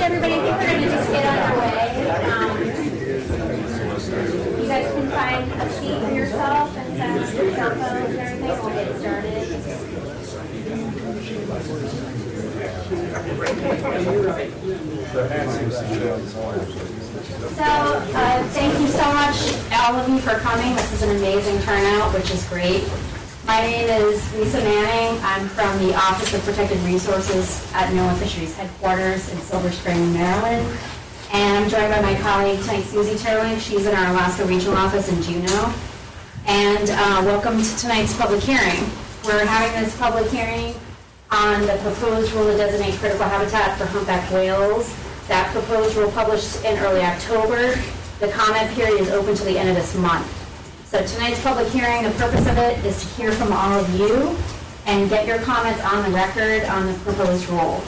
everybody. I think we're going to just get underway. You guys can find a seat for yourself and set up your cell phones and everything. We'll get started. So, thank you so much, all of you, for coming. This is an amazing turnout, which is great. My name is Lisa Manning. I'm from the Office of Protected Resources at Noaa Fisheries headquarters in Silver Spring, Maryland. And I'm joined by my colleague tonight, Susie Terling. She's in our Alaska Regional Office in Juneau. And welcome to tonight's public hearing. We're having this public hearing on the proposed rule to designate critical habitat for humpback whales. That proposed rule published in early October. The comment period is open till the end of this month. So tonight's public hearing, the purpose of it is to hear from all of you and get your comments on the record on the proposed rule.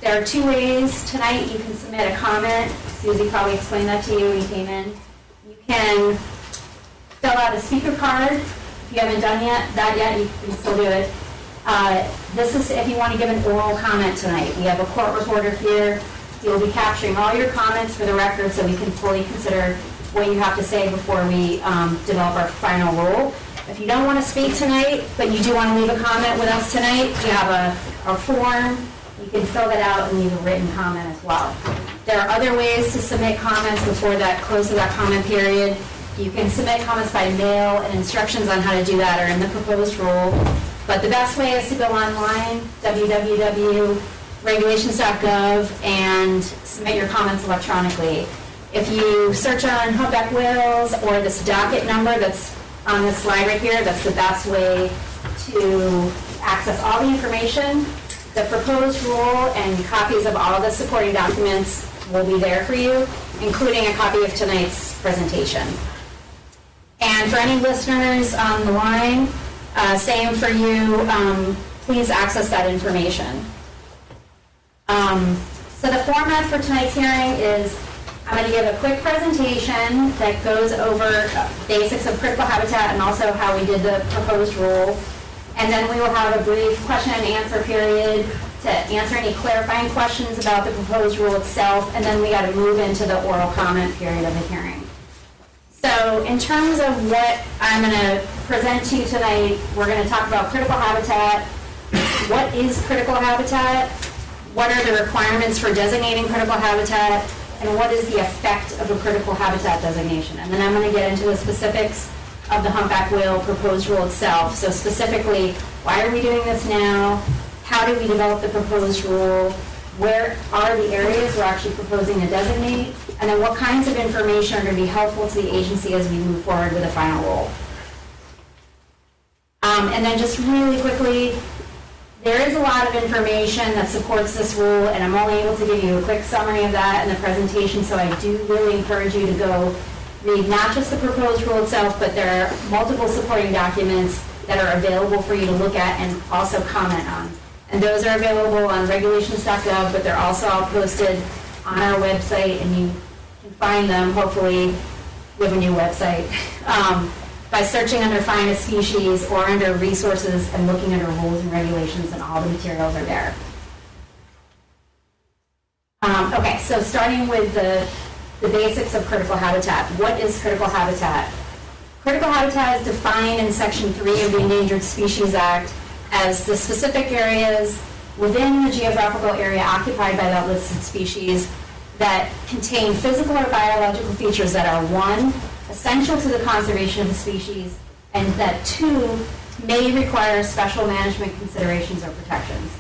There are two ways tonight you can submit a comment. Susie probably explained that to you when you came in. You can fill out a speaker card. If you haven't done that yet, you can still do it. This is if you want to give an oral comment tonight. We have a court reporter here. You'll be capturing all your comments for the record so we can fully consider what you have to say before we develop our final rule. If you don't want to speak tonight, but you do want to leave a comment with us tonight, we have a form. You can fill that out and leave a written comment as well. There are other ways to submit comments before that close of that comment period. You can submit comments by mail, and instructions on how to do that are in the proposed rule. But the best way is to go online, www.regulations.gov, and submit your comments electronically. If you search on humpback whales or this docket number that's on this slide right here, that's the best way to access all the information. The proposed rule and copies of all the supporting documents will be there for you, including a copy of tonight's presentation. And for any listeners on the line, same for you, please access that information. So the format for tonight's hearing is I'm going to give a quick presentation that goes over basics of critical habitat and also how we did the proposed rule. And then we will have a brief question and answer period to answer any clarifying questions about the proposed rule itself. And then we got to move into the oral comment period of the hearing. So in terms of what I'm going to present to you tonight, we're going to talk about critical habitat. What is critical habitat? What are the requirements for designating critical habitat? And what is the effect of a critical habitat designation? And then I'm going to get into the specifics of the humpback whale proposed rule itself. So specifically, why are we doing this now? How do we develop the proposed rule? Where are the areas we're actually proposing to designate? And then what kinds of information are going to be helpful to the agency as we move forward with a final rule? And then just really quickly, there is a lot of information that supports this rule, and I'm only able to give you a quick summary of that in the presentation, so I do really encourage you to go read not just the proposed rule itself, but there are multiple supporting documents that are available for you to look at and also comment on. And those are available on regulations.gov, but they're also all posted on our website, and you can find them, hopefully, we have a new website, by searching under Find a Species or under Resources and looking under Rules and Regulations, and all the materials are there. Okay, so starting with the basics of critical habitat. What is critical habitat? Critical habitat is defined in Section 3 of the Endangered Species Act as the specific areas within the geographical area occupied by that listed species that contain physical or biological features that are, 1, essential to the conservation of the species, and that 2, may require special management considerations or protections.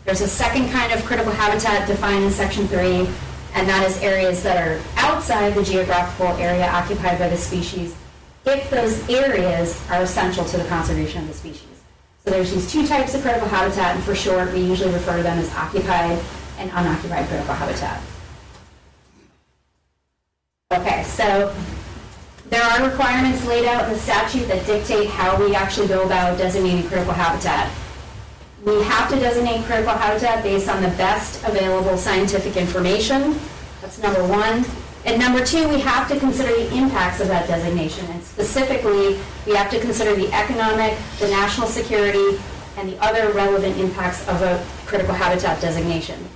There's a second kind of critical habitat defined in Section 3, and that is areas that are outside the geographical area occupied by the species if those areas are essential to the conservation of the species. So there's these two types of critical habitat, and for short, we usually refer to them as occupied and unoccupied critical habitat. Okay, so there are requirements laid out in the statute that dictate how we actually go about designating critical habitat. We have to designate critical habitat based on the best available scientific information. That's number 1. And number 2, we have to consider the impacts of that designation. And specifically, we have to consider the economic, the national security, and the other relevant impacts of a critical habitat designation.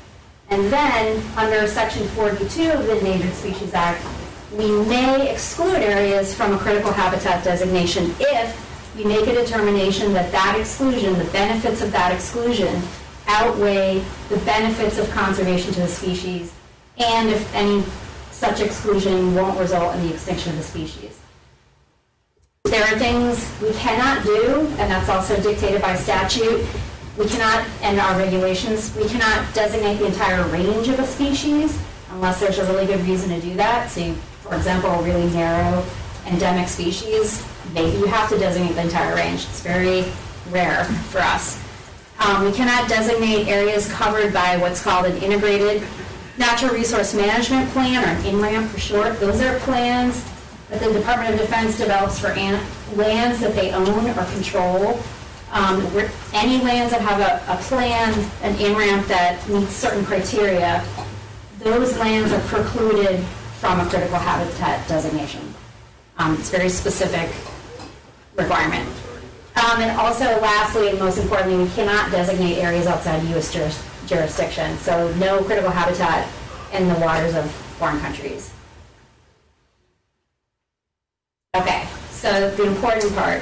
And then, under Section 42 of the Endangered Species Act, we may exclude areas from a critical habitat designation if you make a determination that that exclusion, the benefits of that exclusion, outweigh the benefits of conservation to the species, and if any such exclusion won't result in the extinction of the species. There are things we cannot do, and that's also dictated by statute. We cannot, and our regulations, we cannot designate the entire range of a species unless there's a really good reason to do that. So, for example, a really narrow endemic species, maybe you have to designate the entire range. It's very rare for us. We cannot designate areas covered by what's called an integrated natural resource management plan, or an INRAM for short. Those are plans that the Department of Defense develops for lands that they own or control. Any lands that have a plan, an INRAM that meets certain criteria, those lands are precluded from a critical habitat designation. It's a very specific requirement. And also, lastly, and most importantly, we cannot designate areas outside U.S. jurisdiction. So no critical habitat in the waters of foreign countries. Okay, so the important part.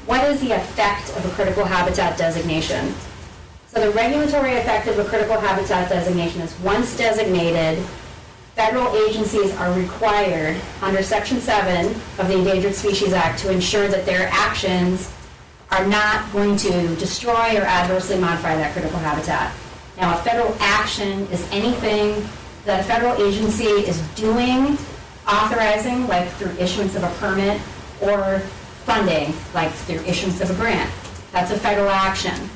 What is the effect of a critical habitat designation? So the regulatory effect of a critical habitat designation is, once designated, federal agencies are required under Section 7 of the Endangered Species Act to ensure that their actions are not going to destroy or adversely modify that critical habitat. Now, a federal action is anything that a federal agency is doing, authorizing, like through issuance of a permit, or funding, like through issuance of a grant. That's a federal action.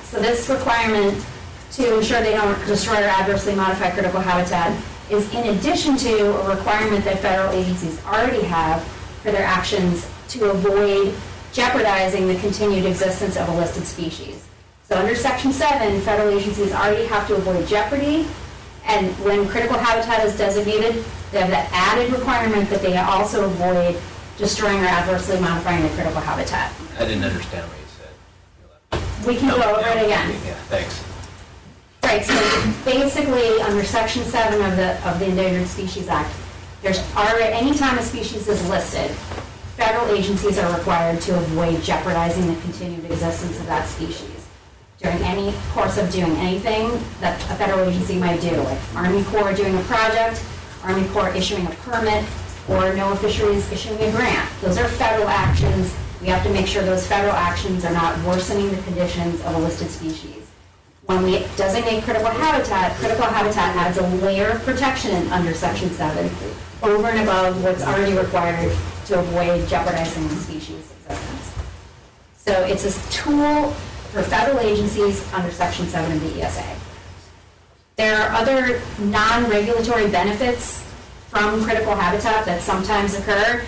So this requirement to ensure they don't destroy or adversely modify critical habitat is in addition to a requirement that federal agencies already have for their actions to avoid jeopardizing the continued existence of a listed species. So under Section 7, federal agencies already have to avoid jeopardy, and when critical habitat is designated, they have that added requirement that they also avoid destroying or adversely modifying the critical habitat. I didn't understand what you said. We can go over it again. Yeah, thanks. Right, so basically under Section 7 of the Endangered Species Act, there's already, anytime a species is listed, federal agencies are required to avoid jeopardizing the continued existence of that species during any course of doing anything that a federal agency might do, like Army Corps doing a project, Army Corps issuing a permit, or Noaa Fisheries issuing a grant. Those are federal actions. We have to make sure those federal actions are not worsening the conditions of a listed species. When we designate critical habitat adds a layer of protection under Section 7 over and above what's already required to avoid jeopardizing the species' existence. So it's a tool for federal agencies under Section 7 of the ESA. There are other non-regulatory benefits from critical habitat that sometimes occur.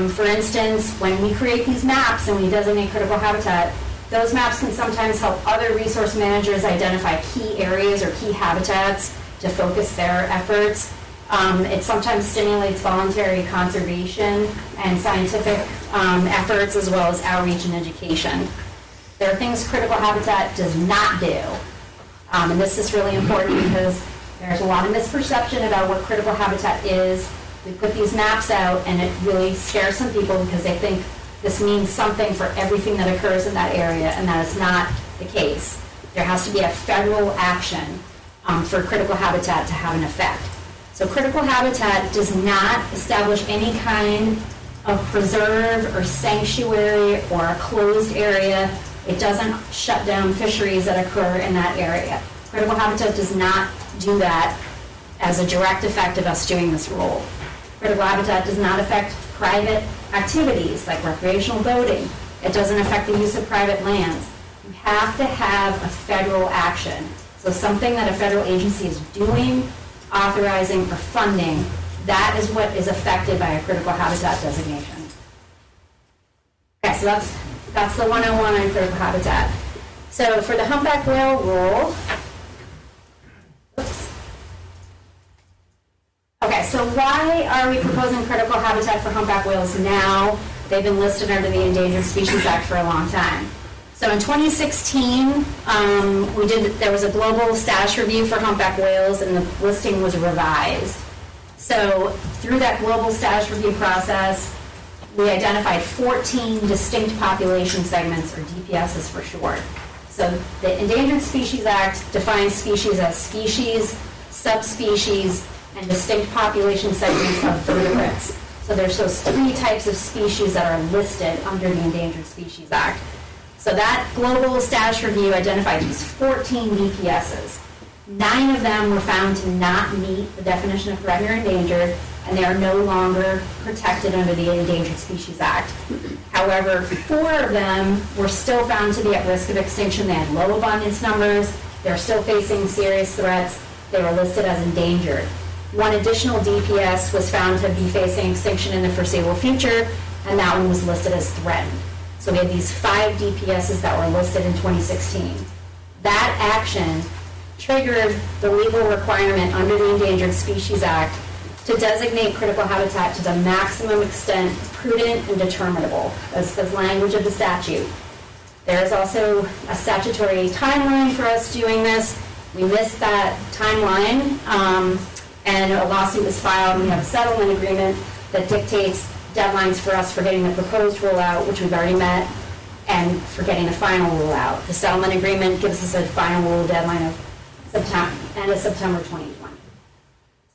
For instance, when we create these maps and we designate critical habitat, those maps can sometimes help other resource managers identify key areas or key habitats to focus their efforts. It sometimes stimulates voluntary conservation and scientific efforts, as well as outreach and education. There are things critical habitat does not do. And this is really important because there's a lot of misperception about what critical habitat is. We put these maps out and it really scares some people because they think this means something for everything that occurs in that area, and that is not the case. There has to be a federal action for critical habitat to have an effect. So critical habitat does not establish any kind of preserve or sanctuary or a closed area. It doesn't shut down fisheries that occur in that area. Critical habitat does not do that as a direct effect of us doing this rule. Critical habitat does not affect private activities like recreational boating. It doesn't affect the use of private lands. You have to have a federal action. So something that a federal agency is doing, authorizing, or funding, that is what is affected by a critical habitat designation. Okay, so that's the 101 on critical habitat. So for the humpback whale rule, okay, so why are we proposing critical habitat for humpback whales now? They've been listed under the Endangered Species Act for a long time. So in 2016, there was a global status review for humpback whales, and the listing was revised. So through that global status review process, we identified 14 distinct population segments, or DPSs for short. So the Endangered Species Act defines species as species, subspecies, and distinct population segments of vertebrates. So there's those 3 types of species that are listed under the Endangered Species Act. So that global status review identified these 14 DPSs. 9 of them were found to not meet the definition of threatened or endangered, and they are no longer protected under the Endangered Species Act. However, 4 of them were still found to be at risk of extinction. They had low abundance numbers. They're still facing serious threats. They were listed as endangered. 1 additional DPS was found to be facing extinction in the foreseeable future, and that one was listed as threatened. So we had these 5 DPSs that were listed in 2016. That action triggered the legal requirement under the Endangered Species Act to designate critical habitat to the maximum extent prudent and determinable. That's the language of the statute. There is also a statutory timeline for us doing this. We missed that timeline, and a lawsuit was filed. We have a settlement agreement that dictates deadlines for us for getting the proposed rule out, which we've already met, and for getting the final rule out. The settlement agreement gives us a final rule deadline of end of September 2020. So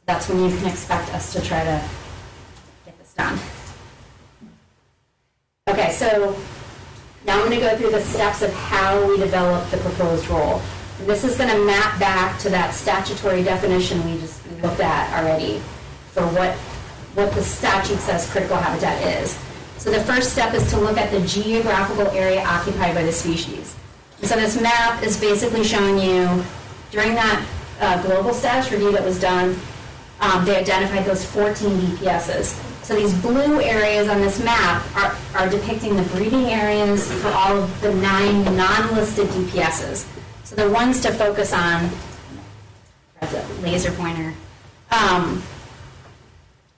that's when you can expect us to try to get this done. Okay, so now I'm going to go through the steps of how we develop the proposed rule. And this is going to map back to that statutory definition we just looked at already for what the statute says critical habitat is. So the first step is to look at the geographical area occupied by the species. And so this map is basically showing you, during that global status review that was done, they identified those 14 DPSs. So these blue areas on this map are depicting the breeding areas for all of the 9 non-listed DPSs. So the ones to focus on, the laser pointer,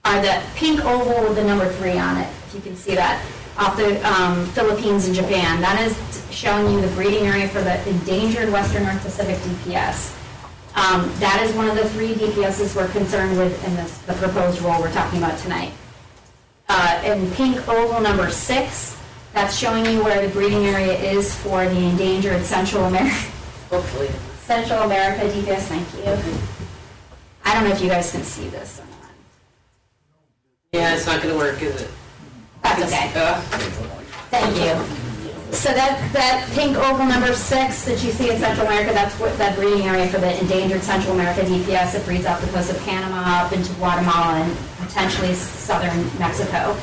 are the pink oval with the number 3 on it, if you can see that, off the Philippines and Japan. That is showing you the breeding area for the endangered Western North Pacific DPS. That is one of the 3 DPSs we're concerned with in the proposed rule we're talking about tonight. In pink oval number 6, that's showing you where the breeding area is for the endangered Central America. Hopefully. Central America DPS, thank you. I don't know if you guys can see this or not. Yeah, it's not going to work, is it? That's okay. Thank you. So that pink oval number 6 that you see in Central America, that's what that breeding area for the endangered Central America DPS. It breeds off the coast of Panama up into Guatemala and potentially southern Mexico.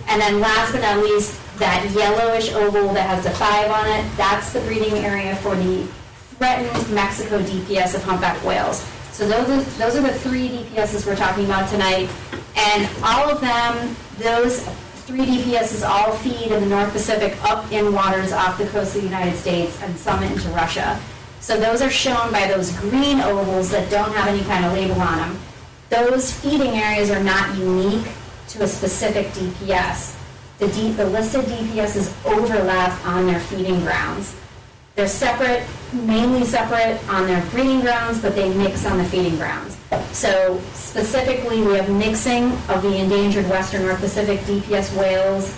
And then last but not least, that yellowish oval that has the 5 on it, that's the breeding area for the threatened Mexico DPS of humpback whales. So those are the 3 DPSs we're talking about tonight. And all of them, those 3 DPSs all feed in the North Pacific up in waters off the coast of the United States and some into Russia. So those are shown by those green ovals that don't have any kind of label on them. Those feeding areas are not unique to a specific DPS. The listed DPSs overlap on their feeding grounds. They're separate, mainly separate on their breeding grounds, but they mix on the feeding grounds. So specifically, we have mixing of the endangered Western North Pacific DPS whales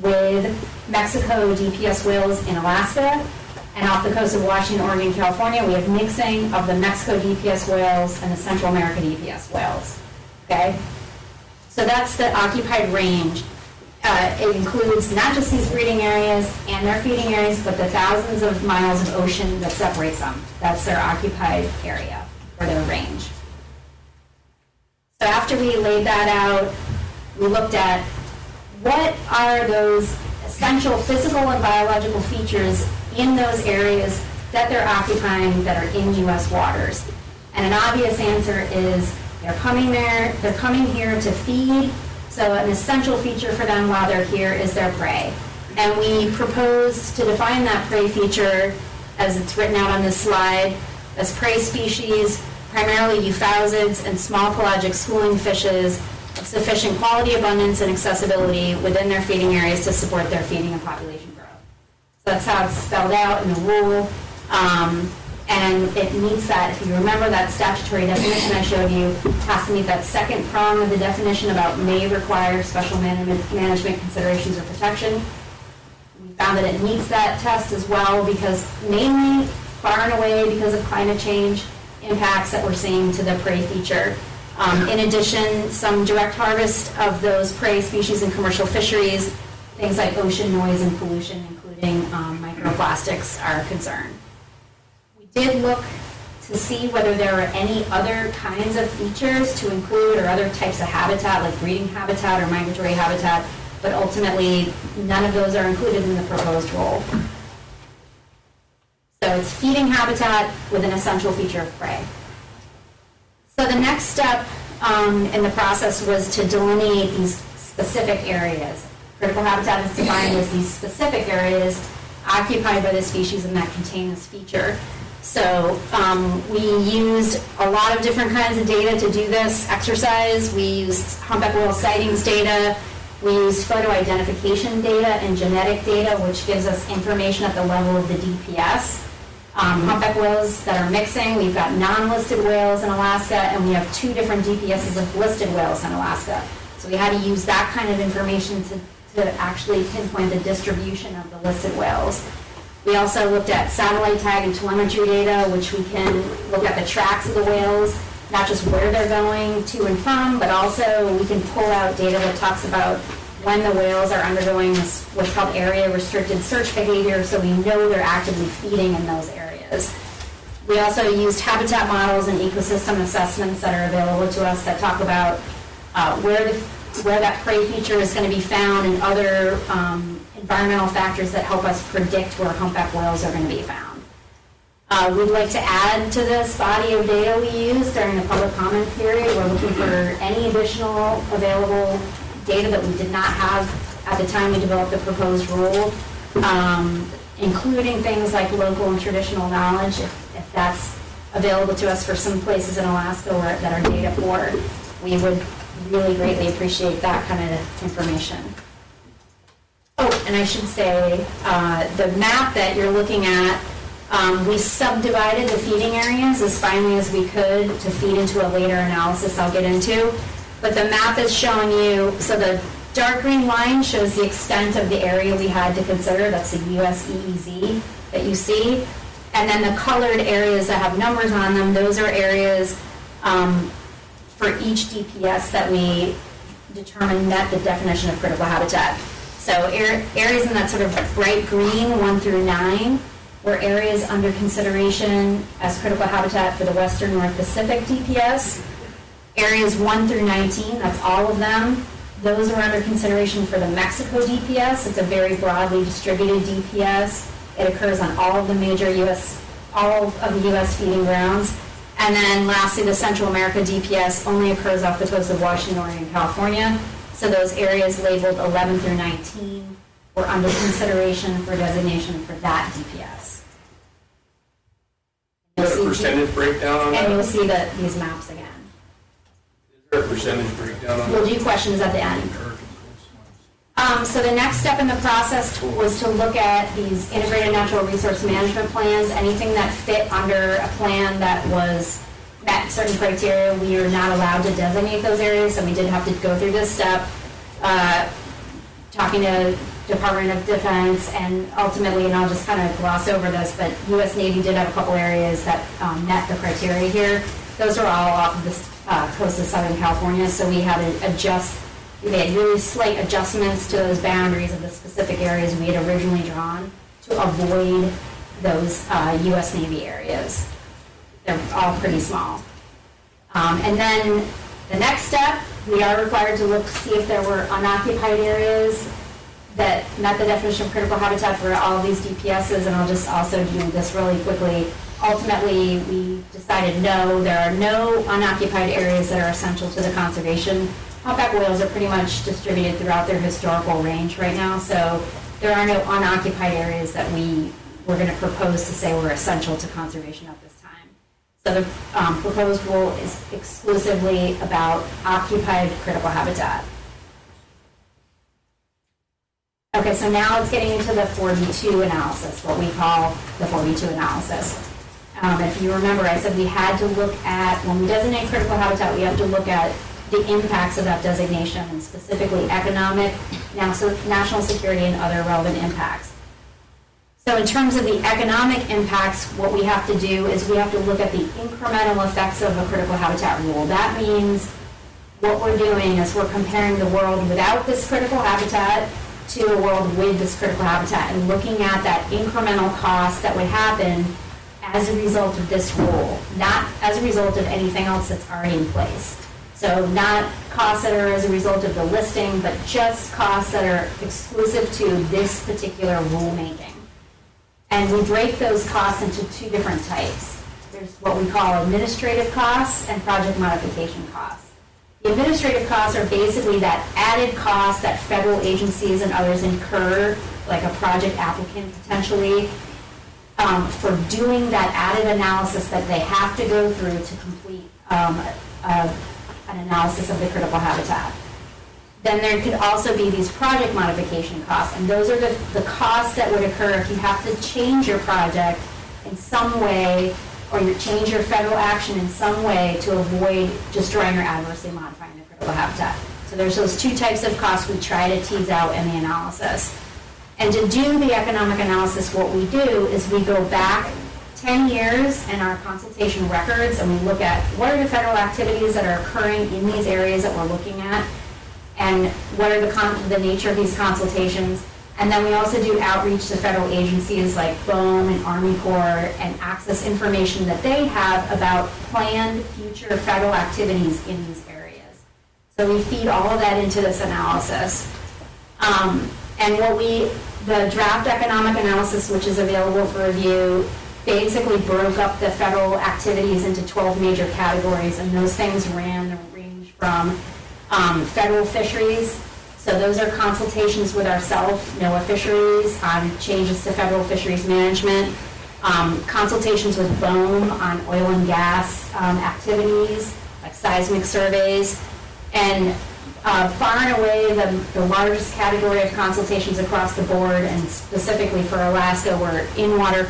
with Mexico DPS whales in Alaska, and off the coast of Washington, Oregon, California, we have mixing of the Mexico DPS whales and the Central America DPS whales. Okay? So that's the occupied range. It includes not just these breeding areas and their feeding areas, but the thousands of miles of ocean that separates them. That's their occupied area, or their range. So after we laid that out, we looked at what are those essential physical and biological features in those areas that they're occupying that are in U.S. waters. And an obvious answer is they're coming here to feed. So an essential feature for them while they're here is their prey. And we proposed to define that prey feature, as it's written out on this slide, as prey species, primarily euphausids and small pelagic schooling fishes of sufficient quality, abundance, and accessibility within their feeding areas to support their feeding and population growth. So That's how it's spelled out in the rule. And it meets that, if you remember that statutory definition I showed you, has to meet that second prong of the definition about may require special management considerations or protection. We found that it meets that test as well because mainly, far and away, because of climate change impacts that we're seeing to the prey feature. In addition, some direct harvest of those prey species in commercial fisheries, things like ocean noise and pollution, including microplastics, are a concern. We did look to see whether there are any other kinds of features to include or other types of habitat, like breeding habitat or migratory habitat, but ultimately none of those are included in the proposed rule. So it's feeding habitat with an essential feature of prey. So the next step in the process was to delineate these specific areas. Critical habitat is defined as these specific areas occupied by the species and that contain this feature. So we used a lot of different kinds of data to do this exercise. We used humpback whale sightings data. We used photo identification data and genetic data, which gives us information at the level of the DPS. Humpback whales that are mixing, we've got non-listed whales in Alaska, and we have 2 different DPSs of listed whales in Alaska. So we had to use that kind of information to actually pinpoint the distribution of the listed whales. We also looked at satellite tag and telemetry data, which we can look at the tracks of the whales, not just where they're going to and from, but also we can pull out data that talks about when the whales are undergoing this, what's called area-restricted search behavior, so we know they're actively feeding in those areas. We also used habitat models and ecosystem assessments that are available to us that talk about where that prey feature is going to be found and other environmental factors that help us predict where humpback whales are going to be found. We'd like to add to this body of data we used during the public comment period. We're looking for any additional available data that we did not have at the time we developed the proposed rule, including things like local and traditional knowledge, if that's available to us for some places in Alaska that are data poor. We would really greatly appreciate that kind of information. Oh, and I should say, the map that you're looking at, we subdivided the feeding areas as finely as we could to feed into a later analysis I'll get into. But the map is showing you, so the dark green line shows the extent of the area we had to consider. That's the US EEZ that you see. And then the colored areas that have numbers on them, those are areas for each DPS that we determined met the definition of critical habitat. So areas in that sort of bright green, 1 through 9, were areas under consideration as critical habitat for the Western North Pacific DPS. Areas 1 through 19, that's all of them, those are under consideration for the Mexico DPS. It's a very broadly distributed DPS. It occurs on all of the major all of the US feeding grounds. And then lastly, the Central America DPS only occurs off the coast of Washington, Oregon, California. So those areas labeled 11 through 19 were under consideration for designation for that DPS. Is there a percentage breakdown on that? And you'll see these maps again. Is there a percentage breakdown on We'll that? do questions at the end. So the next step in the process was to look at these integrated natural resource management plans. Anything that fit under a plan that met certain criteria, we are not allowed to designate those areas, so we did have to go through this step, talking to Department of Defense, and ultimately, and I'll just kind of gloss over this, but U.S. Navy did have a couple areas that met the criteria here. Those are all off of the coast of Southern California, so we had to we made really slight adjustments to those boundaries of the specific areas we had originally drawn to avoid those U.S. Navy areas. They're all pretty small. And then the next step, we are required to look to see if there were unoccupied areas that met the definition of critical habitat for all of these DPSs, and I'll just also do this really quickly. Ultimately, we decided no, there are no unoccupied areas that are essential to the conservation. Humpback whales are pretty much distributed throughout their historical range right now, so there are no unoccupied areas that we were going to propose to say were essential to conservation at this time. So the proposed rule is exclusively about occupied critical habitat. Okay, so now it's getting into the 4B2 analysis, what we call the 4B2 analysis. If you remember, I said we had to look at, when we designate critical habitat, we have to look at the impacts of that designation, and specifically economic, national security, and other relevant impacts. So in terms of the economic impacts, what we have to do is we have to look at the incremental effects of a critical habitat rule. That means what we're doing is we're comparing the world without this critical habitat to a world with this critical habitat, and looking at that incremental cost that would happen as a result of this rule, not as a result of anything else that's already in place. So not costs that are as a result of the listing, but just costs that are exclusive to this particular rulemaking. And we break those costs into two different types. There's what we call administrative costs and project modification costs. The administrative costs are basically that added cost that federal agencies and others incur, like a project applicant potentially, for doing that added analysis that they have to go through to complete an analysis of the critical habitat. Then there could also be these project modification costs, and those are the costs that would occur if you have to change your project in some way, or you change your federal action in some way to avoid destroying or adversely modifying the critical habitat. So there's those two types of costs we try to tease out in the analysis. And to do the economic analysis, what we do is we go back 10 years in our consultation records, and we look at what are the federal activities that are occurring in these areas that we're looking at, and what are the nature of these consultations. And then we also do outreach to federal agencies like BOEM and Army Corps, and access information that they have about planned future federal activities in these areas. So we feed all of that into this analysis. And the draft economic analysis, which is available for review, basically broke up the federal activities into 12 major categories, and those things range from federal fisheries. So those are consultations with ourselves, Noaa Fisheries, on changes to federal fisheries management, consultations with BOEM on oil and gas activities, like seismic surveys, and far and away the largest category of consultations across the board, and specifically for Alaska, were in-water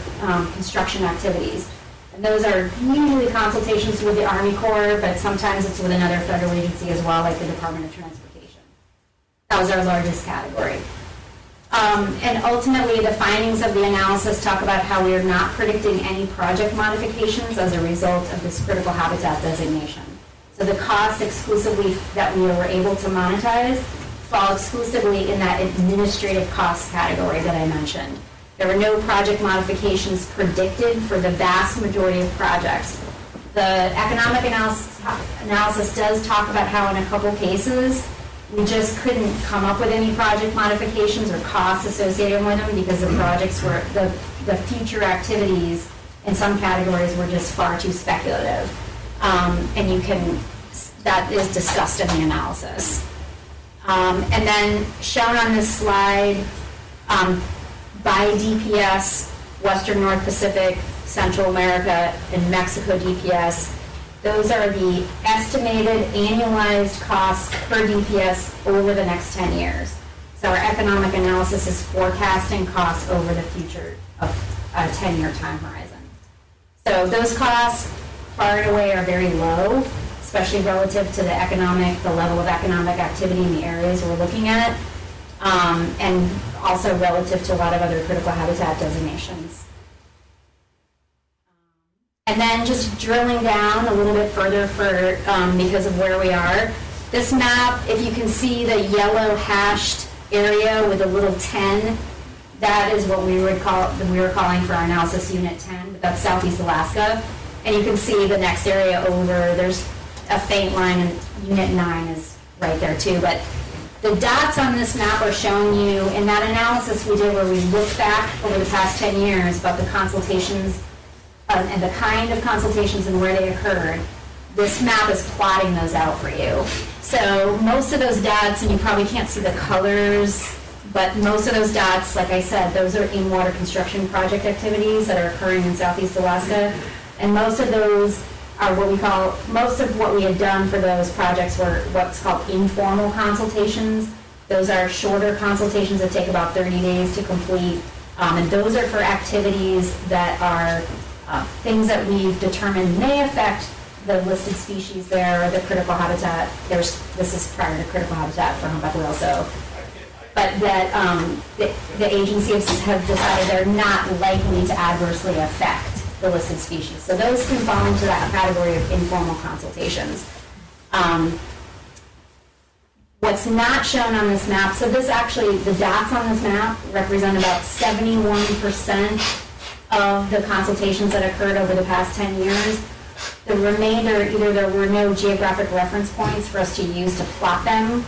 construction activities. And those are usually consultations with the Army Corps, but sometimes it's with another federal agency as well, like the Department of Transportation. That was our largest category. And ultimately, the findings of the analysis talk about how we are not predicting any project modifications as a result of this critical habitat designation. So the costs exclusively that we were able to monetize fall exclusively in that administrative cost category that I mentioned. There were no project modifications predicted for the vast majority of projects. The economic analysis does talk about how in a couple cases we just couldn't come up with any project modifications or costs associated with them because the projects were, the future activities in some categories were just far too speculative. And that is discussed in the analysis. And then shown on this slide, by DPS, Western North Pacific, Central America, and Mexico DPS, those are the estimated annualized costs per DPS over the next 10 years. So our economic analysis is forecasting costs over the future of a 10-year time horizon. So those costs, far and away, are very low, especially relative to the level of economic activity in the areas we're looking at, and also relative to a lot of other critical habitat designations. And then just drilling down a little bit further because of where we are. This map, if you can see the yellow hashed area with a little 10, that is what we were calling for our analysis unit 10, but that's Southeast Alaska. And you can see the next area over, there's a faint line, and unit 9 is right there too. But the dots on this map are showing you, in that analysis we did where we looked back over the past 10 years about the consultations and the kind of consultations and where they occurred, this map is plotting those out for you. So most of those dots, and you probably can't see the colors, but most of those dots, like I said, those are in-water construction project activities that are occurring in Southeast Alaska. And most of those are most of what we had done for those projects were what's called informal consultations. Those are shorter consultations that take about 30 days to complete. And those are for activities that are things that we've determined may affect the listed species there or the critical habitat. This is prior to critical habitat for humpback whale, so. But that the agencies have decided they're not likely to adversely affect the listed species. So those can fall into that category of informal consultations. What's not shown on this map, so this actually, the dots on this map represent about 71% of the consultations that occurred over the past 10 years. The remainder, either there were no geographic reference points for us to use to plot them,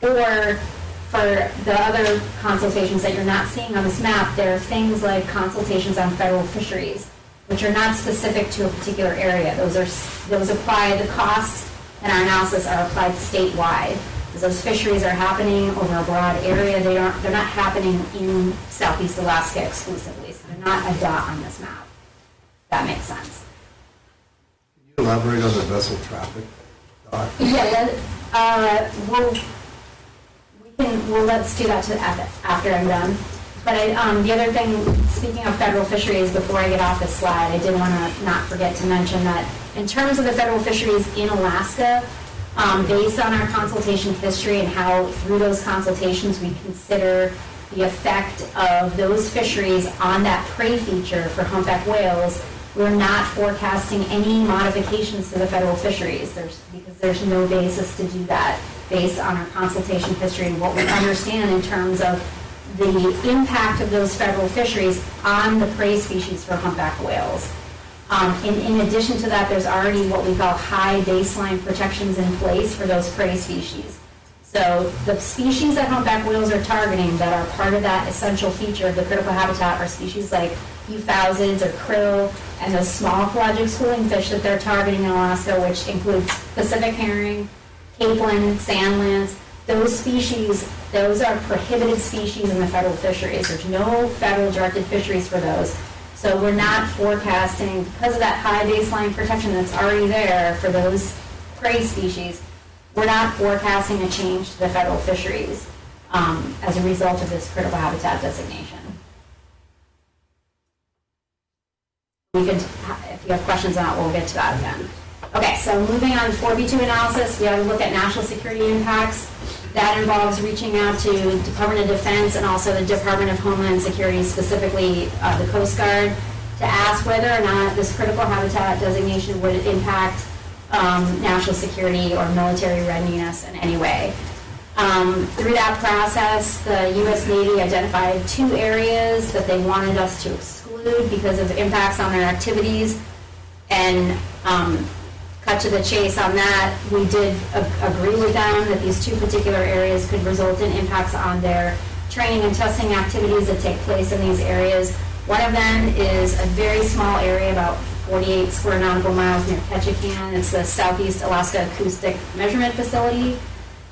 or for the other consultations that you're not seeing on this map, there are things like consultations on federal fisheries, which are not specific to a particular area. Those apply, the costs and our analysis are applied statewide. Because those fisheries are happening over a broad area, they're not happening in Southeast Alaska exclusively, so they're not a dot on this map. If that makes sense. Can you elaborate on the vessel traffic dot? Yeah, let's do that after I'm done. But the other thing, speaking of federal fisheries, before I get off this slide, I did want to not forget to mention that in terms of the federal fisheries in Alaska, based on our consultation history and how through those consultations we consider the effect of those fisheries on that prey feature for humpback whales, we're not forecasting any modifications to the federal fisheries because there's no basis to do that based on our consultation history and what we understand in terms of the impact of those federal fisheries on the prey species for humpback whales. In addition to that, there's already what we call high baseline protections in place for those prey species. So the species that humpback whales are targeting that are part of that essential feature of the critical habitat are species like euphausids or krill and those small pelagic schooling fish that they're targeting in Alaska, which includes Pacific herring, capelin, sand lance. Those species, those are prohibited species in the federal fisheries. There's no federal directed fisheries for those. So we're not forecasting, because of that high baseline protection that's already there for those prey species, we're not forecasting a change to the federal fisheries as a result of this critical habitat designation. We could, if you have questions on it, we'll get to that again. Okay, so moving on to 4B2 analysis, we have a look at national security impacts. That involves reaching out to the Department of Defense and also the Department of Homeland Security, specifically the Coast Guard, to ask whether or not this critical habitat designation would impact national security or military readiness in any way. Through that process, the U.S. Navy identified 2 areas that they wanted us to exclude because of impacts on their activities, and cut to the chase on that, we did agree with them that these 2 particular areas could result in impacts on their training and testing activities that take place in these areas. One of them is a very small area, about 48 square nautical miles near Ketchikan. It's the Southeast Alaska Acoustic Measurement Facility.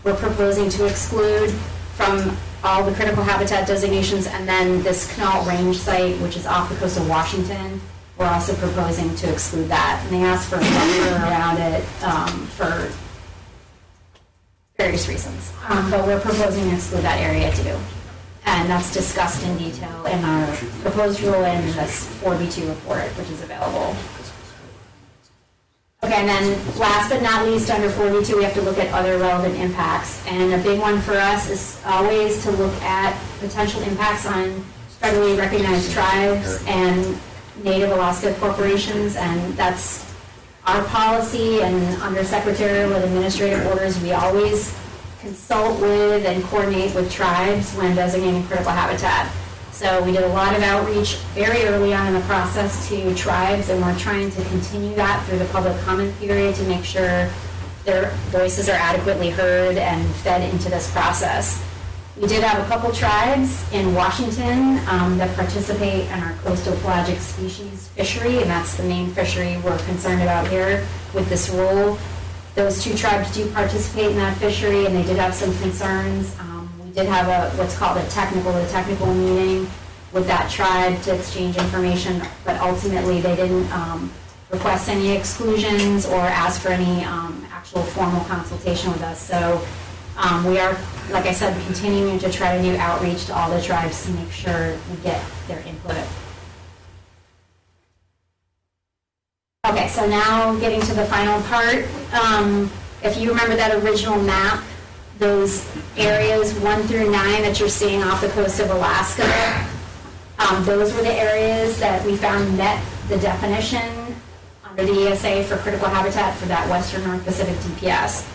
We're proposing to exclude from all the critical habitat designations, and then this Canal Range site, which is off the coast of Washington. We're also proposing to exclude that. And they asked for a buffer around it for various reasons. But we're proposing to exclude that area too. And that's discussed in detail in our proposed rule and in this 4B2 report, which is available. Okay, and then last but not least, under 4B2, we have to look at other relevant impacts. And a big one for us is always to look at potential impacts on federally recognized tribes and Native Alaska corporations, and that's our policy, and under secretarial and administrative orders, we always consult with and coordinate with tribes when designating critical habitat. So we did a lot of outreach very early on in the process to tribes, and we're trying to continue that through the public comment period to make sure their voices are adequately heard and fed into this process. We did have a couple tribes in Washington that participate in our coastal pelagic species fishery, and that's the main fishery we're concerned about here with this rule. Those 2 tribes do participate in that fishery, and they did have some concerns. We did have what's called a technical meeting with that tribe to exchange information, but ultimately they didn't request any exclusions or ask for any actual formal consultation with us. So We are, like I said, continuing to try to do outreach to all the tribes to make sure we get their input. Okay, so now getting to the final part. If you remember that original map, those areas 1 through 9 that you're seeing off the coast of Alaska, those were the areas that we found met the definition under the ESA for critical habitat for that Western North Pacific DPS.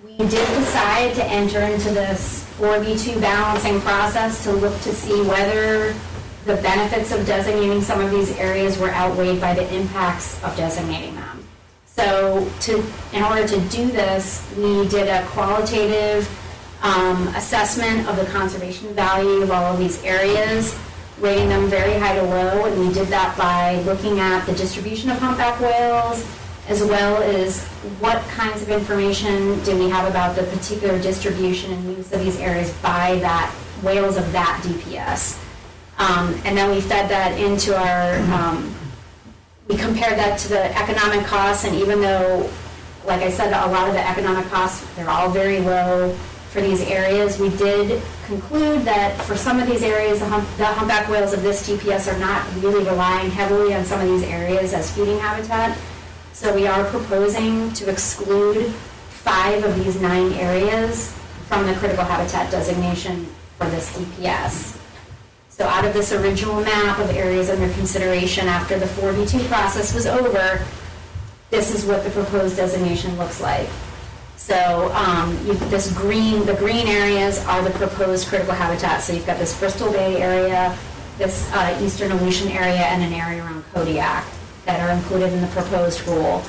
We did decide to enter into this 4v2 balancing process to look to see whether the benefits of designating some of these areas were outweighed by the impacts of designating them. So in order to do this, we did a qualitative assessment of the conservation value of all of these areas, rating them very high to low, and we did that by looking at the distribution of humpback whales, as well as what kinds of information do we have about the particular distribution and use of these areas by that whales of that DPS. And then we fed that into our, we compared that to the economic costs, and even though, like I said, a lot of the economic costs, they're all very low for these areas, we did conclude that for some of these areas, the humpback whales of this DPS are not really relying heavily on some of these areas as feeding habitat. So we are proposing to exclude 5 of these 9 areas from the critical habitat designation for this DPS. So out of this original map of areas under consideration after the 4v2 process was over, this is what the proposed designation looks like. So the green areas are the proposed critical habitat. So you've got this Bristol Bay area, this Eastern Aleutian area, and an area around Kodiak that are included in the proposed rule.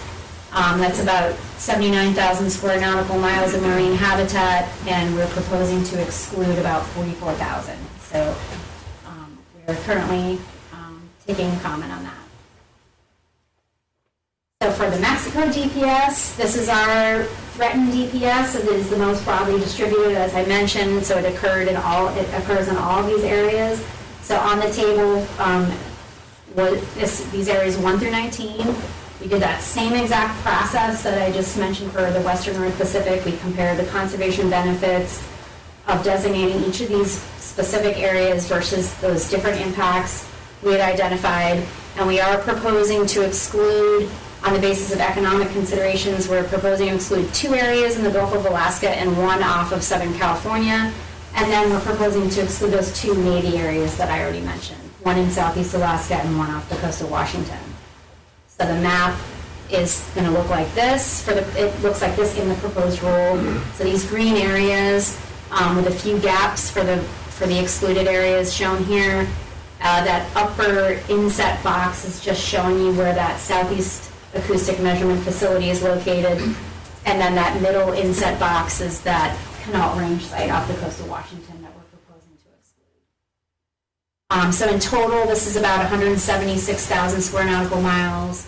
That's about 79,000 square nautical miles of marine habitat, and we're proposing to exclude about 44,000. So we're currently taking comment on that. So for the Mexico DPS, this is our threatened DPS. It is the most broadly distributed, as I mentioned, so it occurs in all of these areas. So on the table, these areas 1 through 19. We did that same exact process that I just mentioned for the Western North Pacific. We compared the conservation benefits of designating each of these specific areas versus those different impacts we had identified. And we are proposing to exclude, on the basis of economic considerations, we're proposing to exclude 2 areas in the Gulf of Alaska and 1 off of Southern California. And then we're proposing to exclude those 2 Navy areas that I already mentioned, 1 in Southeast Alaska and 1 off the coast of Washington. So the map is going to look like this. It looks like this in the proposed rule. So these green areas with a few gaps for the excluded areas shown here. That upper inset box is just showing you where that Southeast Acoustic Measurement Facility is located. And then that middle inset box is that Canal Range site off the coast of Washington that we're proposing to exclude. So in total, this is about 176,000 square nautical miles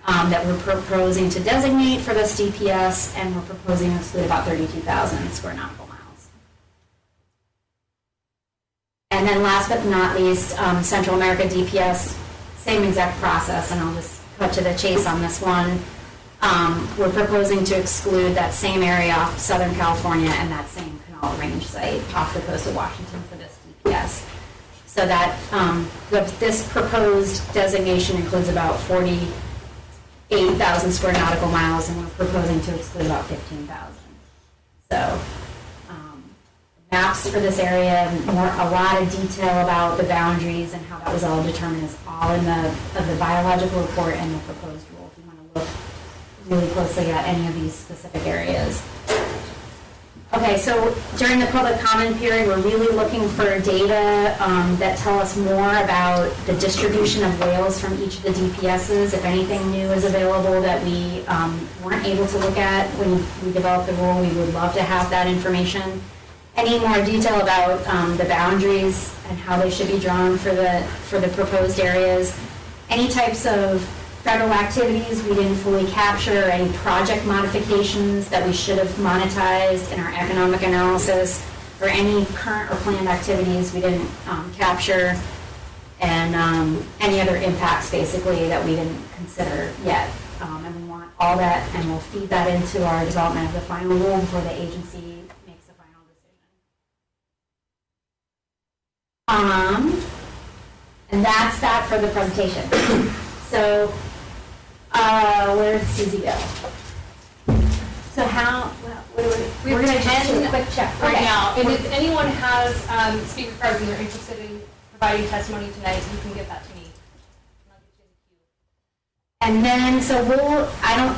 that we're proposing to designate for this DPS, and we're proposing to exclude about 32,000 square nautical miles. And then last but not least, Central America DPS, same exact process, and I'll just cut to the chase on this one. We're proposing to exclude that same area off Southern California and that same Canal Range site off the coast of Washington for this DPS. So that this proposed designation includes about 48,000 square nautical miles, and we're proposing to exclude about 15,000. So maps for this area, a lot of detail about the boundaries and how that was all determined is all in the biological report and the proposed rule if you want to look really closely at any of these specific areas. Okay, so during the public comment period, we're really looking for data that tell us more about the distribution of whales from each of the DPSs. If anything new is available that we weren't able to look at when we developed the rule, we would love to have that information. Any more detail about the boundaries and how they should be drawn for the proposed areas. Any types of federal activities we didn't fully capture, any project modifications that we should have monetized in our economic analysis, or any current or planned activities we didn't capture, and any other impacts basically that we didn't consider yet. And we want all that, and we'll feed that into our development of the final rule before the agency And that's that for the presentation. So, where did Susie go? So we're going to just do a quick check right Okay. now. And if anyone has speaker cards and they're interested in providing testimony tonight, you can get that to me. And I'll get you in the queue. And then, so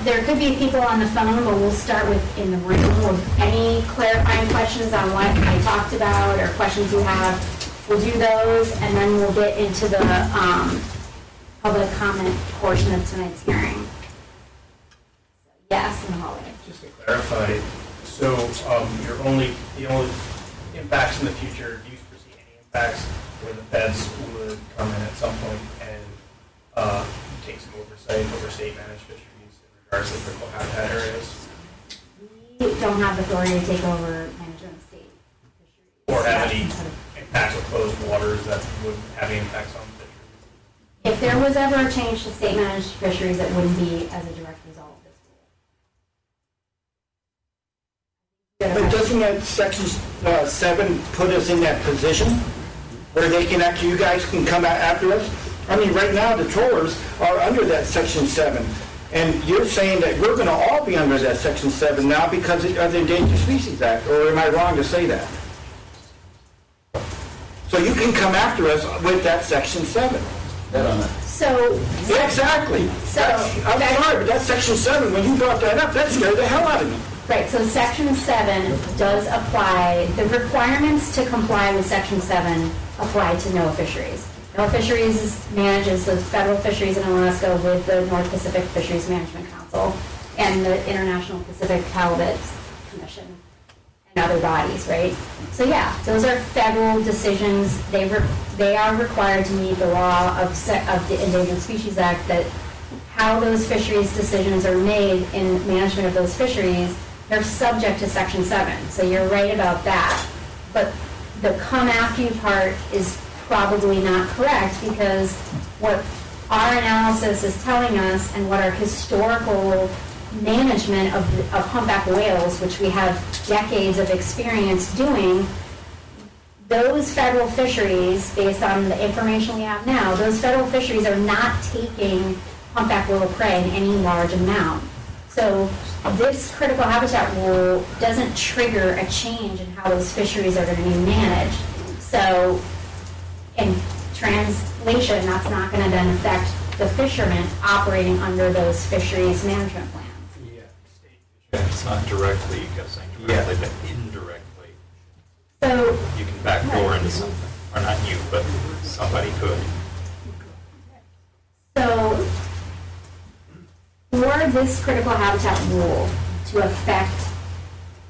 there could be people on the phone, but we'll start with in the room with any clarifying questions on what I talked about or questions you have. We'll do those, and then we'll get into the public comment portion of tonight's hearing. So, yes, in the hallway. Just to clarify, so the only impacts in the future, do you foresee any impacts where the feds would come in at some point and take some oversight over state-managed fisheries in regards to critical habitat areas? We don't have authority to take over management of state fisheries. Or have any impacts with closed waters that would have any impacts on fisheries? If there was ever a change to state-managed fisheries, it wouldn't be as a direct result of this rule. But doesn't that section 7 put us in that position where they can actually, you guys can come out after us? I mean, right now the trawlers are under that section 7, and you're saying that we're going to all be under that section 7 now because of the Endangered Species Act, or am I wrong to say that? So you can come after us with that section 7. So, Exactly. I'm sorry, but that's section 7. When you brought that up, that scared the hell out of me. right, so Section 7 does apply, the requirements to comply with Section 7 apply to NOAA Fisheries. NOAA Fisheries manages the federal fisheries in Alaska with the North Pacific Fisheries Management Council and the International Pacific Halibut Commission and other bodies, right? So yeah, those are federal decisions. They are required to meet the law of the Endangered Species Act, that how those fisheries decisions are made in management of those fisheries, they're subject to Section 7. So you're right about that. But the come after you part is probably not correct, because what our analysis is telling us and what our historical management of humpback whales, which we have decades of experience doing, those federal fisheries, based on the information we have now, those federal fisheries are not taking humpback whale prey in any large amount. So this critical habitat rule doesn't trigger a change in how those fisheries are going to be managed. So in translation, that's not going to then affect the fishermen operating under those fisheries management plans. Yeah, it's not directly, you kept saying directly, but indirectly. So You can backdoor into something, or not you, but somebody could. So, for this critical habitat rule to affect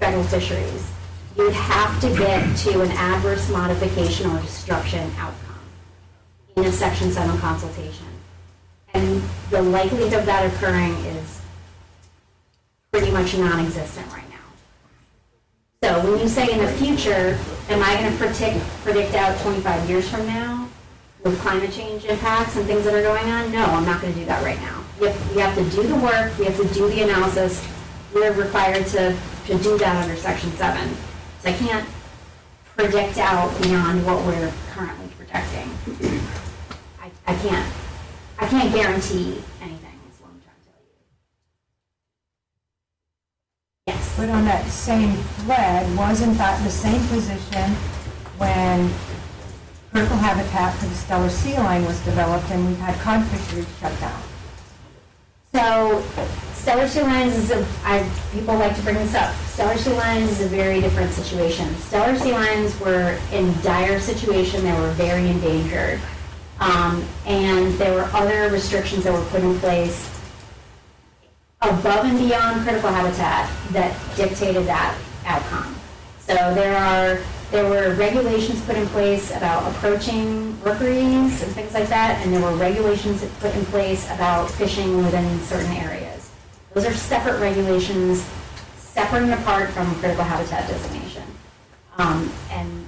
federal fisheries, you would have to get to an adverse modification or destruction outcome in a Section 7 consultation. And the likelihood of that occurring is pretty much non-existent right now. So when you say in the future, am I going to predict out 25 years from now with climate change impacts and things that are going on? No, I'm not going to do that right now. We have to do the work, we have to do the analysis. We're required to do that under Section 7. So I can't predict out beyond what we're currently projecting. I can't guarantee anything, is what I'm trying to tell you. Yes. But on that same thread, wasn't that the same position when critical habitat for the stellar sea lion was developed and we had cod fisheries shut down? So, stellar sea lions is people like to bring this up. Stellar sea lions is a very different situation. Stellar sea lions were in dire situation. They were very endangered. And there were other restrictions that were put in place above and beyond critical habitat that dictated that outcome. So there were regulations put in place about approaching rookeries and things like that, and there were regulations put in place about fishing within certain areas. Those are separate regulations, separate and apart from critical habitat designation. And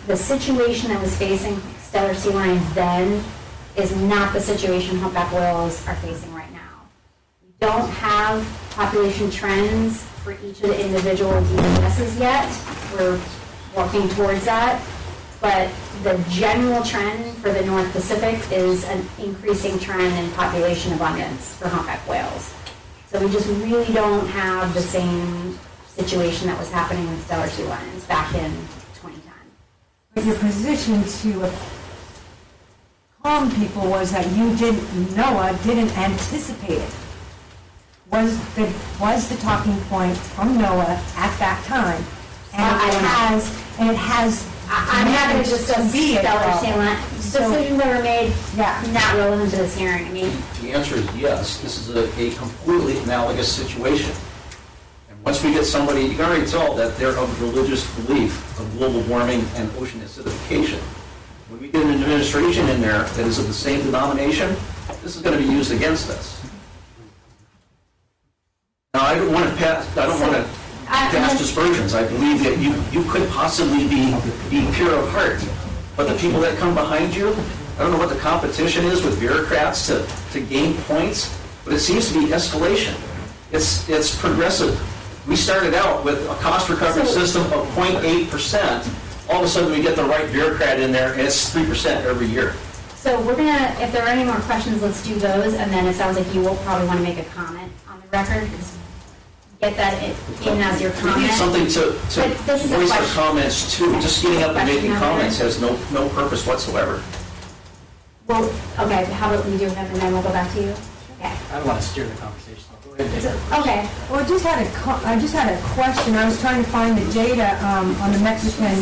the situation that was facing stellar sea lions then is not the situation humpback whales are facing right now. We don't have population trends for each of the individual DPSs yet. We're working towards that. but the general trend for the North Pacific is an increasing trend in population abundance for humpback whales. So we just really don't have the same situation that was happening with stellar sea lions back in 2010. But your position to calm people was that Noaa didn't anticipate it. Was the talking point from Noaa at that time. And it has I'm happy to discuss be a stellar problem. sea lion. Decisions that were made, Yeah. not relevant to this hearing. I mean, The answer is yes. This is a completely analogous situation. And once we get somebody, you can already tell that they're of religious belief of global warming and ocean acidification. When we get an administration in there that is of the same denomination, this is going to be used against us. Now, I don't want to pass dispersions. I believe that you could possibly be pure of heart. But the people that come behind you, I don't know what the competition is with bureaucrats to gain points, but it seems to be escalation. It's progressive. We started out with a cost recovery system of 0.8%. All of a sudden, we get the right bureaucrat in there, and it's 3% every year. so we're gonna, if there are any more questions, let's do those, and then it sounds like you will probably want to make a comment on the record. Get that in as your We comment. need something to But this is a voice our question. comments too. Just getting up and Question making over comments there. has no purpose whatsoever. Well, okay, how about we do him, and then we'll go back to you? Okay. I don't want to steer the conversation. Go ahead, Dave. Okay. Well, I just had a question. I was trying to find the data on the Mexican,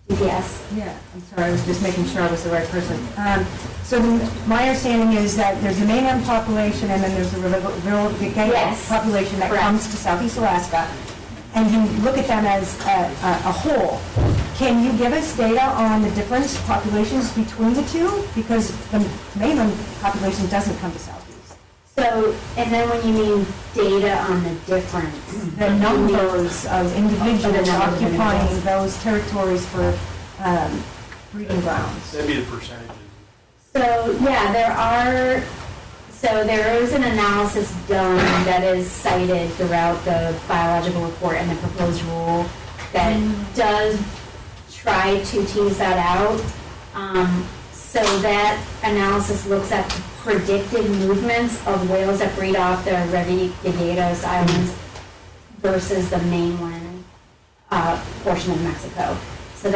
DPS. yeah, I'm sorry, I was just making sure I was the right person. So my understanding is that there's the mainland population and then there's the Yes. population that Correct. comes to Southeast Alaska. And you look at them as a whole. Can you give us data on the difference populations between the two? Because the mainland population doesn't come to Southeast. So, and then when you mean data on the difference. The numbers of individuals numbers of occupying individuals. those territories for breeding grounds. That'd be the percentages. So, yeah, there is an analysis done that is cited throughout the biological report and the proposed rule that does try to tease that out. So that analysis looks at predicted movements of whales that breed off the Revillagigedos Islands versus the mainland portion of Mexico. So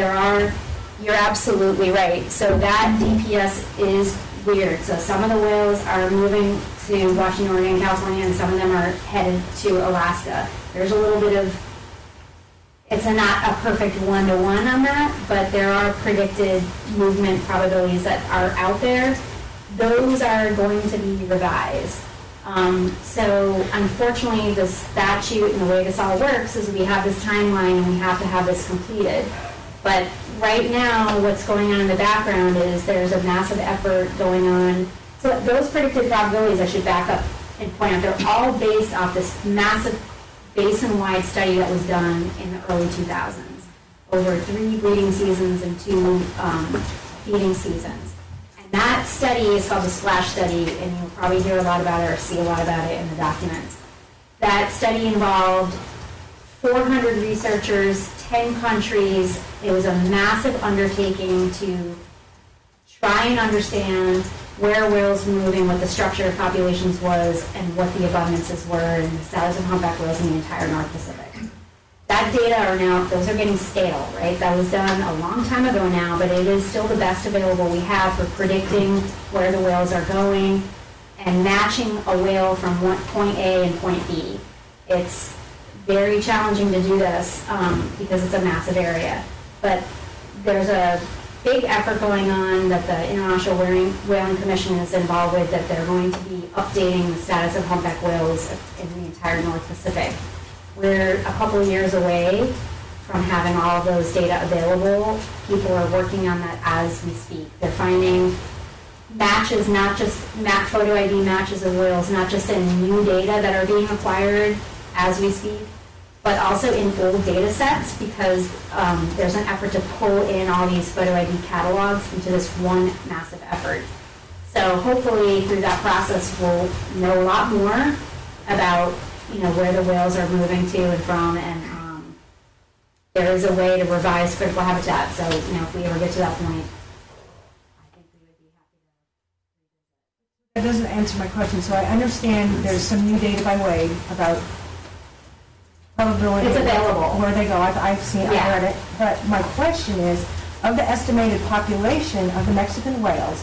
you're absolutely right. So that DPS is weird. So some of the whales are moving to Washington, Oregon, California, and some of them are headed to Alaska. There's a little bit of, it's not a perfect one-to-one on that, but there are predicted movement probabilities that are out there. Those are going to be revised. So unfortunately, the statute and the way this all works is we have this timeline and we have to have this completed. But right now, what's going on in the background is there's a massive effort going on. So those predicted probabilities, I should back up and point out, they're all based off this massive basin-wide study that was done in the early 2000s, over 3 breeding seasons and 2 feeding seasons. And that study is called the SPLASH study, and you'll probably hear a lot about it or see a lot about it in the documents. That study involved 400 researchers, 10 countries. It was a massive undertaking to try and understand where whales were moving, what the structure of populations was, and what the abundances were in the status of humpback whales in the entire North Pacific. That data are now, those are getting stale, right? That was done a long time ago now, but it is still the best available we have for predicting where the whales are going and matching a whale from point A and point B. It's very challenging to do this because it's a massive area. But there's a big effort going on that the International Whaling Commission is involved with, that they're going to be updating the status of humpback whales in the entire North Pacific. We're a couple of years away from having all of those data available. People are working on that as we speak. They're finding matches, not just photo ID matches of whales, not just in new data that are being acquired as we speak, but also in old data sets, because there's an effort to pull in all these photo ID catalogs into this one massive effort. So hopefully through that process we'll know a lot more about where the whales are moving to and from, and there is a way to revise critical habitat. So, if we ever get to that point, I think we would be happy to. That doesn't answer my question. So I understand there's some new data by Wade about probability. It's available. Where they go. I've seen, I've Yeah. read it. But my question is, of the estimated population of the Mexican whales,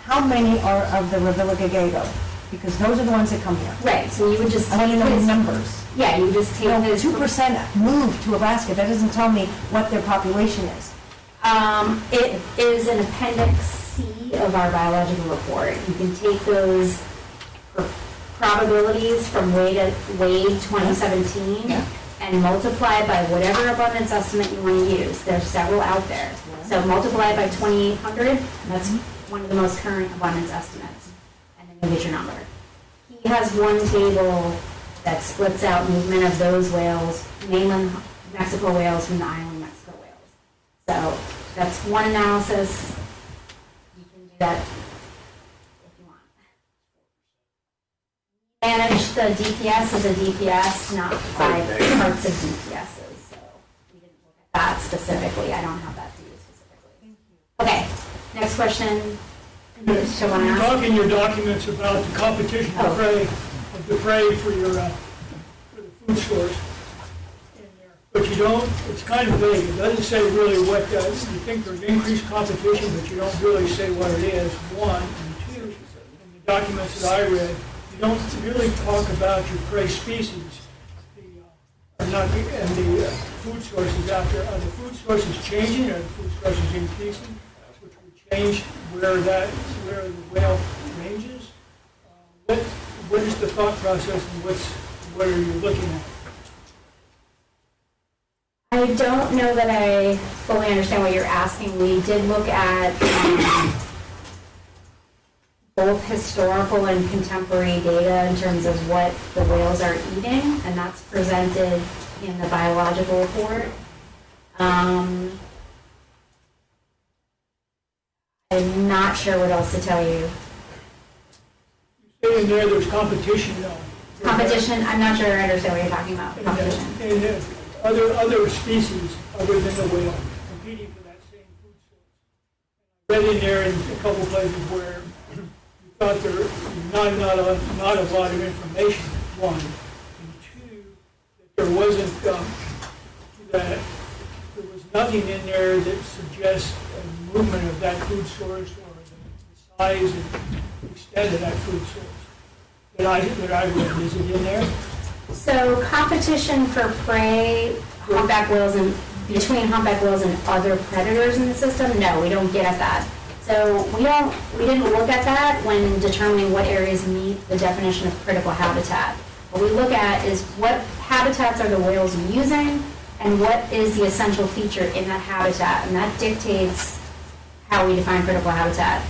how many are of the Revillagigedo? Because those are the ones that come here. Right, so you would just I want to take know the his, numbers. yeah, you would just take his. 2% moved to Alaska. That doesn't tell me what their population is. It is an appendix C of our biological report. You can take those probabilities from Wade 2017 and multiply by whatever abundance estimate you want to use. There's several out there. So multiply by 2,800, that's one of the most current abundance estimates, and then you get your number. He has one table that splits out movement of those whales, mainland Mexico whales from the island Mexico whales. So that's one analysis. You can do that if you want. Manage the DPS as a DPS, not by parts of DPSs. So we didn't look at that specifically. I don't have that to you specifically. Okay, next question. You talk in your documents about the competition of the prey for your for the food source in there, but you don't. It's kind of vague. It doesn't say really what you think there's increased competition, but you don't really say what it is. One and two, in the documents that I read, you don't really talk about your prey species, and the food sources after. Are the food sources changing? Are the food sources increasing? Which would change where the whale ranges. What is the thought process, and what are you looking at? I don't know that I fully understand what you're asking. We did look at both historical and contemporary data in terms of what the whales are eating, and that's presented in the biological report. I'm not sure what else to tell you. You say in there's competition, though. Competition? I'm not sure I understand what you're talking about. Competition. And other species other than the whale competing for that same food source. I read in there in a couple places where you thought there was not a lot of information, one. And two, that there wasn't, that there was nothing in there that suggests a movement of that food source or the size and extent of that food source. That I read, is it in there? So competition for prey, humpback whales, and between humpback whales and other predators in the system, no, we don't get at that. So we didn't look at that when determining what areas meet the definition of critical habitat. What we look at is what habitats are the whales using and what is the essential feature in that habitat, and that dictates how we define critical habitat.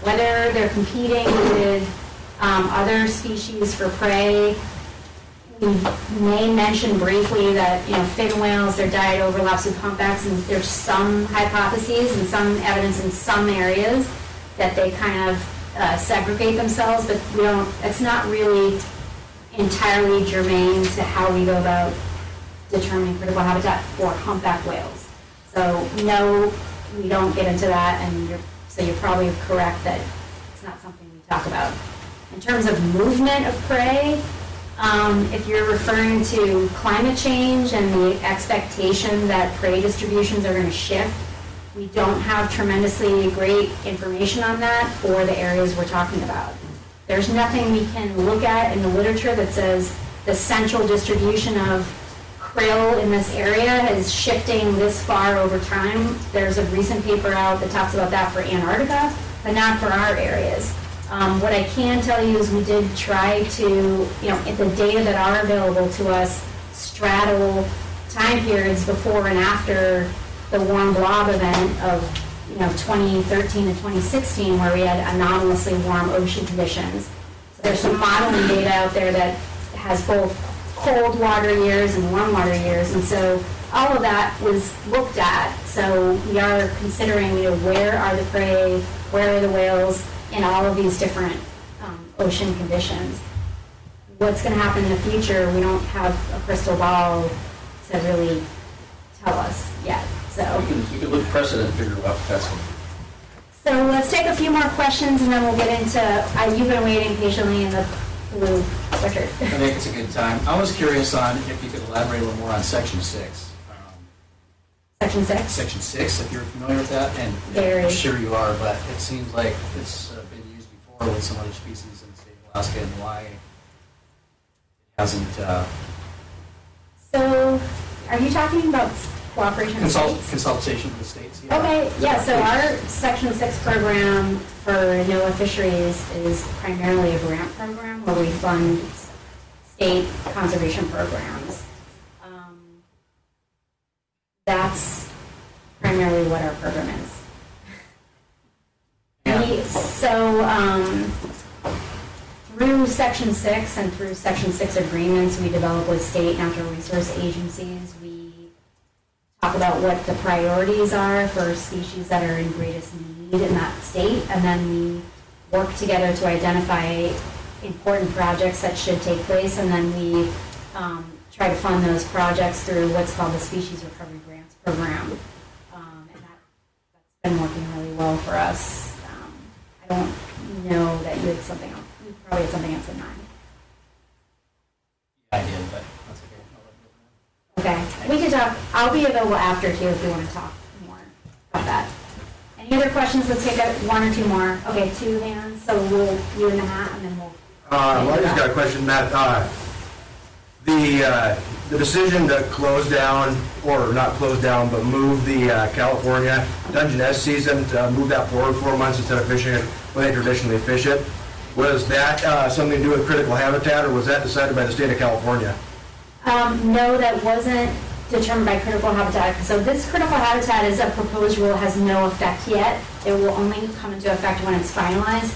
Whether they're competing with other species for prey. We may mention briefly that, fin whales, their diet overlaps with humpbacks, and there's some hypotheses and some evidence in some areas that they kind of segregate themselves, but it's not really entirely germane to how we go about determining critical habitat for humpback whales. So no, we don't get into that, and you're probably correct that it's not something we talk about. In terms of movement of prey, if you're referring to climate change and the expectation that prey distributions are going to shift, we don't have tremendously great information on that for the areas we're talking about. There's nothing we can look at in the literature that says the central distribution of krill in this area is shifting this far over time. There's a recent paper out that talks about that for Antarctica, but not for our areas. What I can tell you is we did try to, the data that are available to us straddle time periods before and after the warm blob event of 2013 and 2016, where we had anomalously warm ocean conditions. So there's some modeling data out there that has both cold water years and warm water years, and so all of that was looked at. So we are considering, where are the prey, where are the whales in all of these different ocean conditions. What's going to happen in the future, we don't have a crystal ball to really tell us yet, so. We can look precedent and figure out that's. So let's take a few more questions and then we'll get into, you've been waiting patiently in the blue sweatshirt. I think it's a good time. I was curious on if you could elaborate a little more on Section 6. Section 6? Section 6, if you're familiar with that, and Very. I'm sure you are, but it seems like it's been used before with some other species in the state of Alaska, and why it hasn't. So, are you talking about cooperation with states? Consultation with the states. Yeah. Okay, yeah, so our Section 6 program for Noaa Fisheries is primarily a grant program where we fund state conservation programs. That's primarily what our program is. Through Section 6 and through Section 6 agreements we develop with state natural resource agencies, we talk about what the priorities are for species that are in greatest need in that state, and then we work together to identify important projects that should take place, and then we try to fund those projects through what's called the Species Recovery Grants Program. And that's been working really well for us. I don't know that you had something else. You probably had something else in mind. I did, but that's okay. Okay, we can talk. I'll be available after too if you want to talk more about that. Any other questions? Let's take one or two more. Okay, two hands. So you in the hat, and then we'll. Well, I just got a question, Matt. The decision to close down, or not close down, but move the California Dungeness season, to move that forward 4 months instead of fishing it when they traditionally fish it, was that something to do with critical habitat, or was that decided by the state of California? No, that wasn't determined by critical habitat. So this critical habitat is a proposed rule, has no effect yet. It will only come into effect when it's finalized.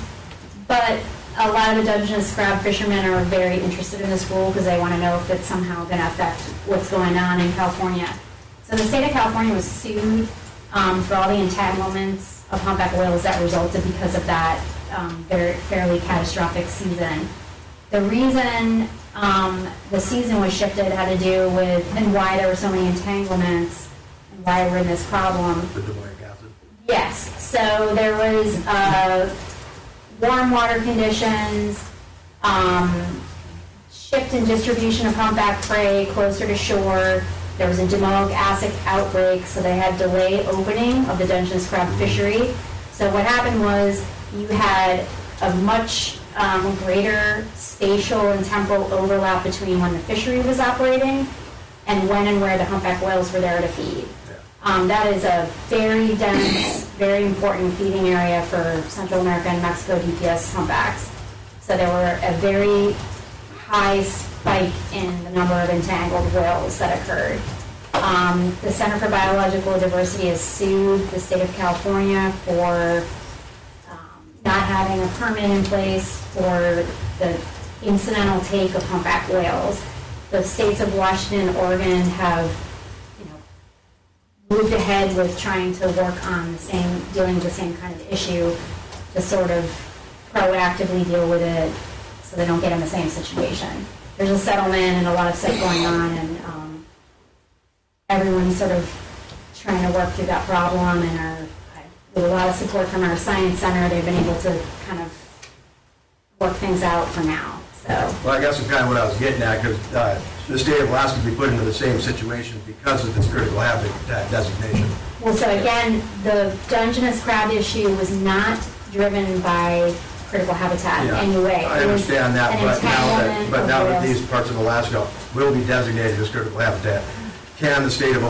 But a lot of the Dungeness crab fishermen are very interested in this rule because they want to know if it's somehow going to affect what's going on in California. So the state of California was sued for all the entanglements of humpback whales that resulted because of that very fairly catastrophic season. The reason the season was shifted had to do with, and why there were so many entanglements, and why we're in this problem. The domoic acid? Yes, so there was warm water conditions, shift in distribution of humpback prey closer to shore. There was a domoic acid outbreak, so they had delay opening of the Dungeness crab fishery. So what happened was you had a much greater spatial and temporal overlap between when the fishery was operating and when and where the humpback whales were there to feed. That is a very dense, very important feeding area for Central America and Mexico DPS humpbacks. So there were a very high spike in the number of entangled whales that occurred. The Center for Biological Diversity has sued the state of California for not having a permit in place for the incidental take of humpback whales. The states of Washington and Oregon have moved ahead with trying to work on dealing with the same kind of issue to sort of proactively deal with it so they don't get in the same situation. There's a settlement and a lot of stuff going on, and everyone's sort of trying to work through that problem, and with a lot of support from our science center, they've been able to kind of work things out for now. So. Well, I guess that's kind of what I was getting at, because the state of Alaska would be put into the same situation because of this critical habitat designation. Well, so again, the Dungeness crab issue was not driven by critical habitat in any way. I understand that, but now that these parts of Alaska will be designated as critical habitat, will the state of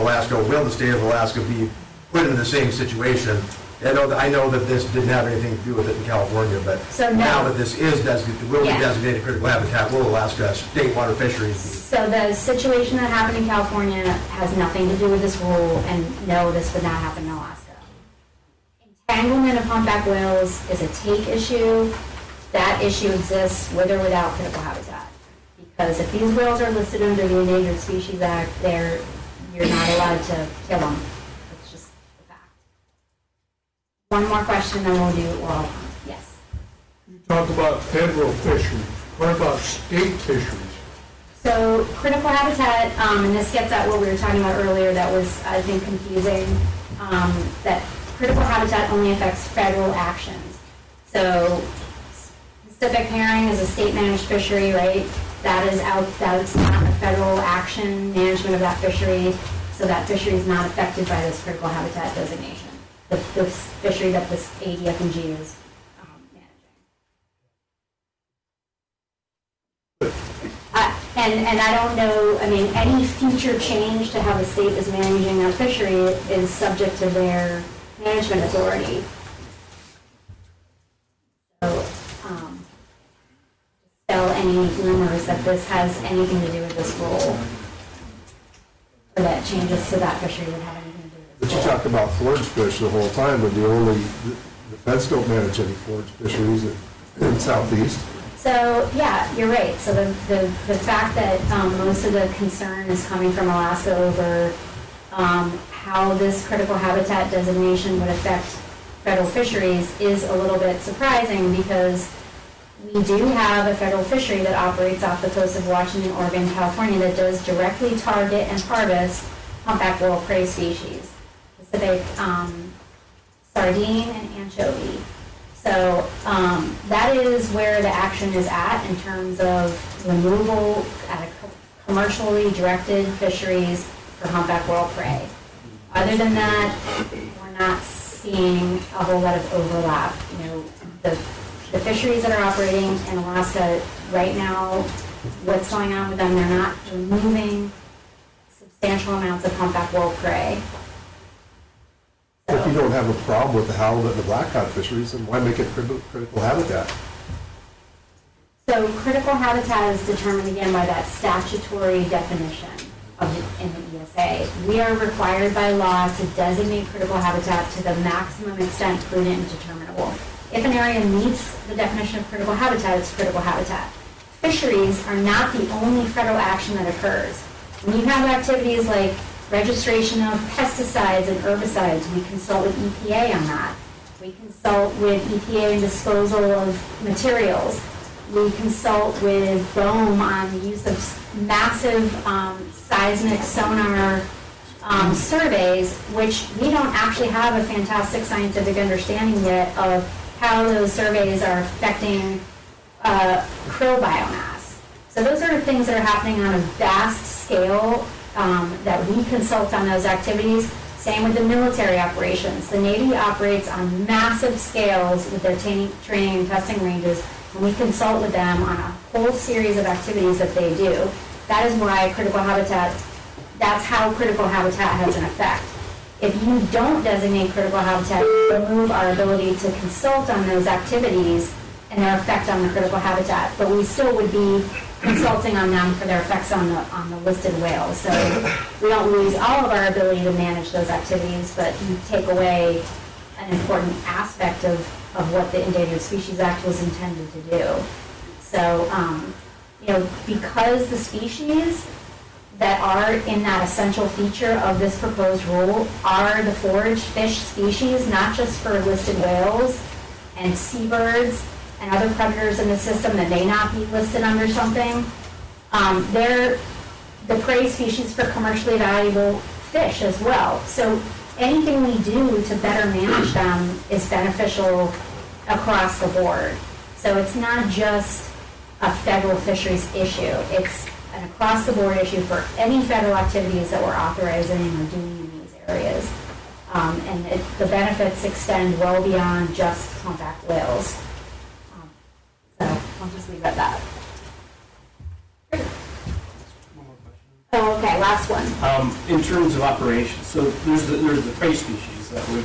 Alaska be put into the same situation? I know that this didn't have anything to do with it in California, but now that this is will be designated critical habitat, will Alaska state water fisheries be? So the situation that happened in California has nothing to do with this rule, and no, this would not happen in Alaska. Entanglement of humpback whales is a take issue. That issue exists with or without critical habitat. Because if these whales are listed under the Endangered Species Act, you're not allowed to kill them. It's just a fact. One more question, then we'll do oral. Yes. You talk about federal fisheries. What about state fisheries? So critical habitat, and this gets at what we were talking about earlier that was, I think, confusing, that critical habitat only affects federal actions. So Pacific herring is a state-managed fishery, right? That's not a federal action, management of that fishery, so that fishery is not affected by this critical habitat designation, the fishery that this ADF&G is managing. And I don't know, I mean, any future change to how the state is managing that fishery is subject to their management authority. So, dispel any rumors that this has anything to do with this rule, or that changes to that fishery would have anything to do with But this you rule. talked about forage fish the whole time, but the feds don't manage any forage fisheries in Southeast. So, yeah, you're right. So the fact that most of the concern is coming from Alaska over how this critical habitat designation would affect federal fisheries is a little bit surprising, because we do have a federal fishery that operates off the coast of Washington, Oregon, California that does directly target and harvest humpback whale prey species, Pacific sardine and anchovy. So that is where the action is at in terms of removal at a commercially directed fisheries for humpback whale prey. Other than that, we're not seeing a whole lot of overlap. You know, the fisheries that are operating in Alaska right now, what's going on with them, they're not removing substantial amounts of humpback whale prey. If you don't have a problem with the halibut and the blackcod fisheries, then why make it critical habitat? So critical habitat is determined again by that statutory definition in the ESA. We are required by law to designate critical habitat to the maximum extent prudent and determinable. If an area meets the definition of critical habitat, it's critical habitat. Fisheries are not the only federal action that occurs. When you have activities like registration of pesticides and herbicides, we consult with EPA on that. We consult with EPA in disposal of materials. We consult with BOEM on the use of massive seismic sonar surveys, which we don't actually have a fantastic scientific understanding yet of how those surveys are affecting krill biomass. So those are things that are happening on a vast scale that we consult on those activities. Same with the military operations. The Navy operates on massive scales with their training and testing ranges, and we consult with them on a whole series of activities that they do. That is why critical habitat, that's how critical habitat has an effect. If you don't designate critical habitat, you remove our ability to consult on those activities and their effect on the critical habitat, but we still would be consulting on them for their effects on the listed whales. So we don't lose all of our ability to manage those activities, but you take away an important aspect of what the Endangered Species Act was intended to do. So, you know, because the species that are in that essential feature of this proposed rule are the forage fish species, not just for listed whales and seabirds and other predators in the system that may not be listed under something. They're the prey species for commercially valuable fish as well. So anything we do to better manage them is beneficial across the board. So it's not just a federal fisheries issue. It's an across-the-board issue for any federal activities that we're authorizing or doing in these areas. And the benefits extend well beyond just humpback whales. So I'll just leave it at that. One more question. Oh, okay, last one. In terms of operations, so there's the prey species that we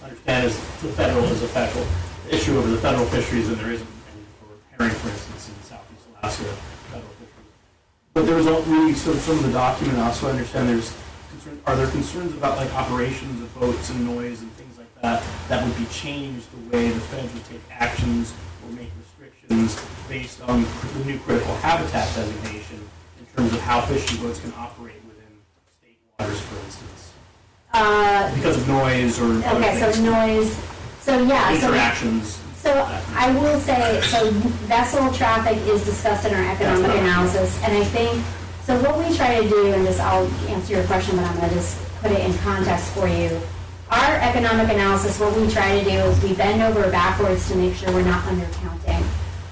understand is a federal issue over the federal fisheries, and there isn't any for herring, for instance, in Southeast Alaska, federal fisheries. But there was really some of the document also understand are there concerns about like operations of boats and noise and things like that would be changed the way the feds would take actions or make restrictions based on the new critical habitat designation in terms of how fishing boats can operate within state waters, for instance? Because of noise or okay, so noise. So yeah, interactions. So I will say, so vessel traffic is discussed in our economic analysis, and I think, so what we try to do, and just I'll answer your question, but I'm going to just put it in context for you. Our economic analysis, what we try to do is we bend over backwards to make sure we're not undercounting.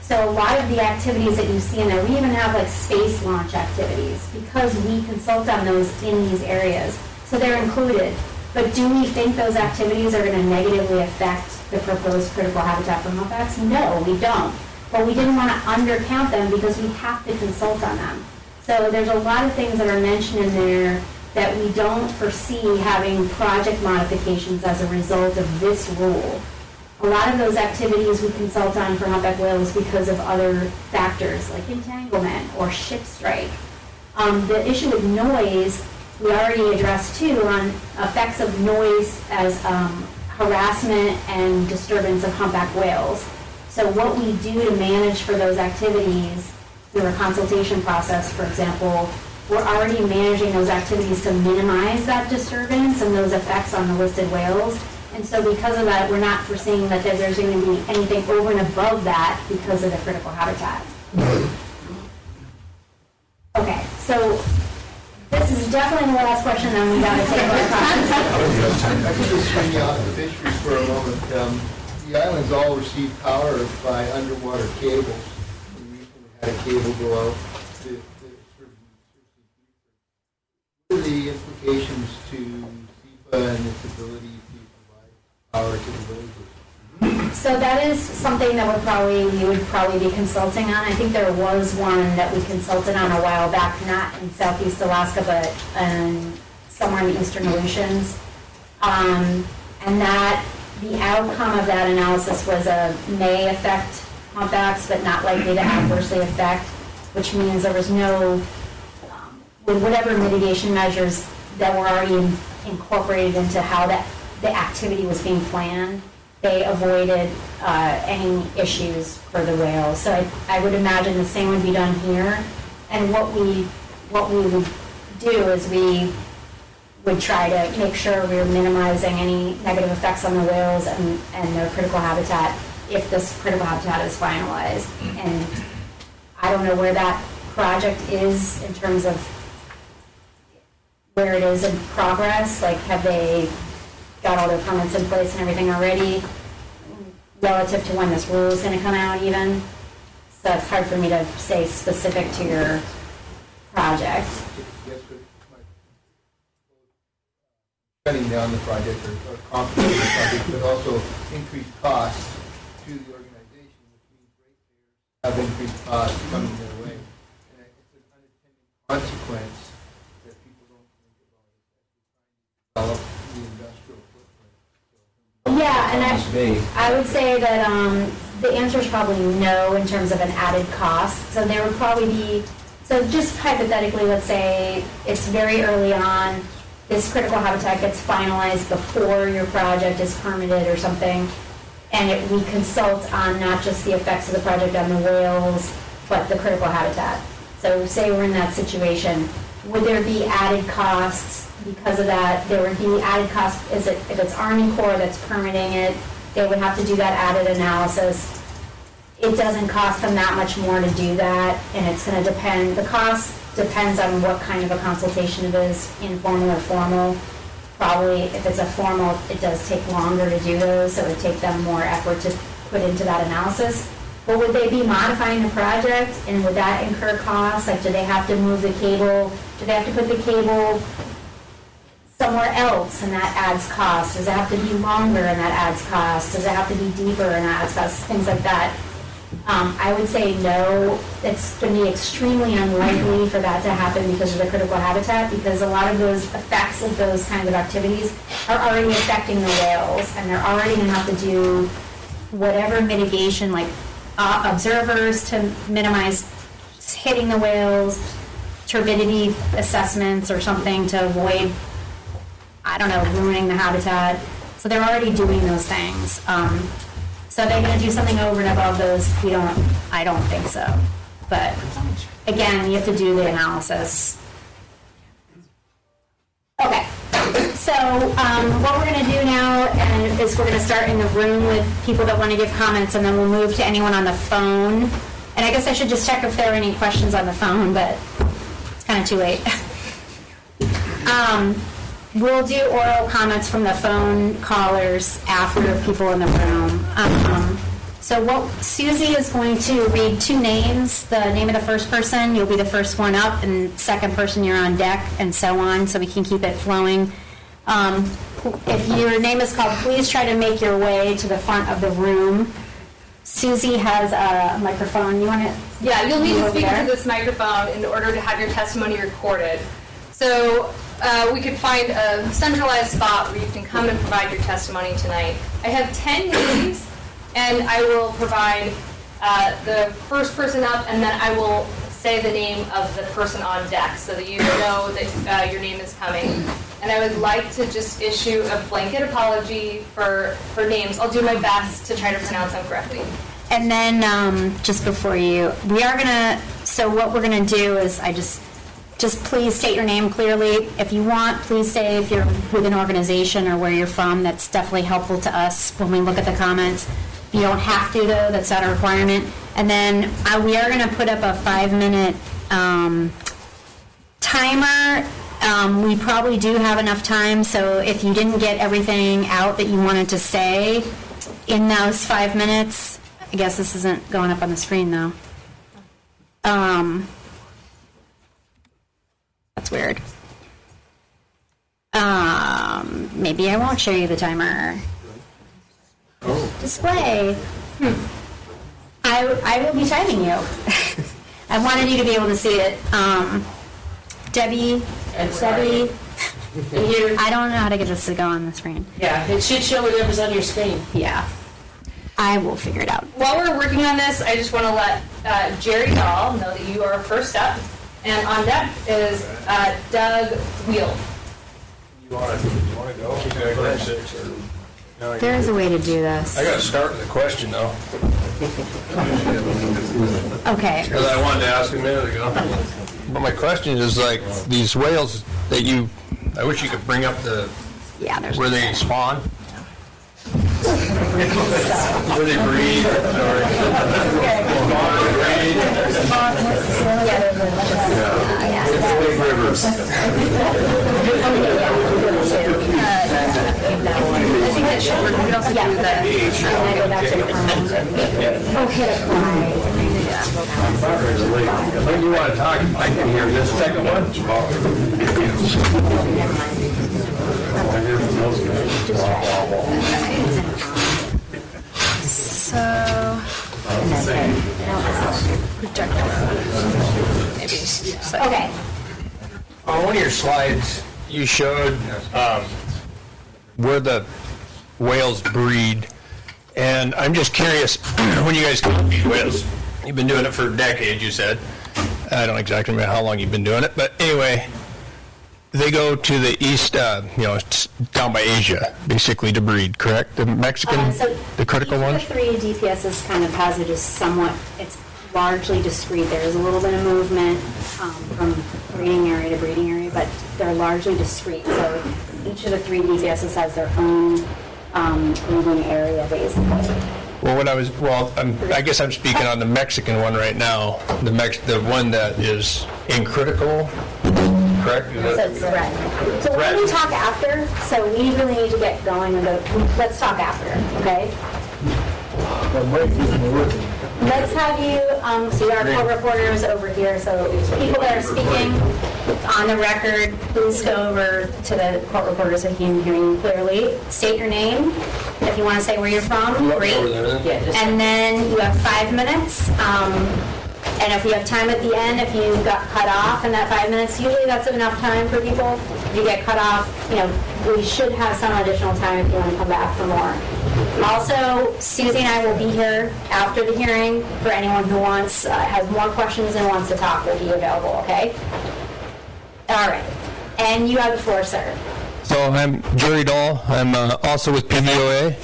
So a lot of the activities that you see in there, we even have like space launch activities because we consult on those in these areas. So they're included. But do we think those activities are going to negatively affect the proposed critical habitat for humpbacks? No, we don't. But we didn't want to undercount them because we have to consult on them. So there's a lot of things that are mentioned in there that we don't foresee having project modifications as a result of this rule. A lot of those activities we consult on for humpback whales because of other factors like entanglement or ship strike. The issue with noise, we already addressed too on effects of noise as harassment and disturbance of humpback whales. So what we do to manage for those activities through a consultation process, for example, we're already managing those activities to minimize that disturbance and those effects on the listed whales. And so because of that, we're not foreseeing that there's going to be anything over and above that because of the critical habitat. Okay, so this is definitely the last question, then we got to take our questions. I could just swing you off the fisheries for a moment. The islands all receive power by underwater cables. We recently had a cable go out to what are the implications to SEPA and its ability to provide power to the villages? So that is something that we would probably be consulting on. I think there was one that we consulted on a while back, not in Southeast Alaska, but somewhere in the Eastern Aleutians. And that the outcome of that analysis was may affect humpbacks, but not likely to adversely affect, which means there was no, with whatever mitigation measures that were already incorporated into how the activity was being planned, they avoided any issues for the whales. So I would imagine the same would be done here. And what we would do is we would try to make sure we're minimizing any negative effects on the whales and their critical habitat if this critical habitat is finalized. And I don't know where that project is in terms of where it is in progress. Like, have they got all their permits in place and everything already relative to when this rule is going to come out even? So it's hard for me to say specific to your project. Shutting down the project or complicating the project, but also increased costs to the organization, which means ratepayers have increased costs coming their way. And it's an unintended consequence that people don't think about as we try to develop the industrial footprint. Yeah, and I would say that the answer is probably no in terms of an added cost. So there would probably be, so just hypothetically, let's say it's very early on, this critical habitat gets finalized before your project is permitted or something, and we consult on not just the effects of the project on the whales, but the critical habitat. So say we're in that situation, would there be added costs because of that? There would be added costs, if it's Army Corps that's permitting it, they would have to do that added analysis. It doesn't cost them that much more to do that, and it's going to depend, the cost depends on what kind of a consultation it is, informal or formal. Probably if it's a formal, it does take longer to do those, so it would take them more effort to put into that analysis. But would they be modifying the project, and would that incur costs? Like, do they have to move the cable? Do they have to put the cable somewhere else, and that adds costs? Does it have to be longer, and that adds costs? Does it have to be deeper, and that adds costs? Things like that. I would say no. It's going to be extremely unlikely for that to happen because of the critical habitat, because a lot of those effects of those kinds of activities are already affecting the whales, and they're already going to have to do whatever mitigation, like observers to minimize hitting the whales, turbidity assessments or something to avoid, I don't know, ruining the habitat. So they're already doing those things. So they're going to do something over and above those? I don't think so. But again, you have to do the analysis. Okay. So So what we're going to do now is we're going to start in the room with people that want to give comments, and then we'll move to anyone on the phone. And I guess I should just check if there are any questions on the phone, but it's kind of too late. We'll do oral comments from the phone callers after people in the room. So what Susie is going to read 2 names, the name of the first person, you'll be the first one up, and second person you're on deck, and so on, so we can keep it flowing. If your name is called, please try to make your way to the front of the room. Susie has a microphone. You want to? Yeah, you'll need to speak into this microphone in order to have your testimony recorded. So we could find a centralized spot where you can come and provide your testimony tonight. I have 10 names, and I will provide the first person up, and then I will say the name of the person on deck so that you know that your name is coming. And I would like to just issue a blanket apology for names. I'll do my best to try to pronounce them correctly. And then just before we are going to, so what we're going to do is just please state your name clearly. If you want, please say if you're with an organization or where you're from. That's definitely helpful to us when we look at the comments. You don't have to, though. That's not a requirement. And then we are going to put up a 5-minute timer. We probably do have enough time, so if you didn't get everything out that you wanted to say in those 5 minutes, I guess this isn't going up on the screen, though. That's weird. Maybe I won't show you the timer. Display. I will be timing you. I wanted you to be able to see it. Debbie, I don't know how to get this to go on the screen. Yeah, it should show whatever's on your screen. Yeah. I will figure it out. While we're working on this, I just want to let Jerry Dahl know that you are first up. And on deck is Doug Wheel. You want to go? Go ahead. There is a way to do this. I got to start with a question, though. Okay. Because I wanted to ask a minute ago. But my question is, like, these whales that I wish you could bring up where they spawn. Where they breed. Big rivers. I think that should work. We can also do that. When you want to talk, I can hear this second one. Okay. On one of your slides, you showed where the whales breed, and I'm just curious, when you guys feed whales, you've been doing it for decades, you said. I don't exactly remember how long you've been doing it, but anyway, they go to the east, down by Asia, basically to breed, correct? The Mexican, the critical ones? The 3 DPSs kind of has it as somewhat, it's largely discrete. There is a little bit of movement from breeding area to breeding area, but they're largely discrete. So each of the 3 DPSs has their own breeding area, basically. Well, I guess I'm speaking on the Mexican one right now, the one that is in critical, correct? So it's red. So we're going to talk after, so we really need to get going. Let's talk after, okay? Let's have you, so our court reporters over here, so people that are speaking on the record, please go over to the court reporters so he can hear you clearly. State your name. If you want to say where you're from, great. And then you have 5 minutes. And if you have time at the end, if you got cut off in that 5 minutes, usually that's enough time for people. If you get cut off, we should have some additional time if you want to come back for more. Also, Susie and I will be here after the hearing for anyone who has more questions and wants to talk. Will be available, okay? All right. And you have the floor, sir. So I'm Jerry Dahl. I'm also with PVOA,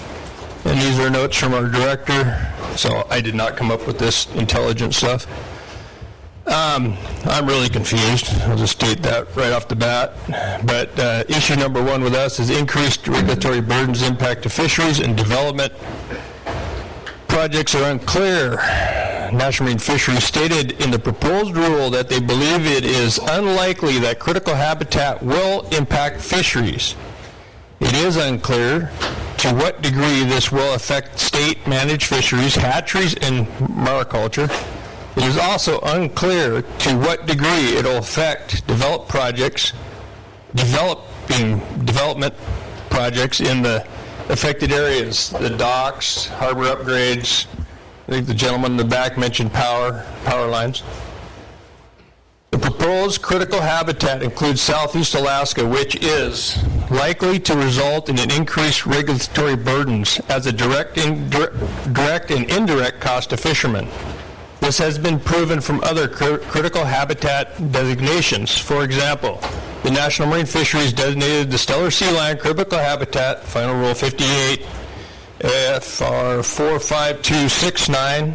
and these are notes from our director. So I did not come up with this intelligent stuff. I'm really confused. I'll just state that right off the bat. But issue number one with us is increased regulatory burdens impact to fisheries and development. Projects are unclear. National Marine Fisheries stated in the proposed rule that they believe it is unlikely that critical habitat will impact fisheries. It is unclear to what degree this will affect state-managed fisheries, hatcheries, and mariculture. It is also unclear to what degree it will affect development projects in the affected areas, the docks, harbor upgrades. I think the gentleman in the back mentioned power lines. The proposed critical habitat includes Southeast Alaska, which is likely to result in an increased regulatory burdens as a direct and indirect cost to fishermen. This has been proven from other critical habitat designations. For example, the National Marine Fisheries designated the stellar sea lion critical habitat, Final Rule 58, FR 45269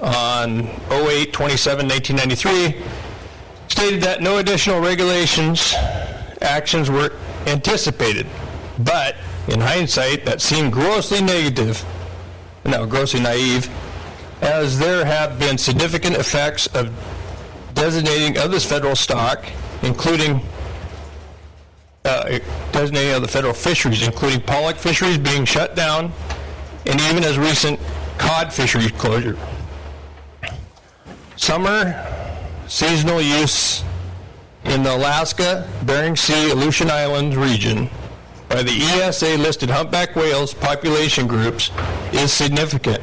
on 08/27/1993, stated that no additional regulations actions were anticipated, but in hindsight that seemed grossly naive, as there have been significant effects of designating of this federal stock, including designating of the federal fisheries, including pollock fisheries being shut down, and even as recent cod fisheries closure. Summer seasonal use in the Alaska, Bering Sea, Aleutian Islands region by the ESA-listed humpback whales population groups is significant.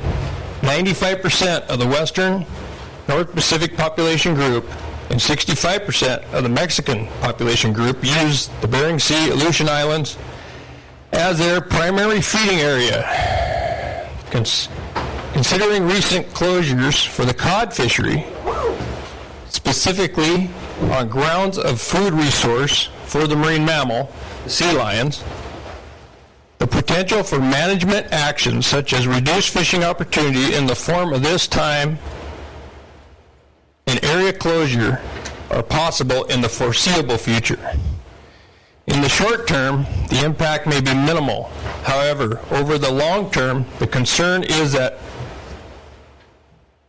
95% of the Western North Pacific population group and 65% of the Mexican population group use the Bering Sea, Aleutian Islands as their primary feeding area. Considering recent closures for the cod fishery, specifically on grounds of food resource for the marine mammal, the sea lions, the potential for management actions such as reduced fishing opportunity in the form of this time and area closure are possible in the foreseeable future. In the short term, the impact may be minimal. However, over the long term, the concern is that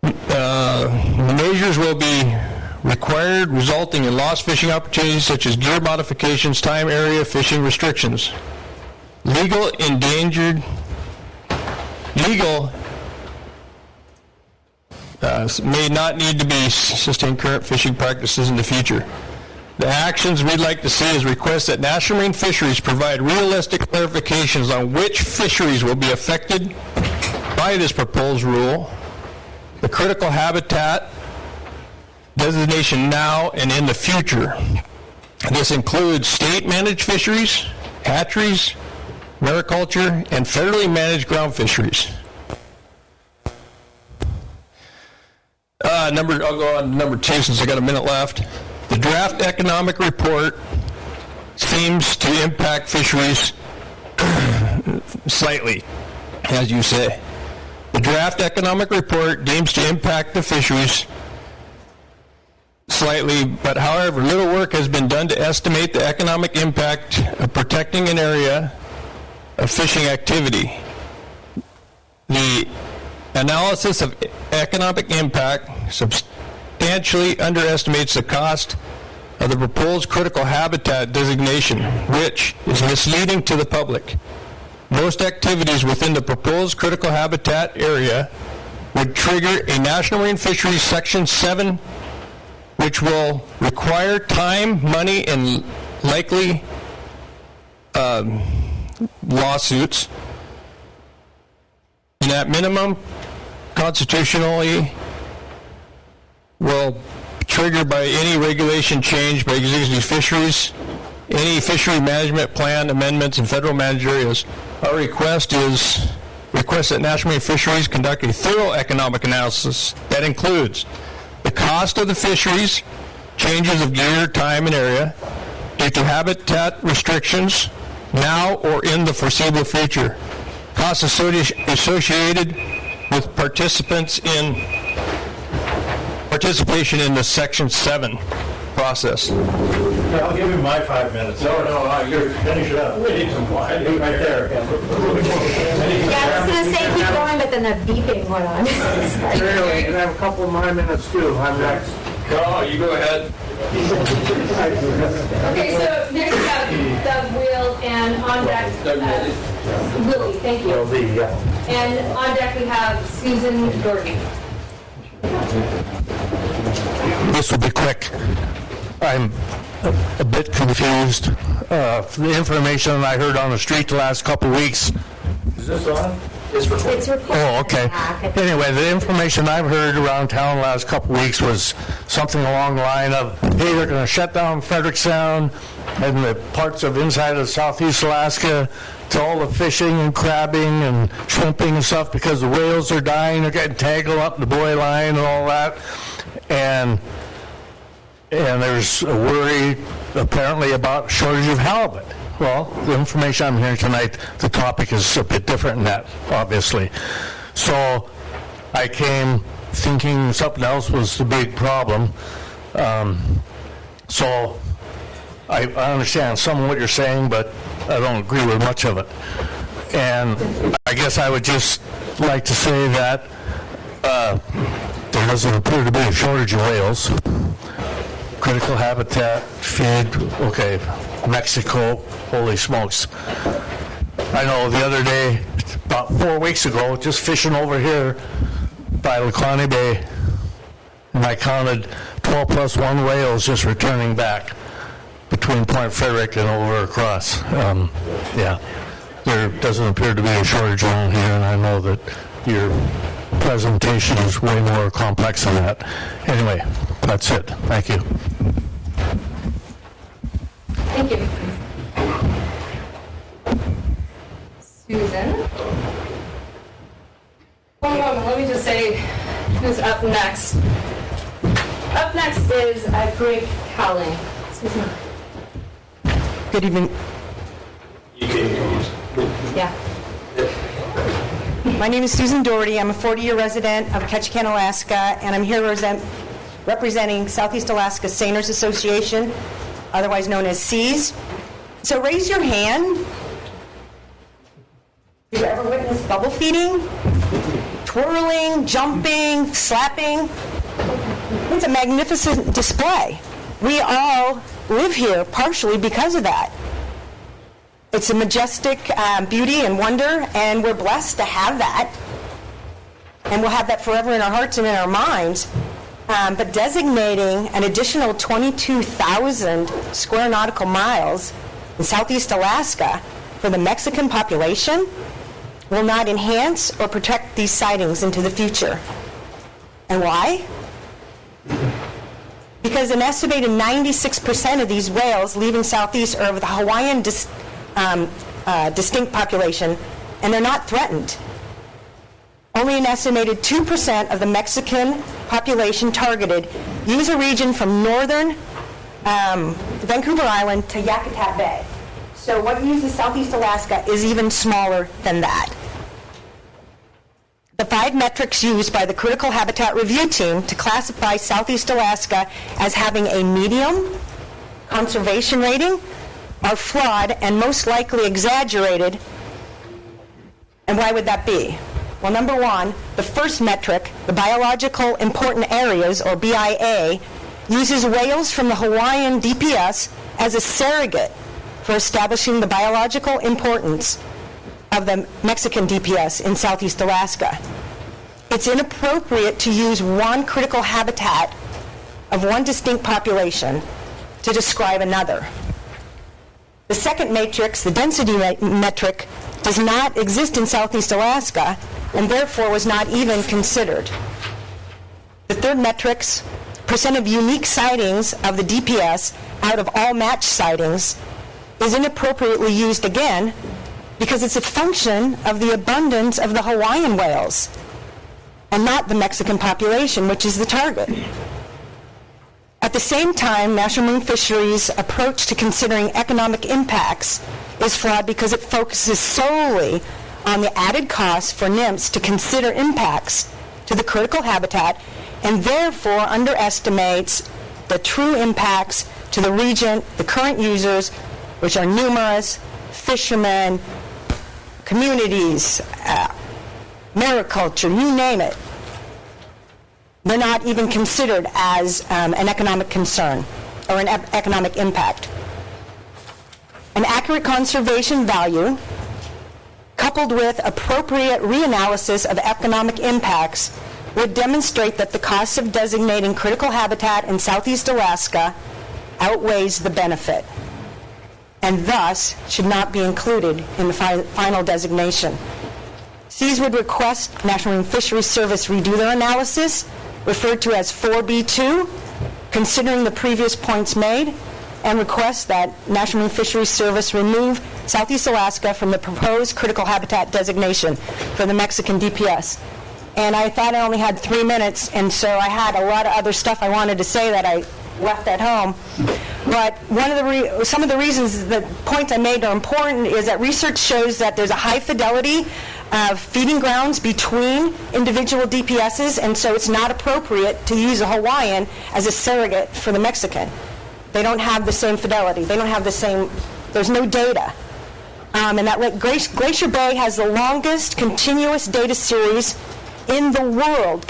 the measures will be required, resulting in lost fishing opportunities such as gear modifications, time, area, fishing restrictions. Legal may not need to be sustain current fishing practices in the future. The actions we'd like to see is request that National Marine Fisheries provide realistic clarifications on which fisheries will be affected by this proposed rule, the critical habitat designation now and in the future. This includes state-managed fisheries, hatcheries, mariculture, and federally managed ground fisheries. I'll go on to number 2 since I got a minute left. The draft economic report seems to impact fisheries slightly, as you say. The draft economic report deems to impact the fisheries slightly, but however, little work has been done to estimate the economic impact of protecting an area of fishing activity. The analysis of economic impact substantially underestimates the cost of the proposed critical habitat designation, which is misleading to the public. Most activities within the proposed critical habitat area would trigger a National Marine Fisheries Section 7, which will require time, money, and likely lawsuits. And at minimum, constitutionally, will trigger by any regulation change by existing fisheries, any fishery management plan amendments in federal managed areas. Our request that National Marine Fisheries conduct a thorough economic analysis that includes the cost of the fisheries, changes of gear, time, and area due to habitat restrictions now or in the foreseeable future, costs associated with participating participation in the Section 7 process? I'll give him my 5 minutes. No, you're finish it up. Right there. Yeah, I was going to say keep going, but then the beeping went on. Really, and I have a couple of my minutes too. I'm next. Oh, you go ahead. Okay, so next we have Doug Wheel, and on deck, Willie, thank you. And on deck we have Susan Doherty. This will be quick. I'm a bit confused. The information I heard on the street the last couple of weeks. Is this on? It's recorded. Oh, okay. Anyway, the information I've heard around town the last couple of weeks was something along the line of, hey, they're going to shut down Frederick Sound and the parts of inside of Southeast Alaska to all the fishing and crabbing and shrimping and stuff because the whales are dying, they're getting tangled up in the buoy line and all that. And there's a worry apparently about shortage of halibut. Well, the information I'm hearing tonight, the topic is a bit different than that, obviously. So I came thinking something else was the big problem. So I understand some of what you're saying, but I don't agree with much of it. And I guess I would just like to say that there doesn't appear to be a shortage of whales. Critical habitat, feed, okay, Mexico, holy smokes. I know the other day, about 4 weeks ago, just fishing over here by Lacani Bay, and I counted 12 plus 1 whales just returning back between Point Frederick and over across. Yeah, there doesn't appear to be a shortage around here, and I know that your presentation is way more complex than that. Anyway, that's it. Thank you. Thank you. Susan? One moment, let me just say who's up next. Up next is Greg Cowling. Excuse me. Good evening. Yeah. My name is Susan Doherty. I'm a 40-year resident of Ketchikan, Alaska, and I'm here representing Southeast Alaska Seiners Association, otherwise known as SEAS. So raise your hand. Did you ever witness bubble feeding? Twirling, jumping, slapping? It's a magnificent display. We all live here partially because of that. It's a majestic beauty and wonder, and we're blessed to have that. And we'll have that forever in our hearts and in our minds. But designating an additional 22,000 square nautical miles in Southeast Alaska for the Mexican population will not enhance or protect these sightings into the future. And why? Because an estimated 96% of these whales leaving Southeast are of the Hawaiian distinct population, and they're not threatened. Only an estimated 2% of the Mexican population targeted use a region from northern Vancouver Island to Yakutat Bay. So what uses Southeast Alaska is even smaller than that. The 5 metrics used by the Critical Habitat Review Team to classify Southeast Alaska as having a medium conservation rating are flawed and most likely exaggerated. And why would that be? Well, number one, the first metric, the Biological Important Areas, or BIA, uses whales from the Hawaiian DPS as a surrogate for establishing the biological importance of the Mexican DPS in Southeast Alaska. It's inappropriate to use one critical habitat of one distinct population to describe another. The second matrix, the density metric, does not exist in Southeast Alaska and therefore was not even considered. The third metrics, percent of unique sightings of the DPS out of all match sightings, is inappropriately used again because it's a function of the abundance of the Hawaiian whales and not the Mexican population, which is the target. At the same time, National Marine Fisheries' approach to considering economic impacts is flawed because it focuses solely on the added cost for NMFS to consider impacts to the critical habitat and therefore underestimates the true impacts to the region, the current users, which are numerous, fishermen, communities, mariculture, you name it. They're not even considered as an economic concern or an economic impact. An accurate conservation value coupled with appropriate reanalysis of economic impacts would demonstrate that the cost of designating critical habitat in Southeast Alaska outweighs the benefit, and thus should not be included in the final designation. SEAS would request National Marine Fisheries Service redo their analysis, referred to as 4B2, considering the previous points made, and request that National Marine Fisheries Service remove Southeast Alaska from the proposed critical habitat designation for the Mexican DPS. And I thought I only had 3 minutes, and so I had a lot of other stuff I wanted to say that I left at home. But some of the reasons, the points I made are important, is that research shows that there's a high fidelity of feeding grounds between individual DPSs, and so it's not appropriate to use a Hawaiian as a surrogate for the Mexican. They don't have the same fidelity. They don't have the same, there's no data. And that Glacier Bay has the longest continuous data series in the world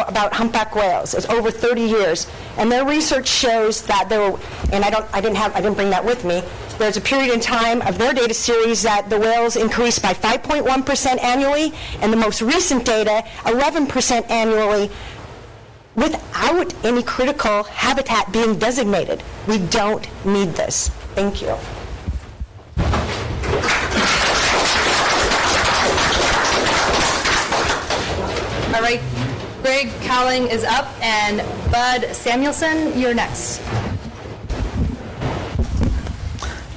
about humpback whales. It's over 30 years. And their research shows that there were, and I didn't bring that with me, there's a period in time of their data series that the whales increased by 5.1% annually, and the most recent data, 11% annually, without any critical habitat being designated. We don't need this. Thank you. All right, Greg Cowling is up, and Bud Samuelson, you're next.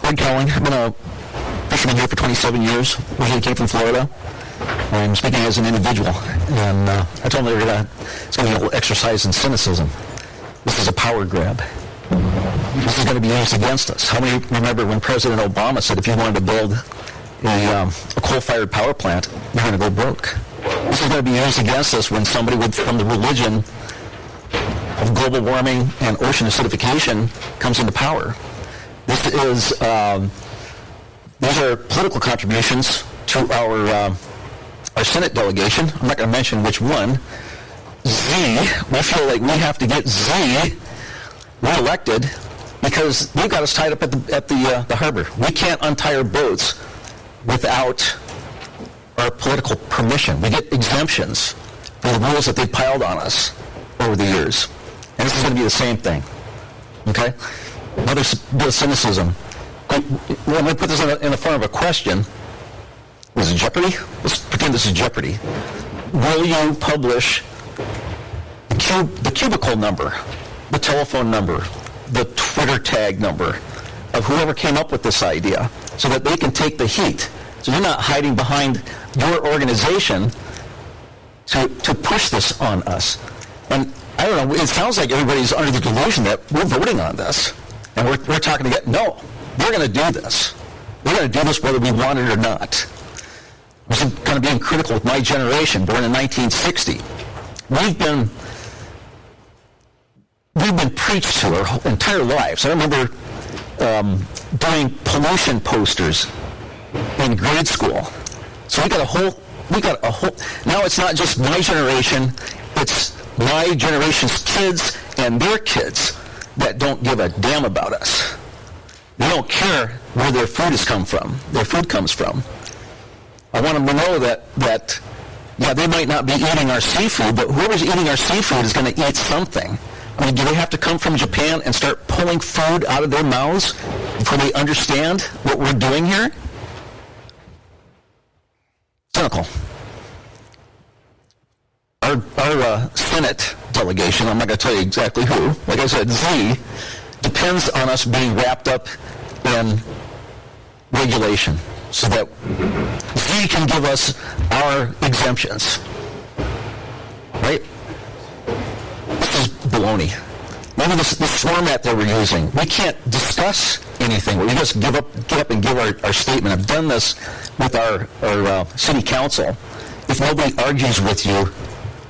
Greg Cowling, I've been a fisherman here for 27 years. Originally came from Florida. I'm speaking as an individual, and I told them it's going to be a little exercise in cynicism. This is a power grab. This is going to be used against us. How many remember when President Obama said if you wanted to build a coal-fired power plant, you're going to go broke? This is going to be used against us when somebody from the religion of global warming and ocean acidification comes into power. This is these are political contributions to our Senate delegation. I'm not going to mention which one. Z, we feel like we have to get Z reelected because they've got us tied up at the harbor. We can't untie our boats without our political permission. We get exemptions for the rules that they've piled on us over the years. And this is going to be the same thing. Okay? Another bit of cynicism. Let me put this in the form of a question. Is it Jeopardy? Let's pretend this is Jeopardy. Will you publish the cubicle number, the telephone number, the Twitter tag number of whoever came up with this idea so that they can take the heat? So you're not hiding behind your organization to push this on us. And I don't know, it sounds like everybody's under the delusion that we're voting on this. And we're talking to get, no, we're going to do this. We're going to do this whether we want it or not. I was kind of being critical with my generation, born in 1960. We've been preached to our entire lives. I remember doing pollution posters in grade school. So we got a whole, now it's not just my generation, it's my generation's kids and their kids that don't give a damn about us. They don't care where their food comes from. I want them to know that they might not be eating our seafood, but whoever's eating our seafood is going to eat something. I mean, do they have to come from Japan and start pulling food out of their mouths before they understand what we're doing here? Cynical. Our Senate delegation, I'm not going to tell you exactly who, like I said, Z, depends on us being wrapped up in regulation so that Z can give us our exemptions. Right? This is baloney. Maybe this format that we're using, we can't discuss anything. We just get up and give our statement. I've done this with our city council. If nobody argues with you,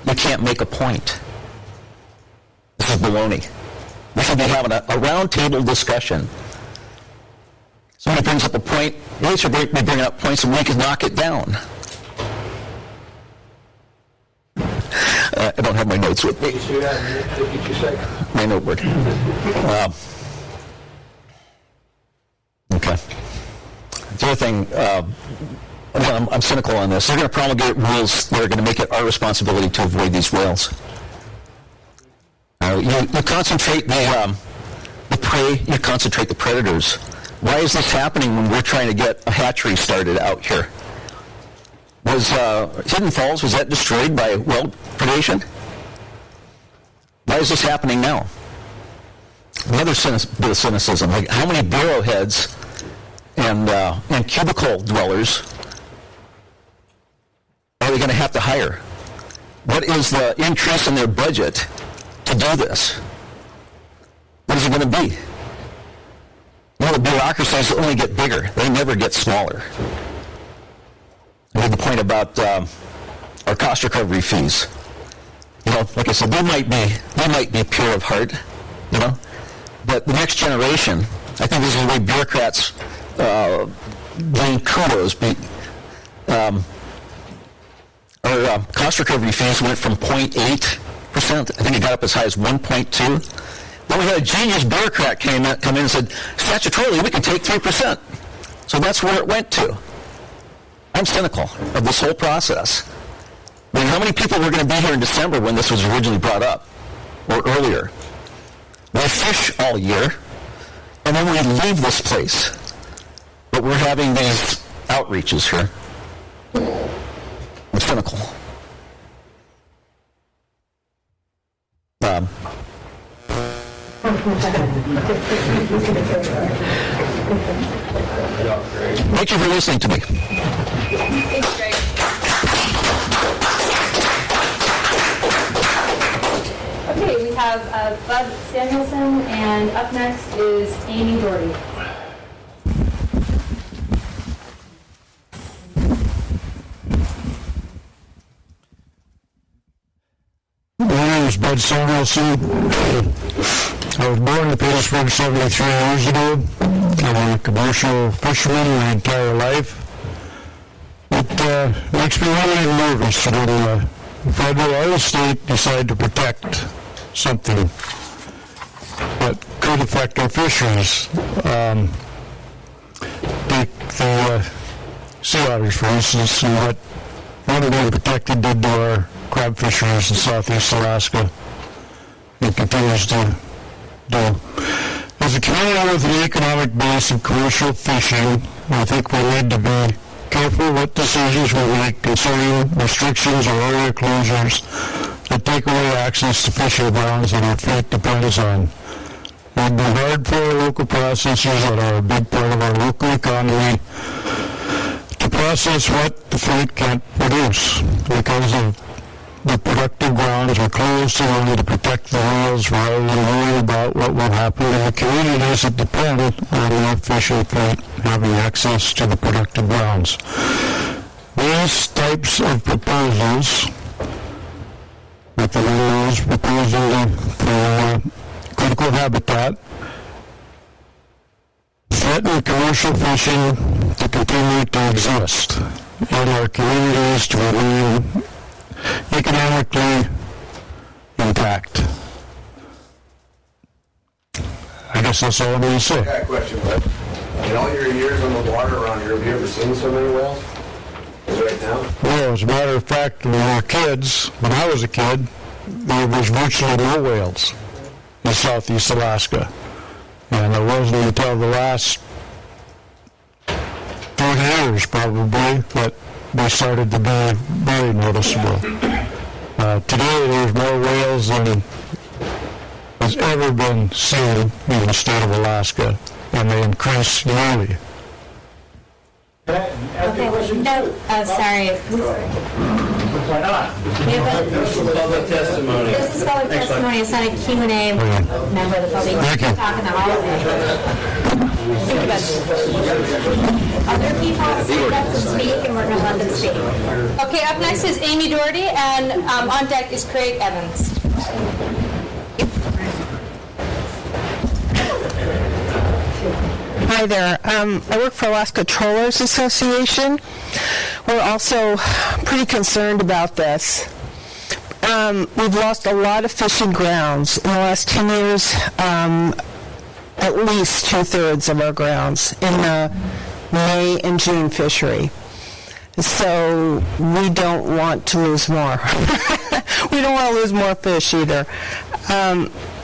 you can't make a point. This is baloney. We should be having a roundtable discussion. Somebody brings up a point, we should be bringing up points and we can knock it down. I don't have my notes with me. My notebook. Okay. The other thing, I'm cynical on this. They're going to promulgate rules that are going to make it our responsibility to avoid these whales. You concentrate the prey, you concentrate the predators. Why is this happening when we're trying to get a hatchery started out here? Was Hidden Falls, was that destroyed by whale predation? Why is this happening now? Another bit of cynicism, like how many Borough heads and cubicle dwellers are they going to have to hire? What is the increase in their budget to do this? What is it going to be? The bureaucracies only get bigger. They never get smaller. I made the point about our cost recovery fees. Like I said, they might be pure of heart, but the next generation, I think this is the way bureaucrats gain kudos. Our cost recovery fees went from 0.8%. I think it got up as high as 1.2%. Then we had a genius bureaucrat come in and said, statutorily, we can take 3%. So that's where it went to. I'm cynical of this whole process. I mean, how many people were going to be here in December when this was originally brought up, or earlier? We fish all year, and then we leave this place. But we're having these outreaches here. I'm cynical. Thank you for listening to me. Thanks, Greg. Okay, we have Bud Samuelson, and up next is Amy Doherty. My name is Bud Samuelson. I was born in Petersburg 73 years ago. I'm a commercial fisherman my entire life. It makes me really nervous when the federal or the state decide to protect something that could affect our fisheries. Take the sea otters, for instance, and what one being protected did to our crab fisheries in southeast Alaska and continues to do. As a community with an economic base of commercial fishing, I think we need to be careful what decisions we make concerning restrictions or area closures that take away access to fishing grounds that our fleet depends on. It would be hard for our local processors that are a big part of our local economy to process what the fleet can't produce because of the productive grounds are closed in order to protect the whales rather than worry about what will happen in the communities that depend on our fishing fleet having access to the productive grounds. These types of proposals, like the one proposal for critical habitat, threaten commercial fishing to continue to exist in our communities to remain economically intact. I guess that's all I'm going to say. I got a question, bud. In all your years on the water around here, have you ever seen so many whales as right now? Well, as a matter of fact, when we were kids, when I was a kid, there was virtually no whales in southeast Alaska. And it wasn't until the last 30 years, probably, that they started to be very noticeable. Today, there's more whales than has ever been seen in the state of Alaska, and they increase yearly. Okay, no, sorry. Why not? This is public testimony. This is public testimony. It's not a Q&A member of the public. Thank you. Talking the hallway. Other people have to speak, and we're going to let them speak. Okay, up next is Amy Doherty, and on deck is Craig Evans. Hi there. I work for Alaska Trollers Association. We're also pretty concerned about this. We've lost a lot of fishing grounds. In the last 10 years, at least 2/3 of our grounds in the May and June fishery. So we don't want to lose more. We don't want to lose more fish either.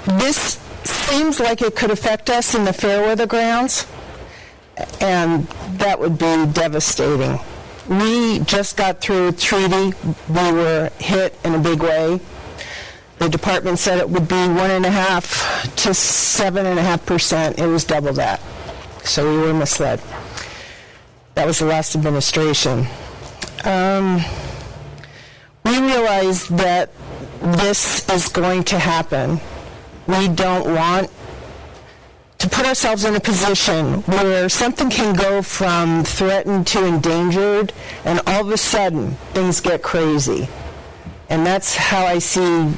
This seems like it could affect us in the Fairweather grounds, and that would be devastating. We just got through a treaty. We were hit in a big way. The department said it would be 1.5% to 7.5%. It was double that. So we were misled. That was the last administration. We realize that this is going to happen. We don't want to put ourselves in a position where something can go from threatened to endangered, and all of a sudden things get crazy. And that's how I see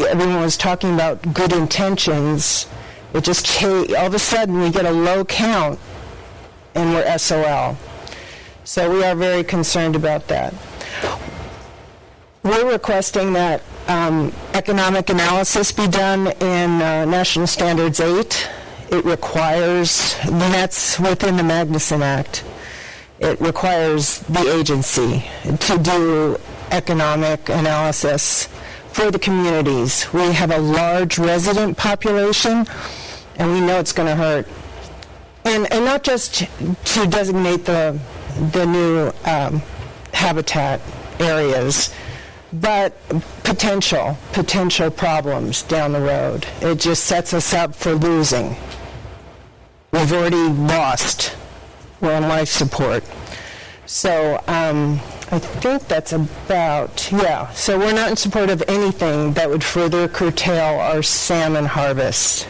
everyone was talking about good intentions. It just all of a sudden we get a low count and we're SOL. So we are very concerned about that. We're requesting that economic analysis be done in National Standards 8. It requires, and that's within the Magnuson Act, it requires the agency to do economic analysis for the communities. We have a large resident population, and we know it's going to hurt. And not just to designate the new habitat areas, but potential problems down the road. It just sets us up for losing. We've already lost. We're on life support. So I think that's about, yeah. So we're not in support of anything that would further curtail our salmon harvest.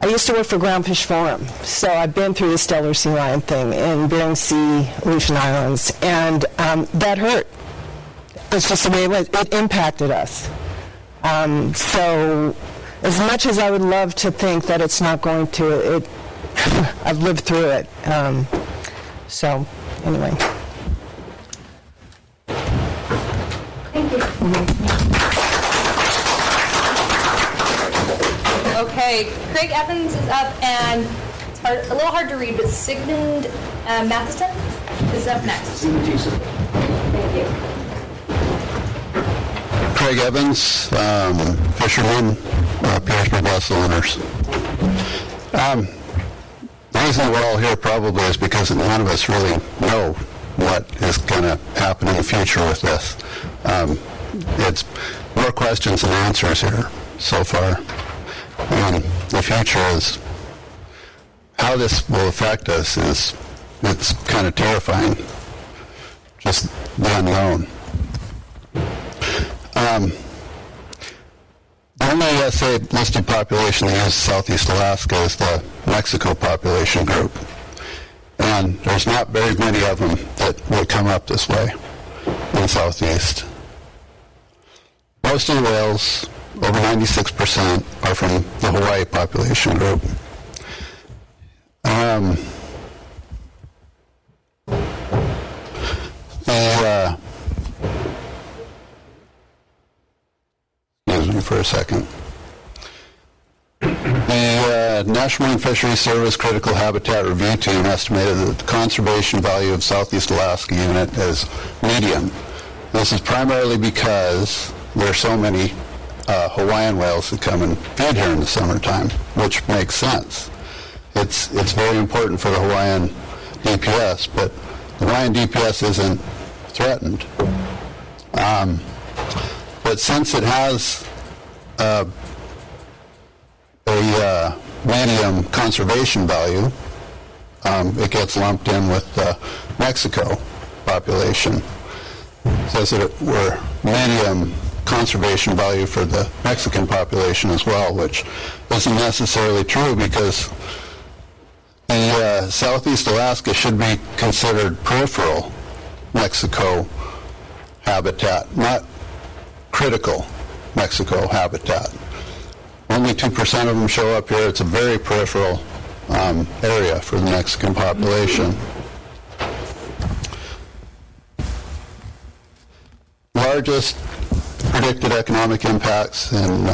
I used to work for Groundfish Forum, so I've been through the Stellar Sea Lion thing in Bering Sea, Aleutian Islands, and that hurt. It's just the way it was. It impacted us. So as much as I would love to think that it's not going to, I've lived through it. So anyway. Thank you. Okay, Craig Evans is up, and it's a little hard to read, but Sigmund Matheson is up next. Thank you. Craig Evans, fisherman, Petersburg vessel owners. The reason we're all here probably is because none of us really know what is going to happen in the future with this. It's more questions than answers here so far. The future is, how this will affect us it's kind of terrifying, just the unknown. The only USA listed population that uses Southeast Alaska is the Mexico population group. And there's not very many of them that would come up this way in Southeast. Most of the whales, over 96%, are from the Hawaii population group. Excuse me for a second. The National Marine Fisheries Service Critical Habitat Review Team estimated that the conservation value of Southeast Alaska unit is medium. This is primarily because there are so many Hawaiian whales that come and feed here in the summertime, which makes sense. It's very important for the Hawaiian DPS, but the Hawaiian DPS isn't threatened. But since it has a medium conservation value, it gets lumped in with the Mexico population. It says that we're medium conservation value for the Mexican population as well, which isn't necessarily true because the Southeast Alaska should be considered peripheral Mexico habitat, not critical Mexico habitat. Only 2% of them show up here. It's a very peripheral area for the Mexican population. Largest predicted economic impacts in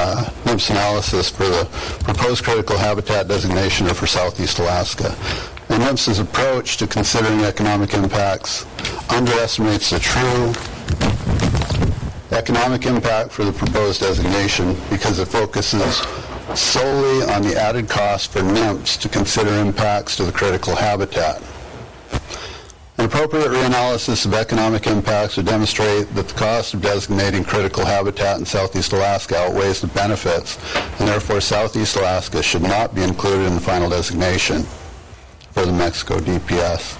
NIMS analysis for the proposed critical habitat designation are for Southeast Alaska. And NIMS's approach to considering economic impacts underestimates the true economic impact for the proposed designation because it focuses solely on the added cost for NIMS to consider impacts to the critical habitat. An appropriate reanalysis of economic impacts would demonstrate that the cost of designating critical habitat in Southeast Alaska outweighs the benefits, and therefore Southeast Alaska should not be included in the final designation for the Mexico DPS.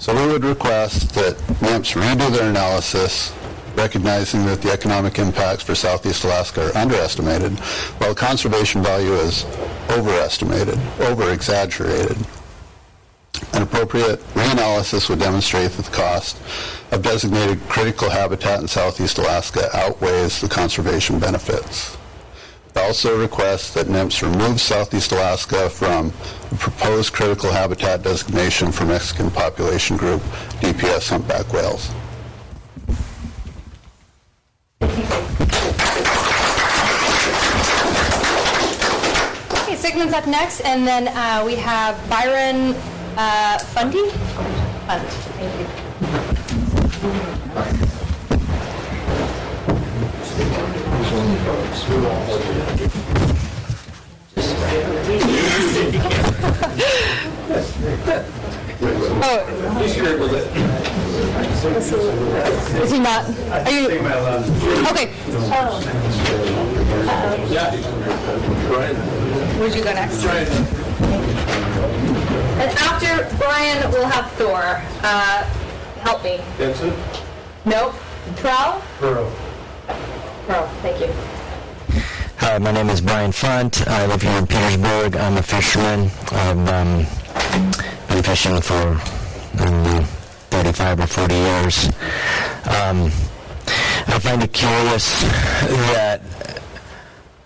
So we would request that NIMS redo their analysis, recognizing that the economic impacts for Southeast Alaska are underestimated, while conservation value is overestimated, over-exaggerated. An appropriate reanalysis would demonstrate that the cost of designated critical habitat in Southeast Alaska outweighs the conservation benefits. I also request that NIMS remove Southeast Alaska from the proposed critical habitat designation for Mexican population group DPS humpback whales. Okay, Sigmund's up next, and then we have Byron Bundy? Bunt, thank you. Is he not? Are you? Okay. Where'd you go next? And after Brian, we'll have Thor. Help me. Benson? Nope. Pearl? Borough. Pearl, thank you. Hi, my name is Brian Funt. I live here in Petersburg. I'm a fisherman. I've been fishing for 35 or 40 years. I find it curious that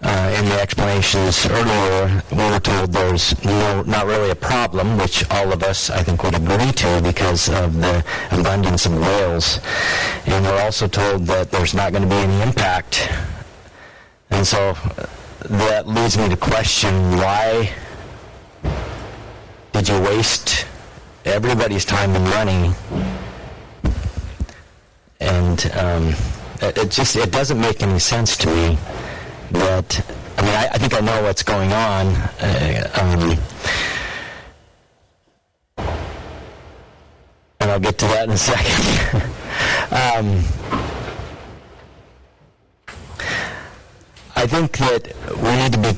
in the explanations earlier, we were told there's not really a problem, which all of us, I think, would agree to because of the abundance of whales. And we're also told that there's not going to be any impact. And so that leads me to question, why did you waste everybody's time and money? And it doesn't make any sense to me. But I mean, I think I know what's going on. And I'll get to that in a second. I think that we need to be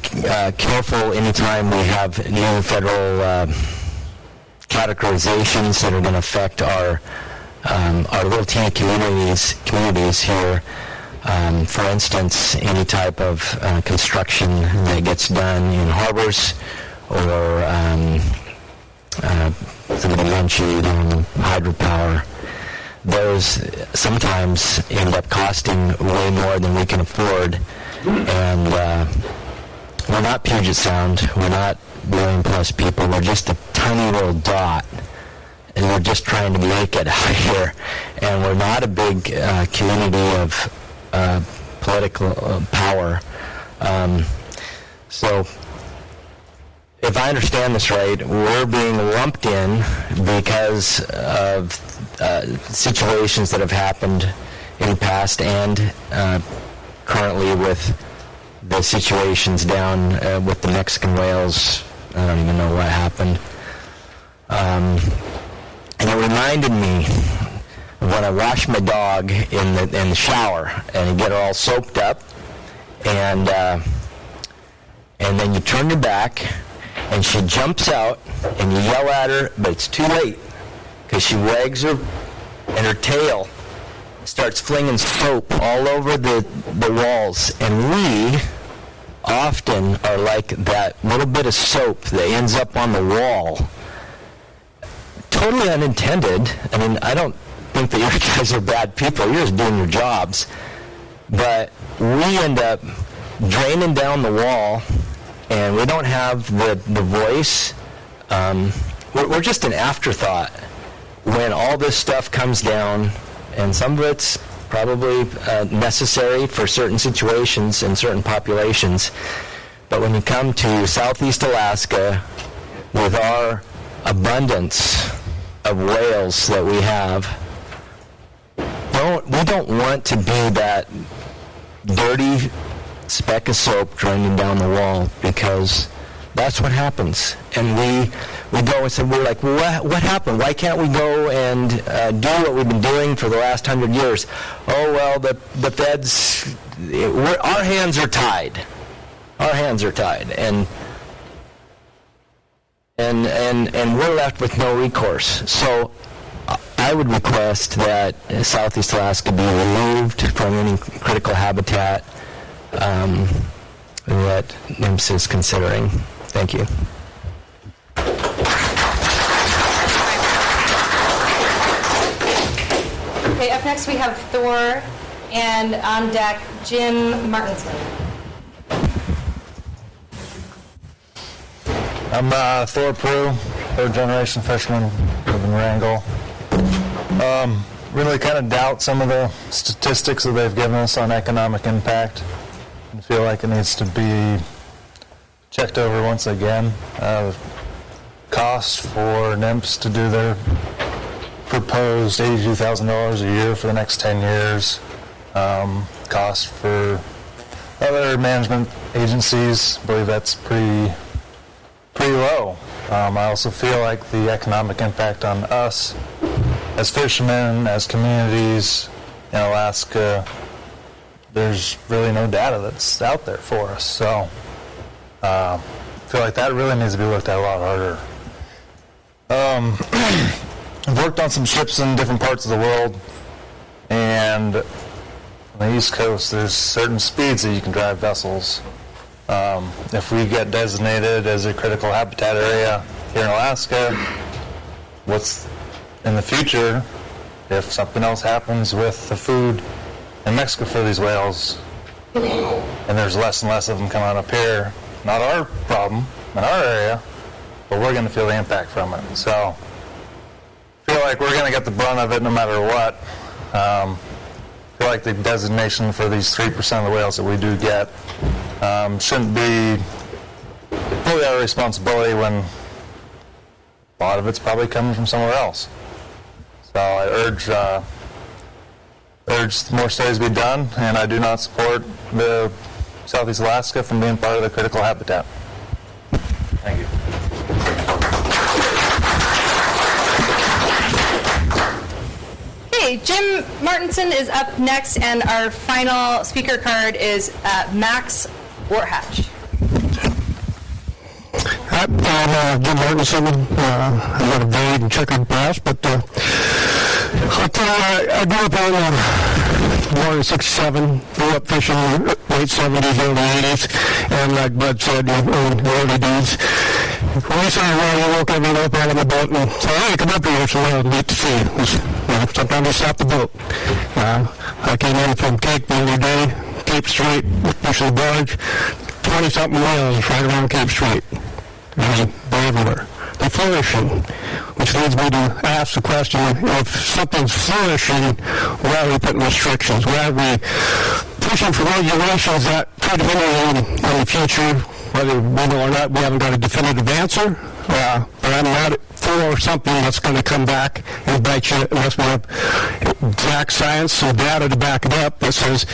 careful anytime we have new federal categorizations that are going to affect our little teeny communities here. For instance, any type of construction that gets done in harbors, or somebody mentioned hydropower, those sometimes end up costing way more than we can afford. And we're not Puget Sound, we're not billion-plus people, we're just a tiny little dot. And we're just trying to make it out here. And we're not a big community of political power. So if I understand this right, we're being lumped in because of situations that have happened in the past and currently with the situations down with the Mexican whales. I don't even know what happened. And it reminded me when I wash my dog in the shower and you get her all soaked up, and then you turn your back and she jumps out and you yell at her, but it's too late because she wags her and her tail starts flinging soap all over the walls. And we often are like that little bit of soap that ends up on the wall. Totally unintended. I mean, I don't think that you guys are bad people. You're just doing your jobs. But we end up draining down the wall, and we don't have the voice. We're just an afterthought when all this stuff comes down, and some of it's probably necessary for certain situations and certain populations. But when you come to Southeast Alaska, with our abundance of whales that we have, we don't want to be that dirty speck of soap draining down the wall, because that's what happens. And we go and say, we're like, well, what happened? Why can't we go and do what we've been doing for the last 100 years? Oh, well, the feds, our hands are tied. Our hands are tied. And we're left with no recourse. So I would request that Southeast Alaska be removed from any critical habitat that NIMS is considering. Thank you. Okay, up next we have Thor, and on deck, Jim Martinson. I'm Thor Prue, third generation fisherman, live in Wrangell. Really kind of doubt some of the statistics that they've given us on economic impact and feel like it needs to be checked over once again. Cost for NIMS to do their proposed $82,000 a year for the next 10 years. Cost for other management agencies, I believe that's pretty low. I also feel like the economic impact on us as fishermen, as communities in Alaska, there's really no data that's out there for us. So I feel like that really needs to be looked at a lot harder. I've worked on some ships in different parts of the world, and on the East Coast there's certain speeds that you can drive vessels. If we get designated as a critical habitat area here in Alaska, what's in the future if something else happens with the food in Mexico for these whales, and there's less and less of them coming up here? Not our problem in our area, but we're going to feel the impact from it. So I feel like we're going to get the brunt of it no matter what. I feel like the designation for these 3% of the whales that we do get shouldn't be fully our responsibility when a lot of it's probably coming from somewhere else. So I urge more studies be done, and I do not support the Southeast Alaska from being part of the critical habitat. Thank you. Okay, Jim Martinson is up next, and our final speaker card is Max Warhatch. I'm Jim Martinson. I've got a varied and checkered past, but I'll tell you, I grew up on born in '67, grew up fishing late '70s, early '80s, and like Bud said, in the early days. Recently, I woke everyone up out on the boat and said, hey, come up here, so I'll need to see you. Sometimes I stop the boat. I came in from Cape the other day, Cape Strait, pushing the barge, 20-something whales right around Cape Strait. They're everywhere. They're flourishing, which leads me to ask the question, if something's flourishing, why are we putting restrictions? Why are we pushing for regulations that could eliminate in the future, whether we know or not? We haven't got a definitive answer, but I'm not for something that's going to come back and bite you unless we have exact science and data to back it up that says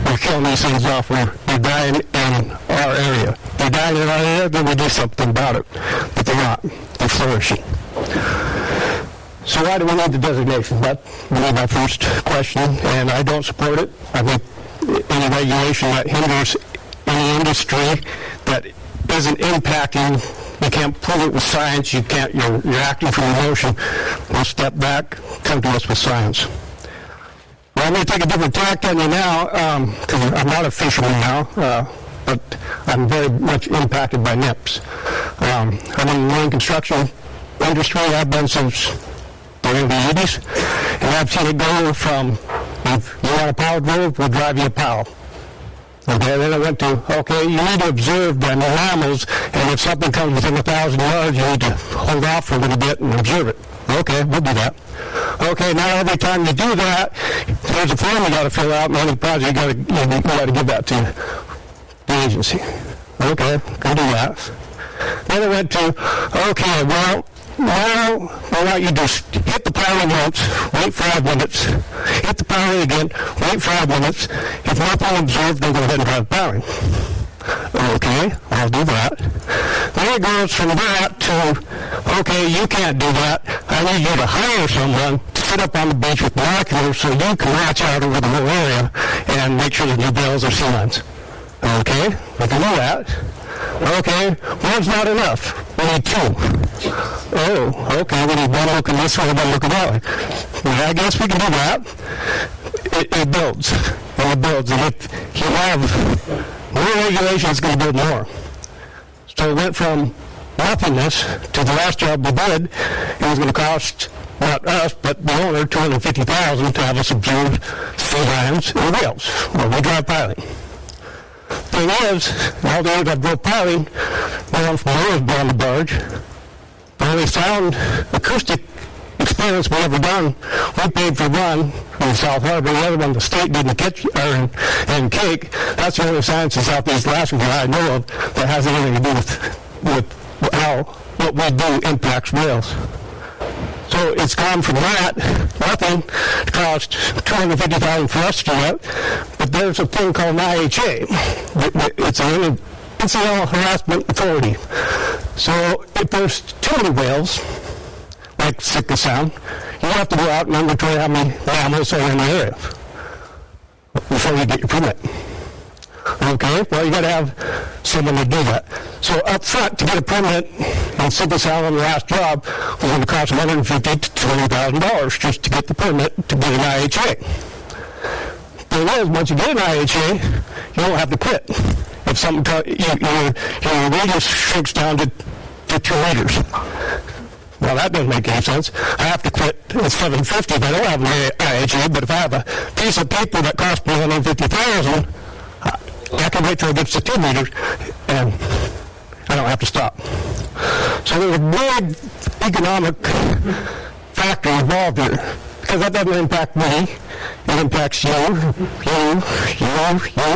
we're killing these things off. They're dying in our area. They're dying in our area, then we do something about it. But they're not. They're flourishing. So why do we need the designation? That would be my first question, and I don't support it. I think any regulation that hinders any industry that isn't impacting, you can't prove it with science, you're acting from emotion. We'll step back, come to us with science. Well, I'm going to take a different tack on you now, because I'm not a fisherman now, but I'm very much impacted by NIPS. I'm in the marine construction industry. I've been since the early 80s, and I've seen it go from, if you want a power drill, we'll drive you a POW. Okay, then I went to, okay, you need to observe the mammals, and if something comes within 1,000 yards, you need to hold off for a little bit and observe it. Okay, we'll do that. Okay, now every time you do that, there's a form you got to fill out, and on the project you got to give that to the agency. Okay, go do that. Then I went to, okay, well, why don't you just hit the piling once, wait 5 minutes, hit the piling again, wait 5 minutes. If nothing observed, then go ahead and try the piling. Okay, I'll do that. Then it goes from that to, okay, you can't do that. I need you to hire someone to sit up on the beach with binoculars so you can watch out over the whole area and make sure that your bales are sea lines. Okay, we can do that. Okay, one's not enough. We need 2. Oh, okay, we need one looking this way and one looking that way. Well, I guess we can do that. It builds. And it builds. And if you have more regulation, it's going to build more. So it went from nothingness to the last job we did. It was going to cost, not us, but the owner, $250,000 to have us observe sea lions and whales. Well, we drive piling. Thing is, all the others I drove piling, one from Borough on the barge. The only sound acoustic experience we ever done, we paid for one in South Harbor, the other one the state didn't catch, and Cake. That's the only science in Southeast Alaska that I know of that has anything to do with how what we do impacts whales. So it's gone from that, nothing, to cost $250,000 for us to do that. But there's a thing called an IHA. It's an Incidental Harassment Authority. So if there's too many whales, like sickle sound, you have to go out and inventory how many animals are in the area before you get your permit. Okay, well, you got to have someone to do that. So up front, to get a permit on sickle sound on the last job was going to cost $150,000 to $200,000 just to get the permit to get an IHA. Thing is, once you get an IHA, you don't have to quit. If something, your radius shrinks down to 2 meters. Well, that doesn't make any sense. I have to quit at $750 if I don't have an IHA, but if I have a piece of paper that costs me $150,000, I can wait till it gets to 2 meters, and I don't have to stop. So there's a big economic factor involved here, because that doesn't impact me. It impacts you,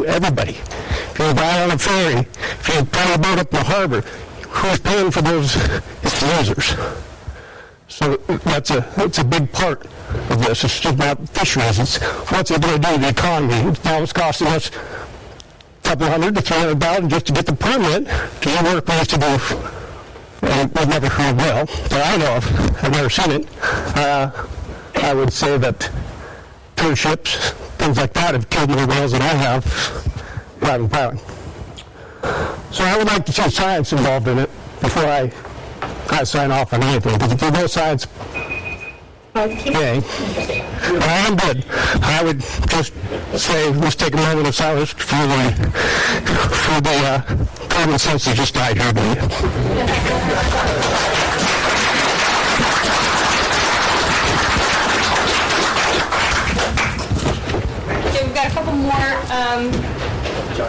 everybody. If you're a guy on a ferry, if you're trying to boat up in the harbor, who's paying for those? It's the users. So that's a big part of this. It's just not fisheries. It's what's it going to do to the economy. Now it's costing us $200,000 to $300,000 just to get the permit to do work we used to do. And we've never heard well, that I know of. I've never seen it. I would say that cruise ships, things like that, have killed more whales than I have driving piling. So I would like to see science involved in it before I sign off on anything. Because if there's no science, okay, I'm good. I would just say, let's take a moment of silence for the common sense that just died here. Okay, we've got a couple more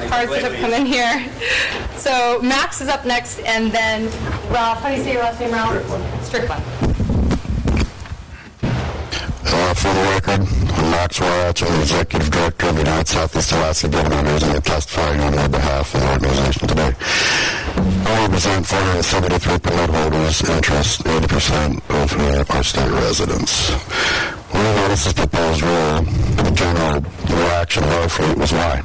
cards that have come in here. So Max is up next, and then Ralph. How do you say your last name, Ralph? Strickland. For the record, I'm Max Warach, I'm the Executive Director of the United Southeast Alaska Governors, and I'm testifying on their behalf of the organization today. I represent 473 permit holders' interests, 80% of whom are state residents. When we noticed this proposed rule, the general reaction of our fleet was why.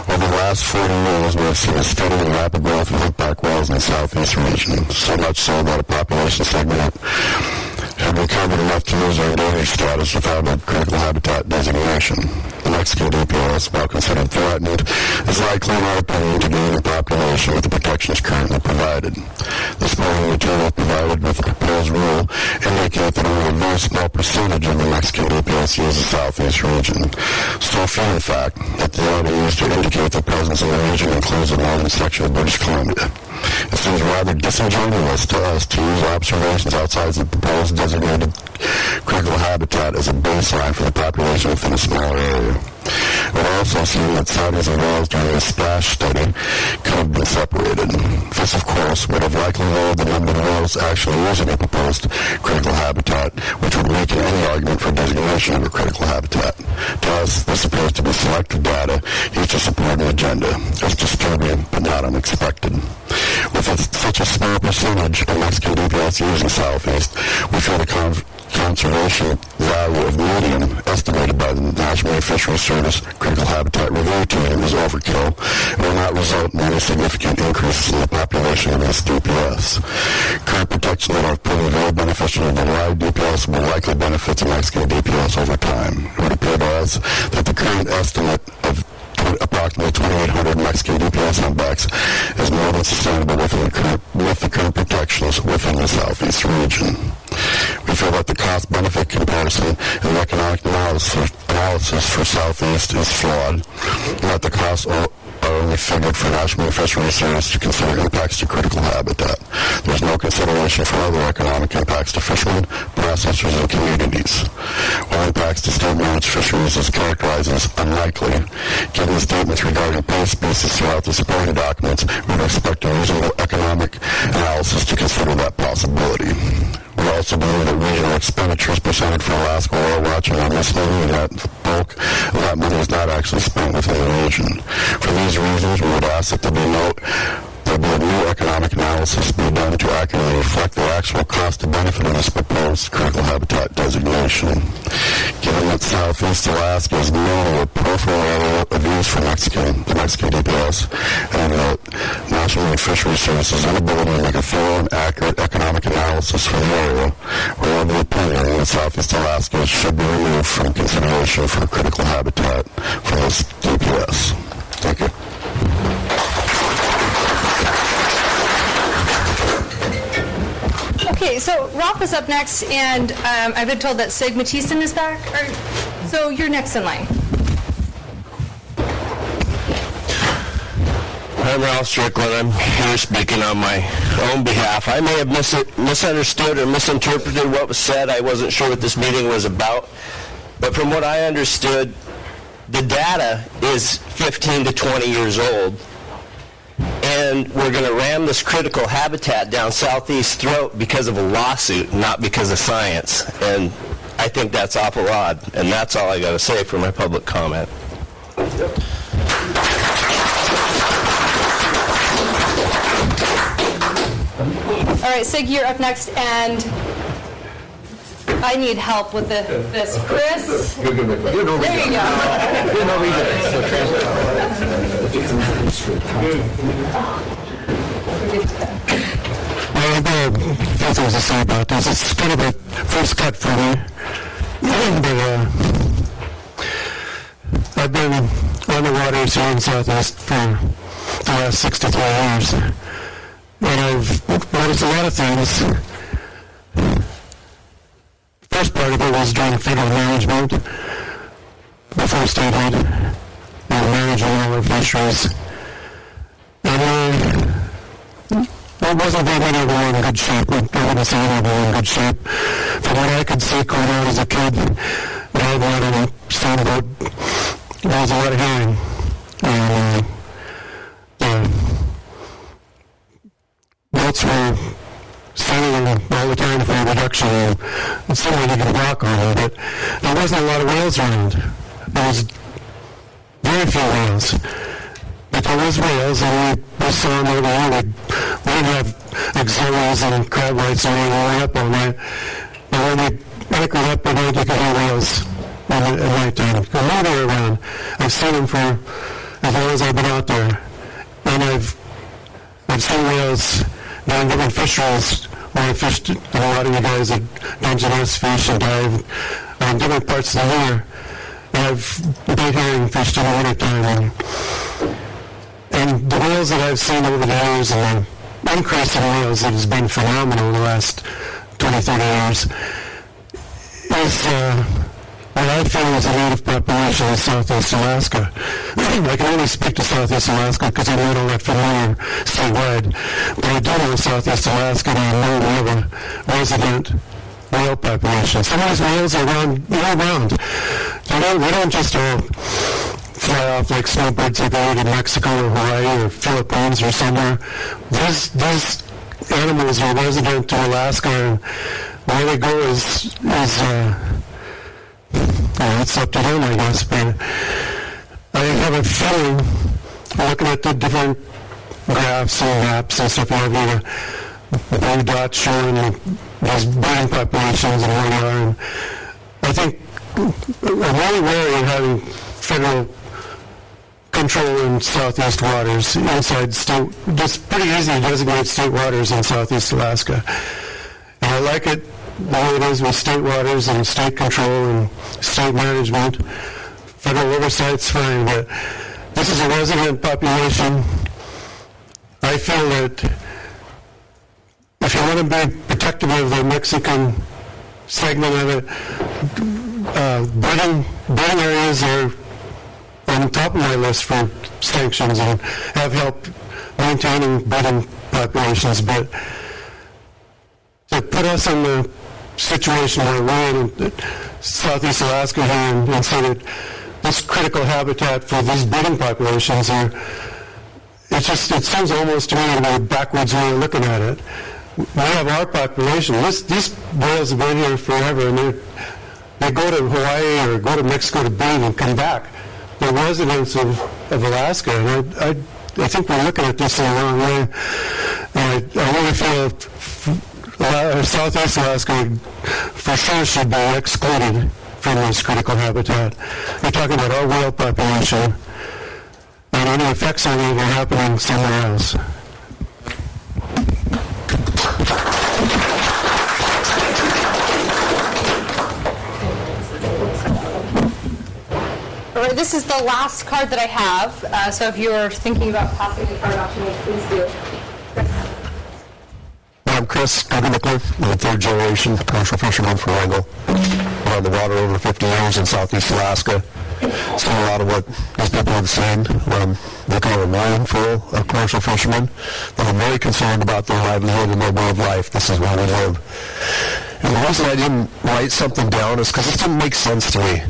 Over the last 40 years, we have seen a steady and rapid growth of humpback whales in the southeast region, so much so that a population segment have recovered enough to lose their endangered status without a critical habitat designation. The Mexican DPS, while considered threatened, is likely, in our opinion, to gain in population with the protections currently provided. The supporting material provided with the proposed rule indicate that only a very small percentage of the Mexican DPS use the southeast region. So few, in fact, that they ought to use to indicate their presence in the region includes the northern section of British Columbia. It seems rather disingenuous to us to use observations outside the proposed designated critical habitat as a baseline for the population within a smaller area. We've also seen that sightings of whales during a splash study could have been separated. This, of course, would have likely lowered the number of whales actually using a proposed critical habitat, which would weaken any argument for designation of a critical habitat. To us, this appears to be selective data used to support an agenda. It's disturbing, but not unexpected. With such a small percentage of Mexican DPS using Southeast, we feel the conservation value of medium estimated by the National Fisheries Service Critical Habitat Review Team is overkill and will not result in any significant increases in the population of this DPS. Current protections that are proven very beneficial to the live DPS will likely benefit the Mexican DPS over time. It would appear to us that the current estimate of approximately 2,800 Mexican DPS humpbacks is more than sustainable with the current protections within the Southeast region. We feel that the cost-benefit comparison and the economic analysis for Southeast is flawed, and that the costs are only figured for National Fisheries Service to consider impacts to critical habitat. There's no consideration for other economic impacts to fishermen, processors, and communities. While impacts to state-managed fisheries is characterized as unlikely, given the statements regarding prey species throughout the supporting documents, we would expect a reasonable economic analysis to consider that possibility. We also believe that regional expenditures presented for Alaska whale watching are misleading, and that the bulk of that money is not actually spent within the region. For these reasons, we would ask that there be a new economic analysis be done to accurately reflect the actual cost to benefit of this proposed critical habitat designation. Given that Southeast Alaska is mainly a peripheral area of use for the Mexican DPS, and that National Fisheries Service's inability to make a thorough and accurate economic analysis for the area, we're of the opinion that Southeast Alaska should be removed from consideration for critical habitat for this DPS. Thank you. Okay, so Ralph is up next, and I've been told that Sig Mathieson is back. So you're next in line. I'm Ralph Strickland. I'm here speaking on my own behalf. I may have misunderstood or misinterpreted what was said. I wasn't sure what this meeting was about. But from what I understood, the data is 15 to 20 years old. And we're going to ram this critical habitat down Southeast's throat because of a lawsuit, not because of science. And I think that's awful odd. And that's all I got to say for my public comment. All right, Sig, you're up next, and I need help with this. Chris? There you go. Well, I've got a few things to say about this. It's kind of a first cut for me. But I've been on the waters here in Southeast for the last 63 years. And I've noticed a lot of things. First part of it was during federal management, before statehood, and managing all our fisheries. And it wasn't that many of them were in good shape. I wouldn't say they were in good shape. From what I could see growing out as a kid, when I went on a sailboat, there was a lot of herring. And boats were sailing all the time for a reduction, and someone you could walk on them, but there wasn't a lot of whales around. There was very few whales. But there was whales, and we saw them over there. We'd have auxiliaries and crab lights all the way up on that. And when we anchored up at night, you could hear whales at night time. Because now they're around. I've seen them for as long as I've been out there. And I've seen whales down different fisheries where I fished, and a lot of you guys that Dungeness fish and dive on different parts of the year. I've been herring fished in the wintertime. And the whales that I've seen over the years, and the increase in whales that has been phenomenal in the last 20, 30 years, is what I feel is a native population of Southeast Alaska. I can only speak to Southeast Alaska because I'm not all that familiar statewide. But I do know Southeast Alaska, and I know we have a resident whale population. Some of these whales are around year-round. They don't just fly off like snowbirds that go to Mexico or Hawaii or Philippines or somewhere. These animals are resident to Alaska, and where they go is it's up to them, I guess. But I have a feeling, looking at the different graphs and maps and stuff, you have the blue dots showing these breeding populations and where they are. And I think I'm really wary of having federal control in southeast waters, inside state. It's pretty easy to designate state waters in southeast Alaska. And I like it the way it is with state waters and state control and state management. Federal oversight's fine, but this is a resident population. I feel that if you want to be protective of the Mexican segment of it, breeding areas are on top of my list for sanctions and have helped maintaining breeding populations. But to put us in the situation where we're in southeast Alaska here and say that this critical habitat for these breeding populations are, it seems almost to me to be a backwards way of looking at it. We have our population. These whales have been here forever, and they go to Hawaii or go to Mexico to breed and come back. They're residents of Alaska, and I think we're looking at this in the wrong way. And I really feel Southeast Alaska for sure should be excluded from this critical habitat. We're talking about our whale population, and any effects on it are happening somewhere else. All right, this is the last card that I have, so if you're thinking about passing the card off to me, please do. I'm Chris Guggennickler. I'm a third generation commercial fisherman from Wrangell. Been on the water over 50 years in southeast Alaska. Seen a lot of what these people have seen. Looking at a million full of commercial fishermen that are very concerned about their livelihood and their way of life. This is where we live. And the reason I didn't write something down is because this didn't make sense to me.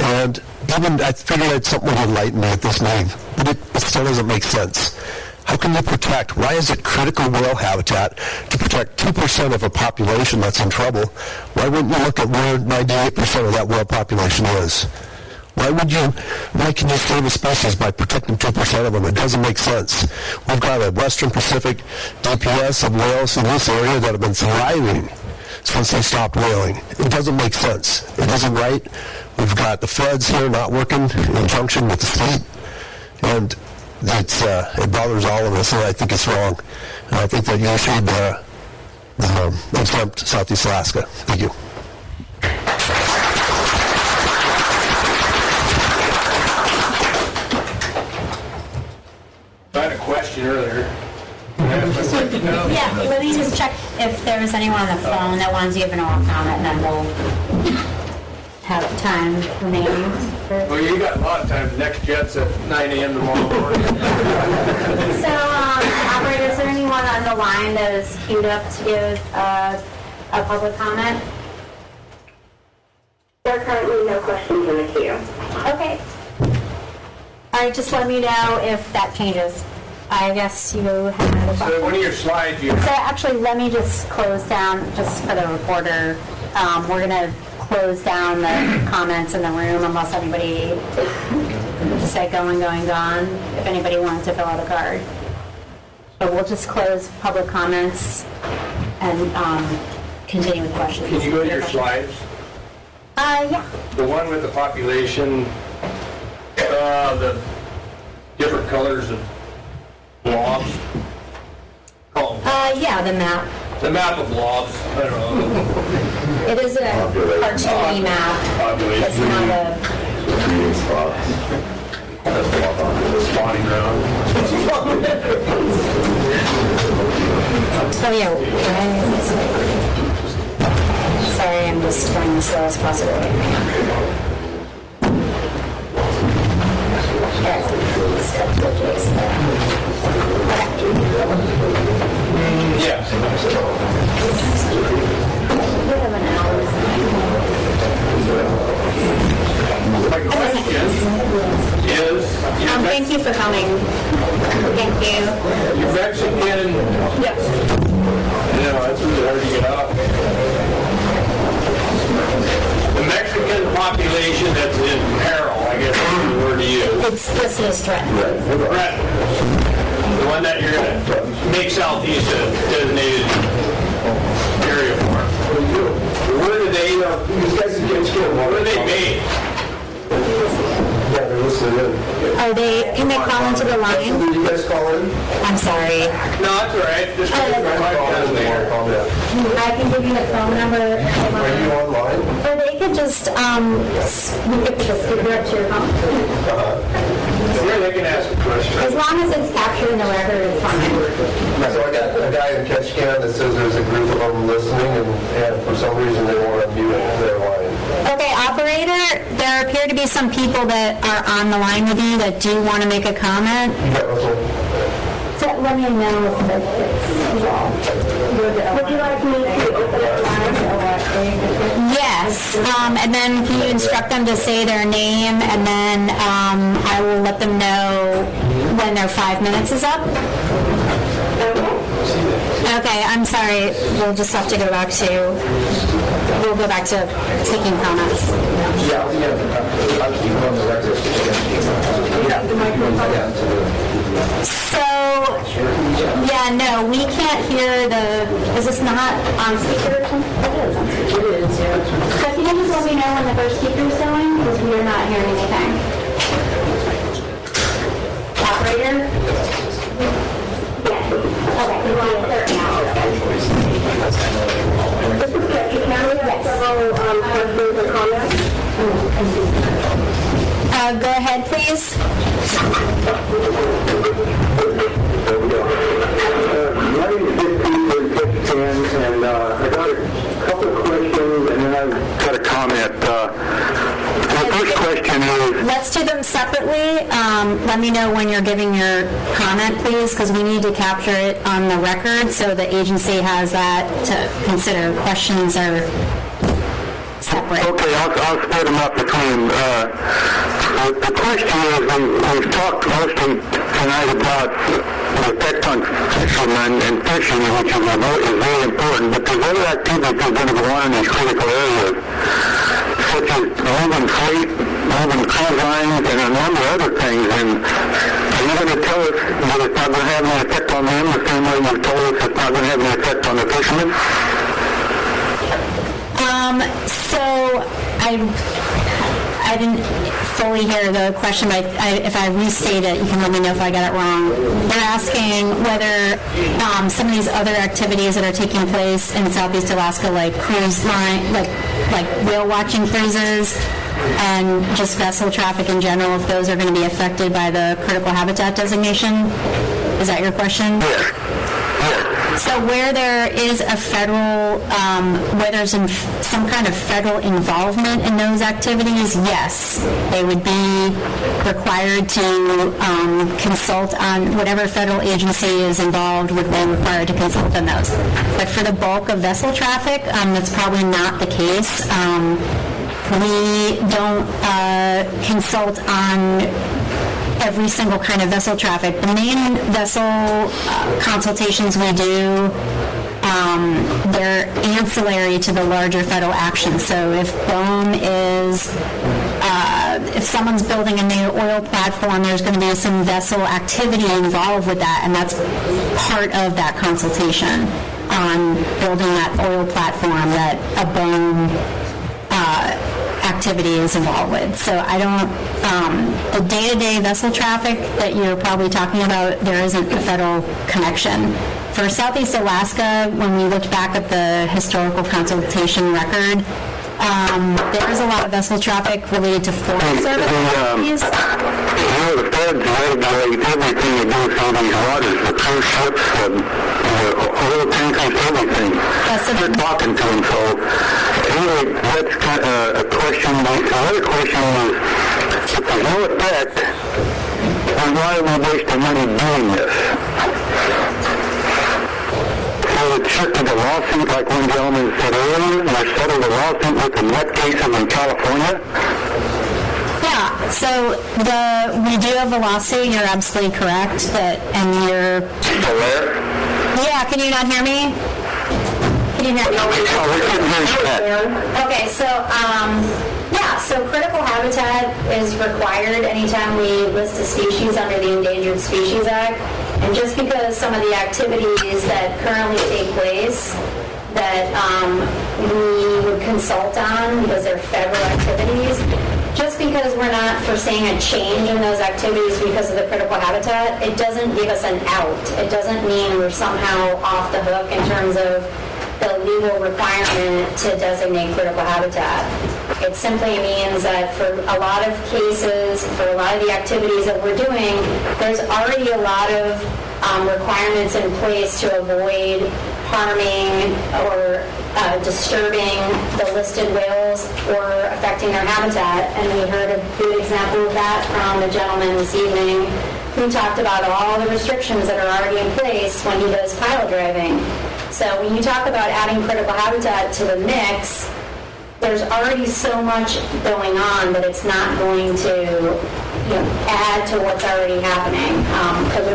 And even I figured that something would enlighten me at this meeting, but it still doesn't make sense. How can you protect? Why is it critical whale habitat to protect 2% of a population that's in trouble? Why wouldn't you look at where 98% of that whale population is? Why can you save a species by protecting 2% of them? It doesn't make sense. We've got a Western Pacific DPS of whales in this area that have been thriving since they stopped whaling. It doesn't make sense. It isn't right. We've got the feds here not working in conjunction with the state, and it bothers all of us, and I think it's wrong. And I think that you should exempt Southeast Alaska. Thank you. I had a question earlier. Yeah, let me just check if there was anyone on the phone that wanted to give an oral comment, and then we'll have time remaining. Well, you got a lot of time. The next jet's at 9 a.m. tomorrow morning. So, operator, is there anyone on the line that is queued up to give a public comment? There are currently no questions in the queue. Okay. All right, just let me know if that changes. I guess you have... So one of your slides you... So actually, let me just close down, just for the reporter. We're going to close down the comments in the room unless anybody just say going, gone, if anybody wanted to fill out a card. But we'll just close public comments and continue with questions. Can you go to your slides? Yeah. The one with the population, the different colors of blobs. Yeah, the map. The map of blobs. I don't know. It is a cartoony map. It's not a... spawning ground. Oh, yeah. Sorry, I'm just going as slow as possible. Yes. population that's in peril, I guess is the word to use. It's listed as threatened. Threatened. The one that you're going to make Southeast a designated area for. Where do they, where are they made? Yeah, they're listed in. Can they call into the line? Did you guys call in? I'm sorry. No, that's all right. Just call later. I can give you the phone number. Are you online? Or they could just, you could just give it to your phone. Yeah, they can ask a question. As long as it's captured in the record, it's fine. So I got a guy in Ketchikan that says there's a group of them listening, and for some reason they want to mute their line. Okay, operator, there appear to be some people that are on the line with you that do want to make a comment. So let me know if it's resolved. Would you like me to open up lines or what? Yes, and then can you instruct them to say their name, and then I will let them know when their 5 minutes is up? Okay, I'm sorry. We'll just have to go back to taking comments. Yeah, I'll keep it on the record. So, yeah, no, we can't hear is this not on speaker? It is on speaker. It is, yeah. So if you can just let me know when the first speaker is going, because we are not hearing anything. Operator? Yes. Okay, you want to start now. This is Becky County. Yes. Several questions and comments. Go ahead, please. My name is Steve Ketchikan, and I got a couple of questions, and then I've got a comment. The first question is... Let's do them separately. Let me know when you're giving your comment, please, because we need to capture it on the record so the agency has that to consider. Questions are separate. Okay, I'll split them up between... the question is, we've talked mostly tonight about the effect on fishermen and fishing, which is very important, but there's other activities that are going to go on in these critical areas, such as moving freight, moving cruise lines, and a number of other things. And are you going to tell us that it's not going to have any effect on them the same way you've told us it's not going to have any effect on the fishermen? So I didn't fully hear the question, but if I restate it, you can let me know if I got it wrong. They're asking whether some of these other activities that are taking place in Southeast Alaska, like cruise line, like whale watching cruises, and just vessel traffic in general, if those are going to be affected by the critical habitat designation. Is that your question? So where there is a federal, where there's some kind of federal involvement in those activities, yes, they would be required to consult on whatever federal agency is involved would be required to consult on those. But for the bulk of vessel traffic, that's probably not the case. We don't consult on every single kind of vessel traffic. The main vessel consultations we do, they're ancillary to the larger federal action. So if BOEM is, if someone's building a new oil platform, there's going to be some vessel activity involved with that, and that's part of that consultation on building that oil platform that a BOEM activity is involved with. So I don't, the day-to-day vessel traffic that you're probably talking about, there isn't a federal connection. For Southeast Alaska, when we looked back at the historical consultation record, there is a lot of vessel traffic related to Forest Service activities. The feds regulate everything that goes through these waters, the cruise ships, the oil tankers, everything. They're talking to them, so anyway, that's kind of a question. The other question is, if there's no effect, then why are we wasting money doing this? So it's shifted a lawsuit, like one gentleman said earlier, and I settled a lawsuit with the net cases in California. Yeah, so we do have a lawsuit, you're absolutely correct, and you're... Still there? Yeah, can you not hear me? Can you hear me? No, we couldn't hear you. Okay, so, Yeah, so critical habitat is required anytime we list a species under the Endangered Species Act. And just because some of the activities that currently take place that we would consult on because they're federal activities, just because we're not foreseeing a change in those activities because of the critical habitat, it doesn't give us an out. It doesn't mean we're somehow off the hook in terms of the legal requirement to designate critical habitat. It simply means that for a lot of cases, for a lot of the activities that we're doing, there's already a lot of requirements in place to avoid harming or disturbing the listed whales or affecting their habitat. And we heard a good example of that from the gentleman this evening who talked about all the restrictions that are already in place when he does pile driving. So when you talk about adding critical habitat to the mix, there's already so much going on that it's not going to add to what's already happening.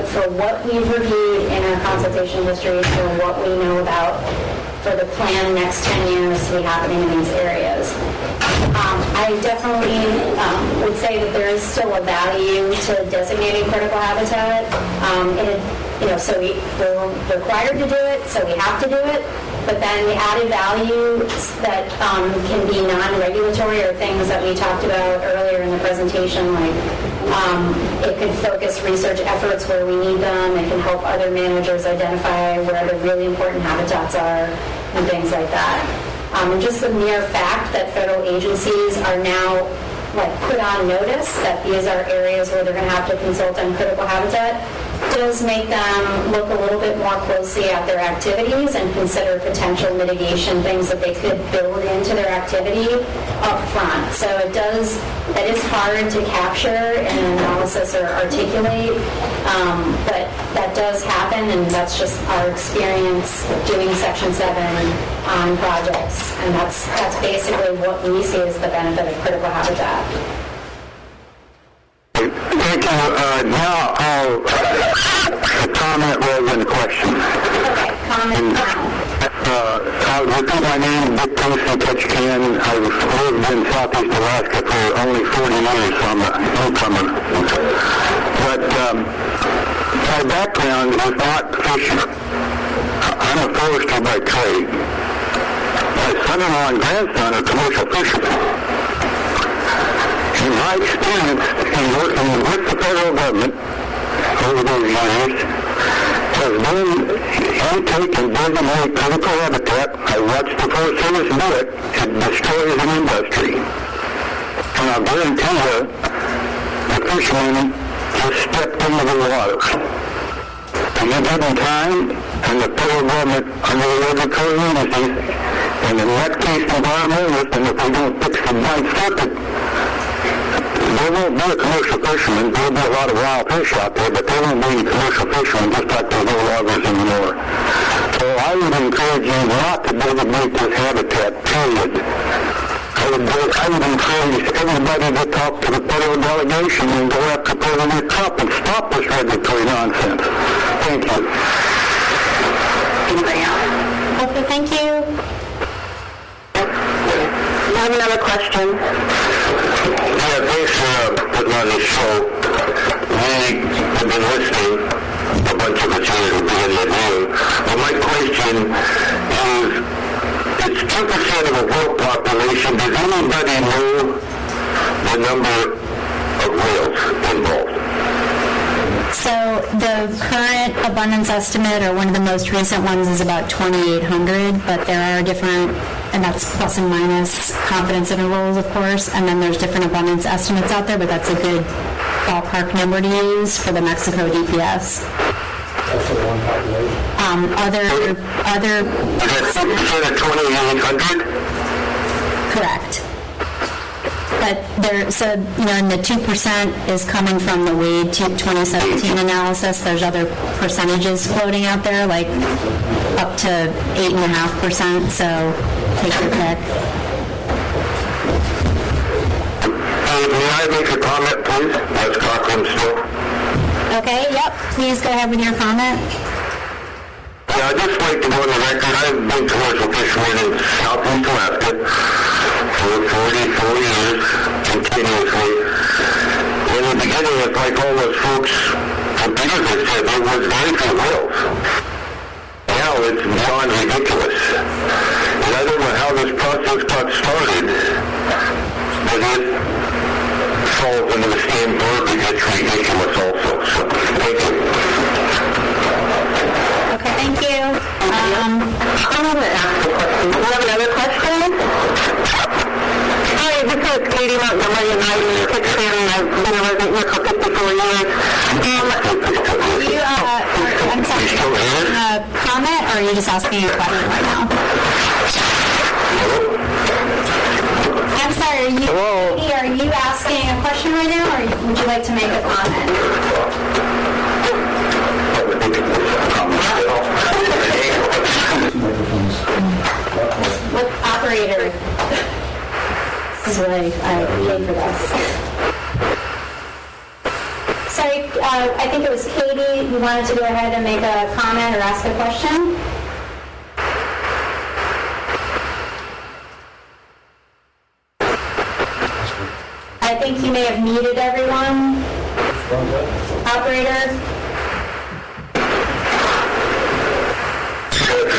For what we've reviewed in our consultation history, for what we know about for the plan next 10 years to be happening in these areas. I definitely would say that there is still a value to designating critical habitat. So we're required to do it, so we have to do it. But then the added value that can be non-regulatory or things that we talked about earlier in the presentation, like it could focus research efforts where we need them. It can help other managers identify where the really important habitats are and things like that. And just the mere fact that federal agencies are now put on notice that these are areas where they're going to have to consult on critical habitat does make them look a little bit more closely at their activities and consider potential mitigation, things that they could build into their activity up front. So that is hard to capture in an analysis or articulate, but that does happen, and that's just our experience doing Section 7 on projects, and that's basically what we see as the benefit of critical habitat. Thank you. Now I'll comment rather than a question. Okay, comment now. I'll repeat my name, Dick Casey, Ketchikan. I've lived in Southeast Alaska for only 40 years, so I'm a newcomer. But my background is not fishing. I'm a forester by trade. My son-in-law and grandson are commercial fishermen. In my experience in working with the federal government over those years has been intake and designate critical habitat. I watched the Forest Service do it. It destroys an industry. And I guarantee you, the fishermen just stepped into the water. And at given time, and the federal government under the regulatory agencies, and in that case, environmentalists, and if we don't fix the ninth circuit, there won't be a commercial fisherman. There'll be a lot of wild fish out there, but there won't be any commercial fishermen just like there's no loggers anymore. So I would encourage you not to designate this habitat, period. I would encourage everybody to talk to the federal delegation and go after President Trump and stop this regulatory nonsense. Thank you. Anybody else? Okay, thank you. I have another question. Yeah, thanks for putting on this show. We have been listening a bunch of us here at the beginning of June. But my question is, it's 2% of the world population. Does anybody know the number of whales involved? So the current abundance estimate, or one of the most recent ones, is about 2,800, but there are different, and that's plus and minus confidence intervals, of course, and then there's different abundance estimates out there, but that's a good ballpark number to use for the Mexico DPS. That's for one population. Other Is that 2,800? correct. But and the 2% is coming from the Wade 2017 analysis. There's other percentages floating out there, like up to 8.5%, so take your pick. May I make a comment, please? As Cochran still. Okay, yep. Please go ahead with your comment. Yeah, I'd just like to go on the record. I've been commercial fisherman in Southeast Alaska for 44 years. concrete wheels. Now it's beyond ridiculous. And I don't know how this process got started, but it falls into the same verbiage. It's ridiculous also. So, thank you. Okay, thank you. I want to ask a question. Do you have another question? Hi, this is Katie Montgomery, and I'm a Kicks fan, and I've been a resident here for 54 years. I'm sorry, a comment, or are you just asking a question right now? I'm sorry, are you asking a question right now, or would you like to make a comment? What operator? This is really, I paid for this. Sorry, I think it was Katie. You wanted to go ahead and make a comment or ask a question? I think you may have muted everyone. Operator?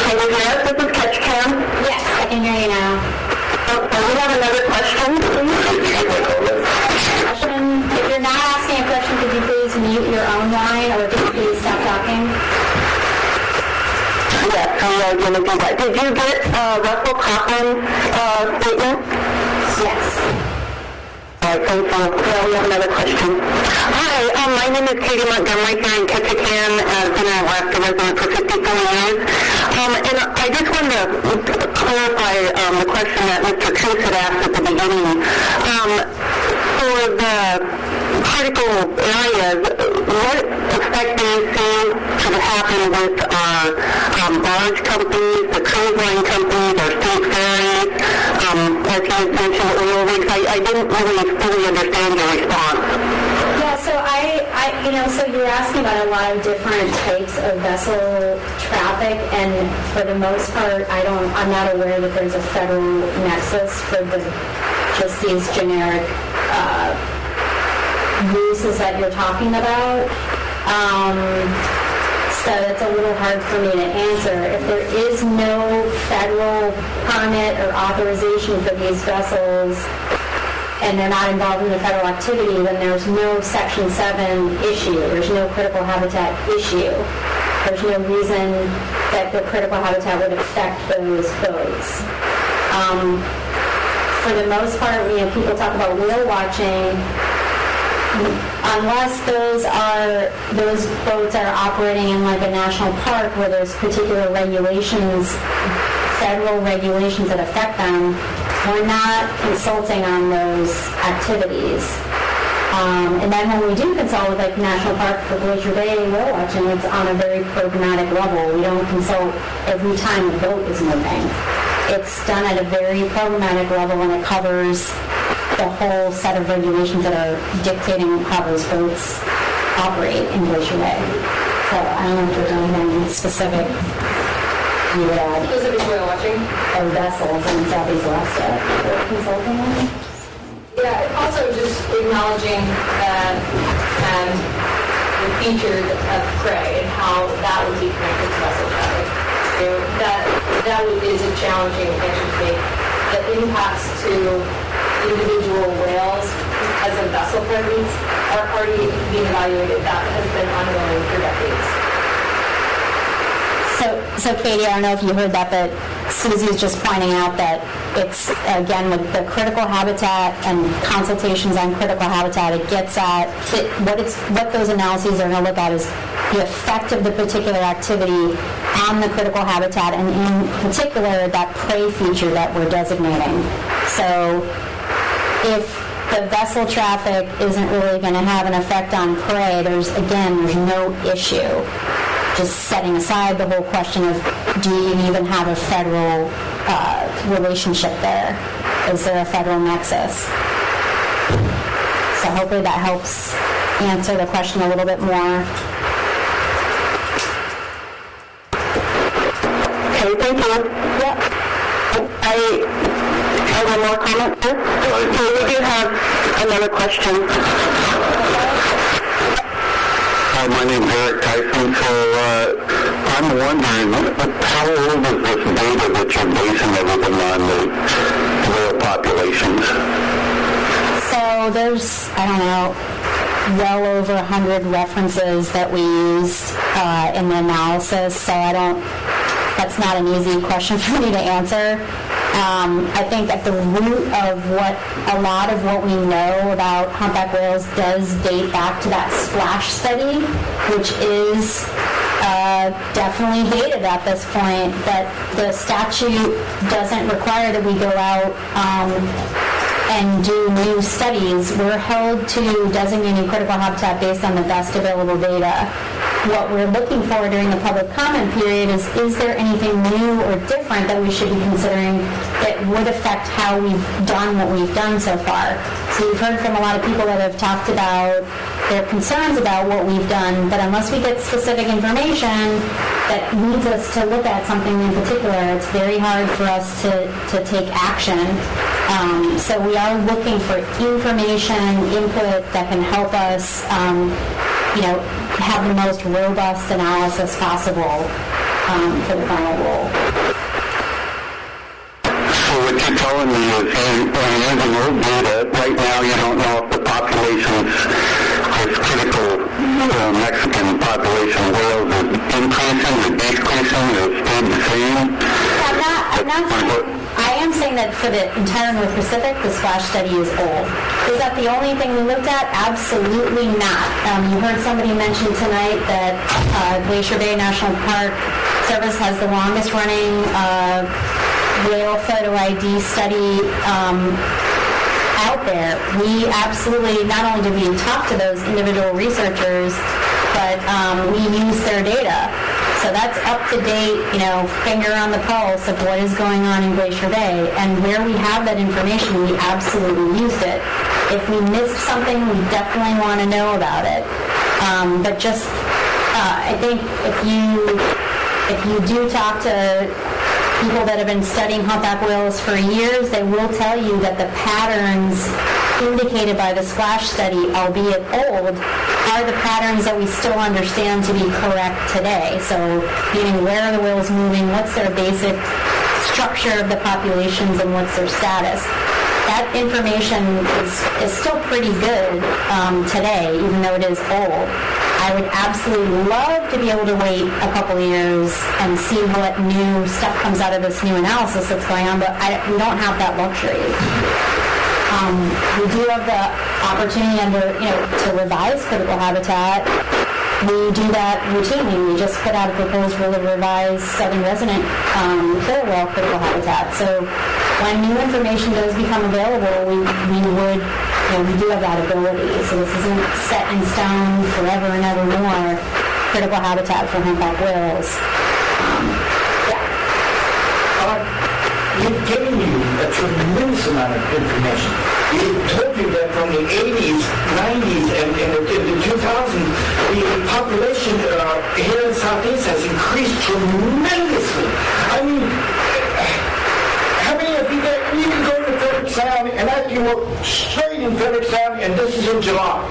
Can you hear us? This is Catch Cam. Yes, I can hear you now. Do we have another question, please? If you're not asking a question, could you please mute your own line, or could you please stop talking? Yes, we are going to do that. Did you get Russell Coughlin's statement? Yes. All right, thank you. Now we have another question. Hi, my name is Katie Montgomery here in Ketchikan. I've been an Alaska resident for 54 years. And I just wanted to clarify the question that Mr. Coos had asked at the beginning. For the critical areas, what effect do you see should happen with our barge companies, the cruise line companies, our state ferries, as you had mentioned, oil rigs? I didn't really fully understand your response. Yeah, so so you're asking about a lot of different types of vessel traffic, and for the most part, I'm not aware that there's a federal nexus for just these generic uses that you're talking about. So it's a little hard for me to answer. If there is no federal permit or authorization for these vessels, and they're not involved in the federal activity, then there's no Section 7 issue. There's no critical habitat issue. There's no reason that the critical habitat would affect those boats. For the most part, people talk about whale watching. Unless those boats are operating in like a national park where there's particular regulations, federal regulations that affect them, we're not consulting on those activities. And then when we do consult with like National Park for Glacier Bay whale watching, it's on a very programmatic level. We don't consult every time a boat is moving. It's done at a very programmatic level, and it covers the whole set of regulations that are dictating how those boats operate in Glacier Bay. So I don't know if there's anything specific you would add. Specific whale watching? Or vessels in Southeast Alaska for consulting on? Yeah, also just acknowledging the features of prey and how that would be connected to vessel traffic. So that is a challenging answer to make. The impacts to individual whales as a vessel presence are already being evaluated. That has been ongoing for decades. So Katie, I don't know if you heard that, but Susie is just pointing out that it's, again, with the critical habitat and consultations on critical habitat, it gets at what those analyses are going to look at is the effect of the particular activity on the critical habitat, and in particular, that prey feature that we're designating. So if the vessel traffic isn't really going to have an effect on prey, there's no issue. Just setting aside the whole question of, do you even have a federal relationship there? Is there a federal nexus? So hopefully that helps answer the question a little bit more. Okay, thank you. Yep. I have one more comment, sir. So we do have another question. Hi, my name's Eric Tyson. So I'm wondering, how old is this data that you're basing everything on, the whale populations? So there's, I don't know, well over 100 references that we used in the analysis, so that's not an easy question for me to answer. I think at the root of a lot of what we know about humpback whales does date back to that splash study, which is definitely dated at this point, but the statute doesn't require that we go out and do new studies. We're held to designating critical habitat based on the best available data. What we're looking for during the public comment period is there anything new or different that we should be considering that would affect how we've done what we've done so far? So you've heard from a lot of people that have talked about their concerns about what we've done, but unless we get specific information that needs us to look at something in particular, it's very hard for us to take action. So we are looking for information, input that can help us, have the most robust analysis possible for the final rule. So what you're telling me is using old data, right now you don't know if the populations, this critical Mexican population of whales is increasing or decreasing or staying the same? I am saying that for the entire North Pacific, the splash study is old. Is that the only thing we looked at? Absolutely not. You heard somebody mention tonight that Glacier Bay National Park Service has the longest running whale photo ID study out there. We absolutely, not only do we talk to those individual researchers, but we use their data. So that's up to date, finger on the pulse of what is going on in Glacier Bay. And where we have that information, we absolutely used it. If we missed something, we definitely want to know about it. But just, I think if you do talk to people that have been studying humpback whales for years, they will tell you that the patterns indicated by the splash study, albeit old, are the patterns that we still understand to be correct today. So, meaning where are the whales moving, what's their basic structure of the populations, and what's their status. That information is still pretty good today, even though it is old. I would absolutely love to be able to wait a couple of years and see what new stuff comes out of this new analysis that's going on, but we don't have that luxury. We do have the opportunity to revise critical habitat. We do that routinely. We just put out a proposed rule to revise southern resident killer whale critical habitat. So when new information does become available, we do have that ability. So this isn't set in stone forever and ever more critical habitat for humpback whales. We've given you a tremendous amount of information. We told you that from the 80s, 90s, and the 2000s, the population here in Southeast has increased tremendously. I mean, how many of you can go to Frederick Sound, and I can work straight in Frederick Sound, and this is in July.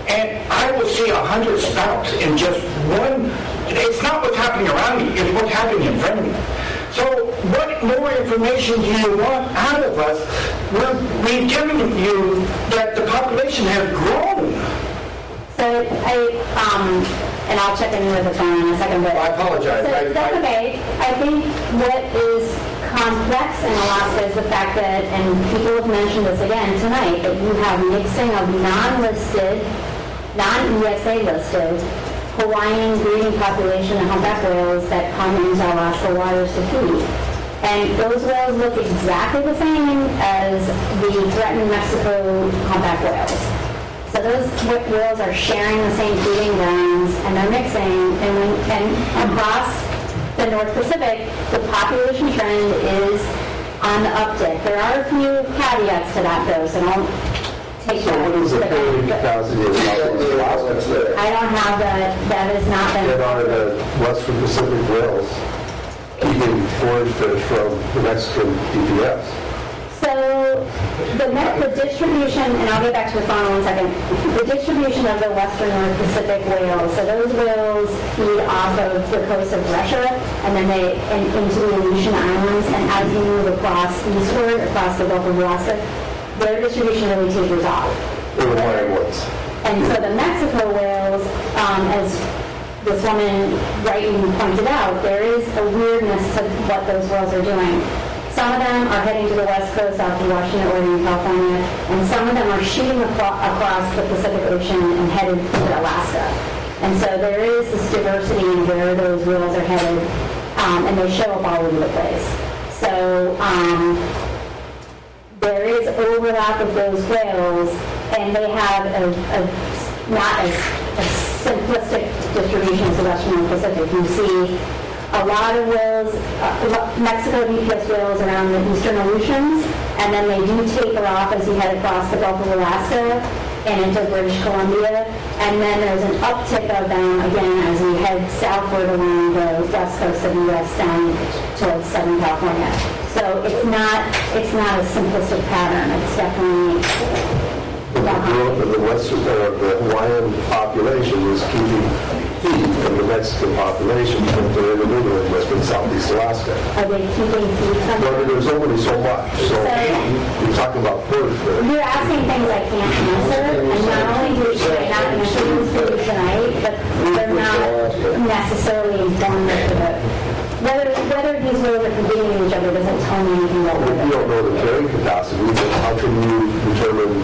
And I will see 100 spouts in just one. It's not what's happening around me, it's what's happening in front of me. So what more information do you want out of us? We've given you that the population has grown. So and I'll check in with the phone in a second, but I apologize. So that's okay. I think what is complex in Alaska is the fact that, and people have mentioned this again tonight, that you have mixing of non-listed, non-ESA listed Hawaiian breeding population of humpback whales that come into Alaska waters to feed. And those whales look exactly the same as the threatened Mexico humpback whales. So those whales are sharing the same feeding grounds, and they're mixing, and across the North Pacific, the population trend is on the uptick. There are a few caveats to that, though, so don't take that. What is the carrying capacity of Southwest Alaska? I don't have that. That has not been. What are the Western Pacific whales eating forage fish from the Mexican DPS? So the distribution, and I'll get back to the fauna in one second, the distribution of the western North Pacific whales, so those whales feed off of the coast of Russia and then into the Aleutian Islands, and as you move across eastward, across the Gulf of Alaska, their distribution really tapers off. And so the Mexico whales, as this woman rightly pointed out, there is a weirdness to what those whales are doing. Some of them are heading to the west coast out to Washington, Oregon, California, and some of them are shooting across the Pacific Ocean and headed to Alaska. And so there is this diversity in where those whales are headed, and they show up all over the place. So there is overlap of those whales, and they have not as simplistic distribution as the Western Pacific. You see a lot of whales, Mexico DPS whales around the eastern Aleutians, and then they do taper off as you head across the Gulf of Alaska and into British Columbia, and then there's an uptick of them again as you head southward along the west coast of the U.S. down to Southern California. So it's not a simplistic pattern. It's definitely The growth of the Western or the Hawaiian population is keeping feed from the Mexican population from the intermediate in Western Southeast Alaska. Are they keeping feed from? Well, there's only so much. So you're talking about food. You're asking things I can't answer, and not only should I not answer these things tonight, but they're not necessarily informative. Whether these whales are competing with each other doesn't tell me anything about If you don't know the carrying capacity, then how can you determine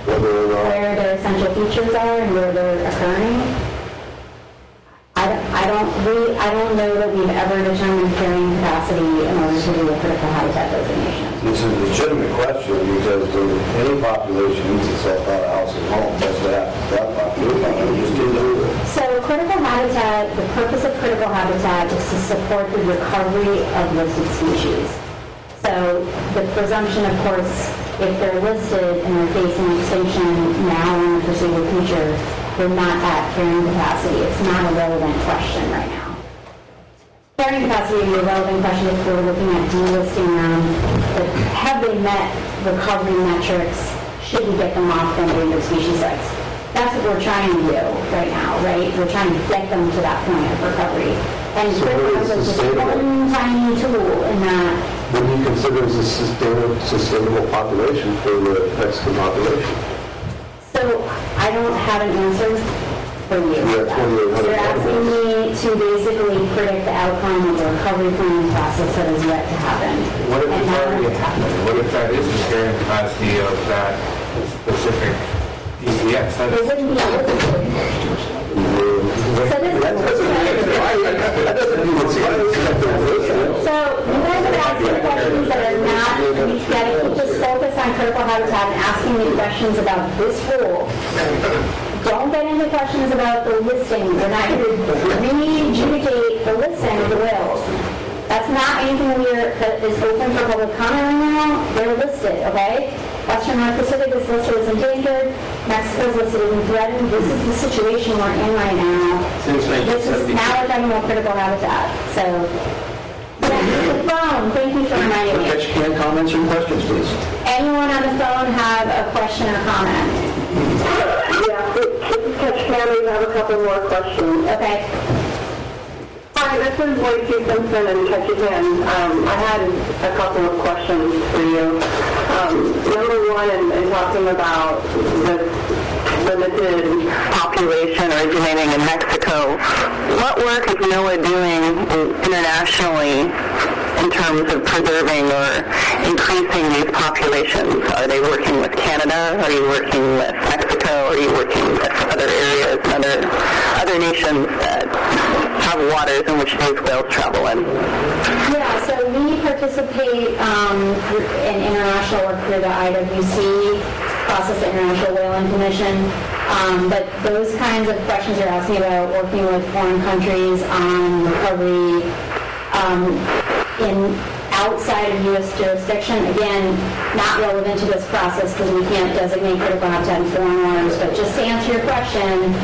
where their essential features are and where they're occurring? I don't know that we've ever determined carrying capacity in order to do a critical habitat designation. This is a legitimate question because any population needs itself out of house and home. That's what happens to that population. We just didn't do it. So critical habitat, the purpose of critical habitat is to support the recovery of listed species. So the presumption, of course, if they're listed and they're facing extinction now or in the foreseeable future, they're not at carrying capacity. It's not a relevant question right now. Carrying capacity would be a relevant question if we're looking at delisting them. But have they met recovery metrics? Should we get them off the endangered species list? That's what we're trying to do right now, right? We're trying to get them to that point of recovery. And critical habitat is just one tiny tool in that. What do you consider as a sustainable population for the Mexican population? So I don't have an answer for you. You're asking me to basically predict the outcome of the recovery planning process that is yet to happen. What if it's already happened? What if that is the carrying capacity of that specific DPS? It wouldn't be listed. So you guys are asking questions that are not, you've got to keep this focus on critical habitat and asking me questions about this rule. Don't get into questions about the listing. We're not going to re-adjudicate the listing of the whales. That's not anything that is open for public comment right now. They're listed, okay? Western North Pacific is listed as endangered. Mexico is listed as threatened. This is the situation we're in right now. Now we're talking about critical habitat. So, the phone, thank you for reminding me. Catch can comments and questions, please. Anyone on the phone have a question or comment? Yeah, this is Catch Can. We have a couple more questions. Okay. Hi, this is Lacey Simpson in Ketchikan. I had a couple of questions for you. Number one, in talking about the limited population originating in Mexico, what work is NOAA doing internationally in terms of preserving or increasing these populations? Are they working with Canada? Are you working with Mexico? Are you working with other areas, other nations that have waters in which these whales travel in? Yeah, so we participate in international work through the IWC process, the International Whaling Commission. But those kinds of questions you're asking about working with foreign countries on recovery in outside of U.S. jurisdiction, again, not relevant to this process because we can't designate critical habitat in foreign waters. But just to answer your question,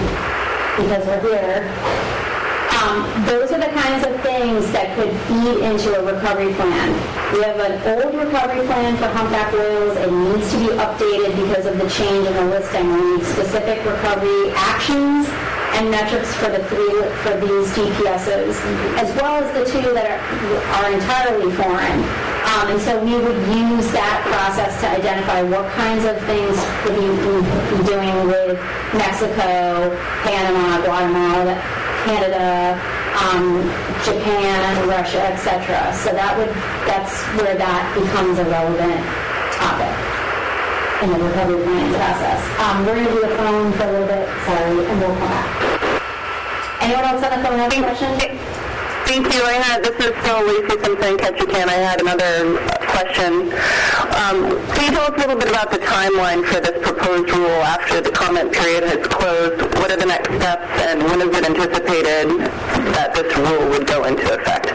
because we're here, Those are the kinds of things that could feed into a recovery plan. We have an old recovery plan for humpback whales. It needs to be updated because of the change in the listing. We need specific recovery actions and metrics for these DPSs, as well as the two that are entirely foreign. And so we would use that process to identify what kinds of things could we be doing with Mexico, Panama, Guatemala, Canada, Japan, Russia, etc. So that's where that becomes a relevant topic in the recovery planning process. We're going to do the phone for a little bit, sorry, and we'll come back. Anyone else on the phone have a question? Thank you. This is still Lisa Simpson, Ketchikan. I had another question. Can you tell us a little bit about the timeline for this proposed rule after the comment period has closed? What are the next steps, and when is it anticipated that this rule would go into effect?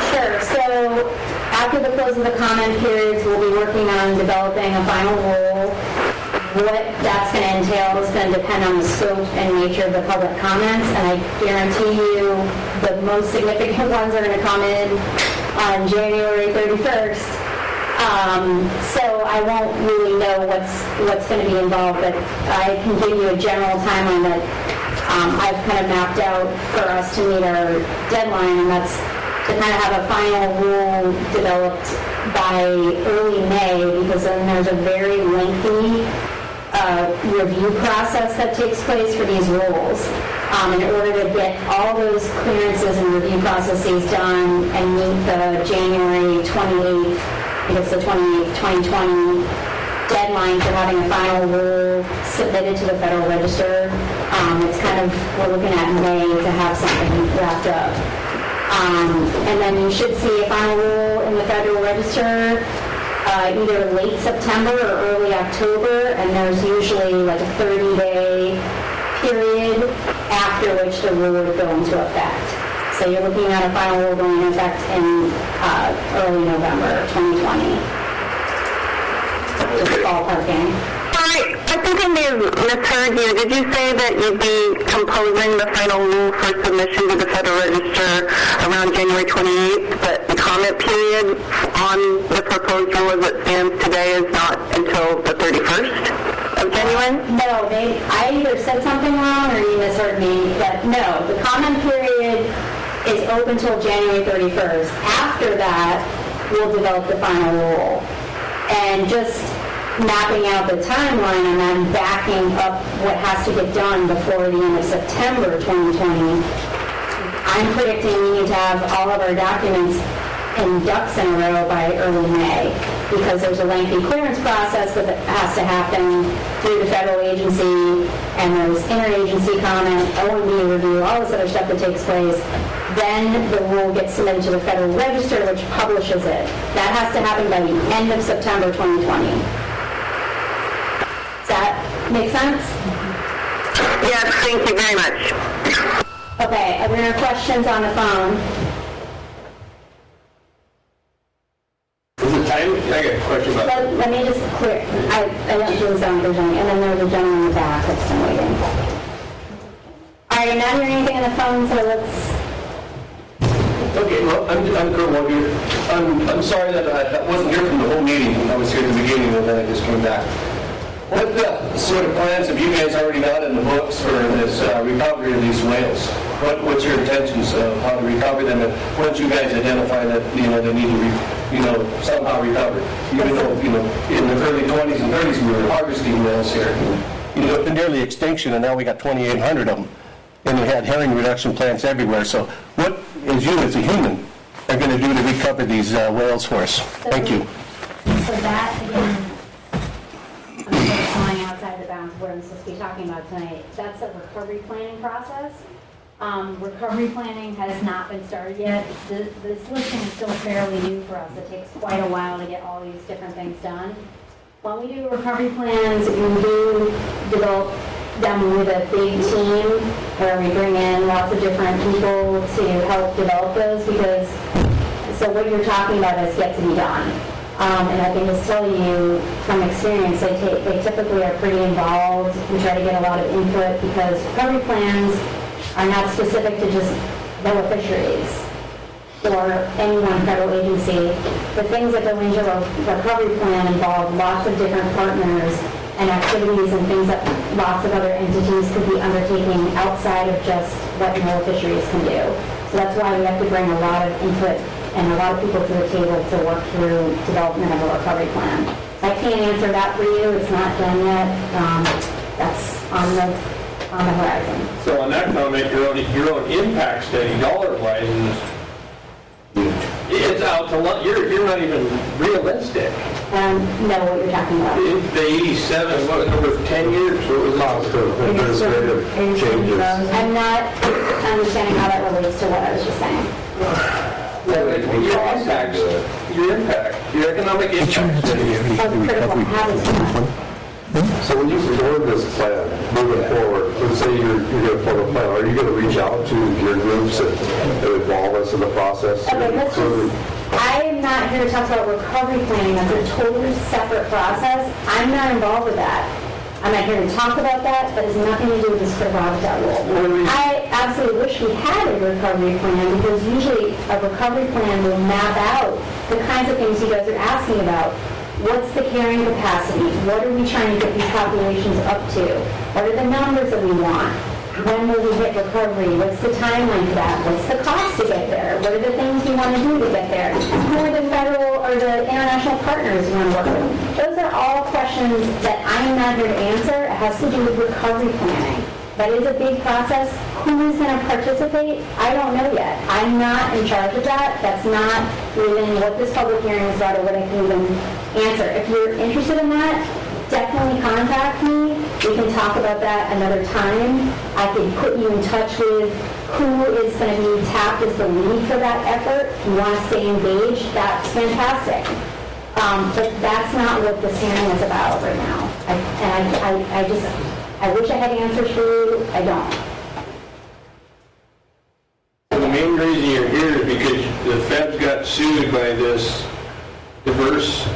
Sure. So after the close of the comment periods, we'll be working on developing a final rule. What that's going to entail is going to depend on the scope and nature of the public comments, and I guarantee you the most significant ones are going to come in on January 31st. So I won't really know what's going to be involved, but I can give you a general timeline that I've kind of mapped out for us to meet our deadline, and that's to kind of have a final rule developed by early May, because then there's a very lengthy review process that takes place for these rules. In order to get all those clearances and review processes done and meet the January 28th, I guess the 28th, 2020 deadline for having a final rule submitted to the Federal Register, it's kind of, we're looking at May to have something wrapped up. And then you should see a final rule in the Federal Register either late September or early October, and there's usually like a 30-day period after which the rule would go into effect. So you're looking at a final rule going into effect in early November 2020. Just ballparking. I think I may have misheard you. Did you say that you'd be composing the final rule for submission to the Federal Register around January 28th, but the comment period on the proposed rule as it stands today is not until the 31st of January? No, I either said something wrong or you misheard me. No, the comment period is open until January 31st. After that, we'll develop the final rule. And just mapping out the timeline and then backing up what has to get done before the end of September 2020, I'm predicting we need to have all of our documents and ducks in a row by early May, because there's a lengthy clearance process that has to happen through the federal agency, and there's interagency comment, OMB review, all this other stuff that takes place. Then the rule gets submitted to the Federal Register, which publishes it. That has to happen by the end of September 2020. Does that make sense? Yes, thank you very much. Okay, are there questions on the phone? Is it time? I got a question about that. Let me just clear. I don't do the sound version, and then there's a gentleman in the back that's been waiting. All right, I'm not hearing anything on the phone, so let's... Okay, well, I'm Kurt Wonder. I'm sorry that I wasn't here from the whole meeting. I was here at the beginning, and then I just came back. What sort of plans have you guys already got in the books for this recovery of these whales? What's your intentions of how to recover them? And once you guys identify that they need to somehow recover, even though in the early 20s and 30s we were harvesting whales here, they're nearly extinction, and now we got 2,800 of them, and we had herring reduction plants everywhere. So what is you as a human are going to do to recover these whales for us? Thank you. So that, again, I'm flying outside the bounds of what I'm supposed to be talking about tonight. That's a recovery planning process. Recovery planning has not been started yet. This listing is still fairly new for us. It takes quite a while to get all these different things done. When we do recovery plans, we do develop them with a big team where we bring in lots of different people to help develop those, because so what you're talking about has yet to be done. And I can just tell you from experience, they typically are pretty involved. We try to get a lot of input because recovery plans are not specific to just Noaa Fisheries or any one federal agency, the things that go into a recovery plan involve lots of different partners and activities and things that lots of other entities could be undertaking outside of just what Noaa Fisheries can do. So that's why we have to bring a lot of input and a lot of people to the table to work through development of a recovery plan. I can't answer that for you. It's not done yet. That's on the horizon. So on that comment, your own impact study, dollar-wise, it's out to lunch. You're not even realistic. Know what you're talking about. The 87, what, over 10 years, what was administrative changes. I'm not understanding how that relates to what I was just saying. Your economic impact study. Of critical habitat. So when you form this plan, moving forward, let's say you're going to form a plan, are you going to reach out to your groups and involve us in the process? Okay, I am not here to talk about recovery planning. That's a totally separate process. I'm not involved with that. I'm not here to talk about that. That has nothing to do with this critical habitat rule. I absolutely wish we had a recovery plan because usually a recovery plan will map out the kinds of things you guys are asking about. What's the carrying capacity? What are we trying to get these populations up to? What are the numbers that we want? When will we hit recovery? What's the timeline for that? What's the cost to get there? What are the things we want to do to get there? Who are the federal or the international partners we want to work with? Those are all questions that I'm not here to answer. It has to do with recovery planning. That is a big process. Who is going to participate? I don't know yet. I'm not in charge of that. That's not even what this public hearing is about or what I can even answer. If you're interested in that, definitely contact me. We can talk about that another time. I can put you in touch with who is going to be tapped as the lead for that effort. If you want to stay engaged, that's fantastic. But that's not what this hearing is about right now. I wish I had answers for you. I don't. The main reason you're here is because the feds got sued by this diverse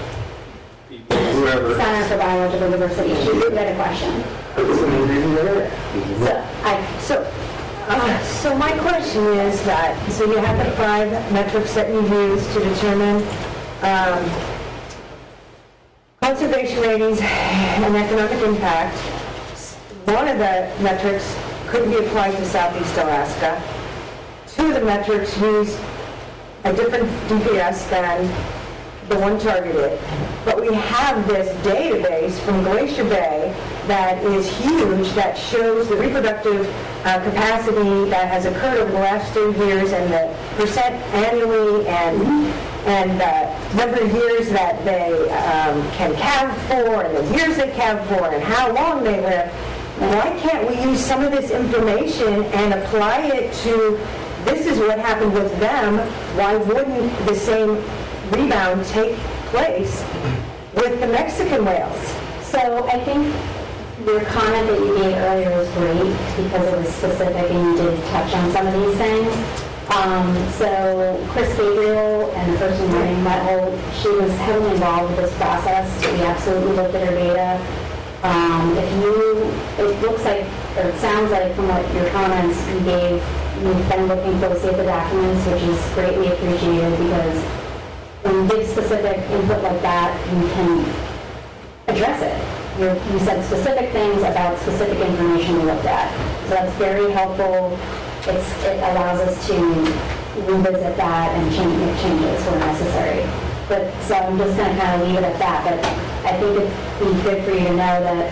people, whoever. Center for Biological Diversity. You had a question. So my question is that, so you have the 5 metrics that you use to determine conservation ratings and economic impact. One of the metrics could be applied to Southeast Alaska. 2 of the metrics use a different DPS than the one targeted. But we have this database from Glacier Bay that is huge that shows the reproductive capacity that has occurred over the last 2 years and the percent annually and the number of years that they can calve for and the years they calve for and how long they live. Why can't we use some of this information and apply it to this is what happened with them? Why wouldn't the same rebound take place with the Mexican whales? So I think your comment that you made earlier was great because it was specific and you did touch on some of these things. So Chris Gabriel and the person running that whole, she was heavily involved with this process. We absolutely looked at her data. It looks like, or it sounds like from what your comments you gave, you've been looking closely at the documents, which is greatly appreciated because when you give specific input like that, you can address it. You said specific things about specific information you looked at. So that's very helpful. It allows us to revisit that and make changes where necessary. So I'm just going to kind of leave it at that. But I think it'd be good for you to know that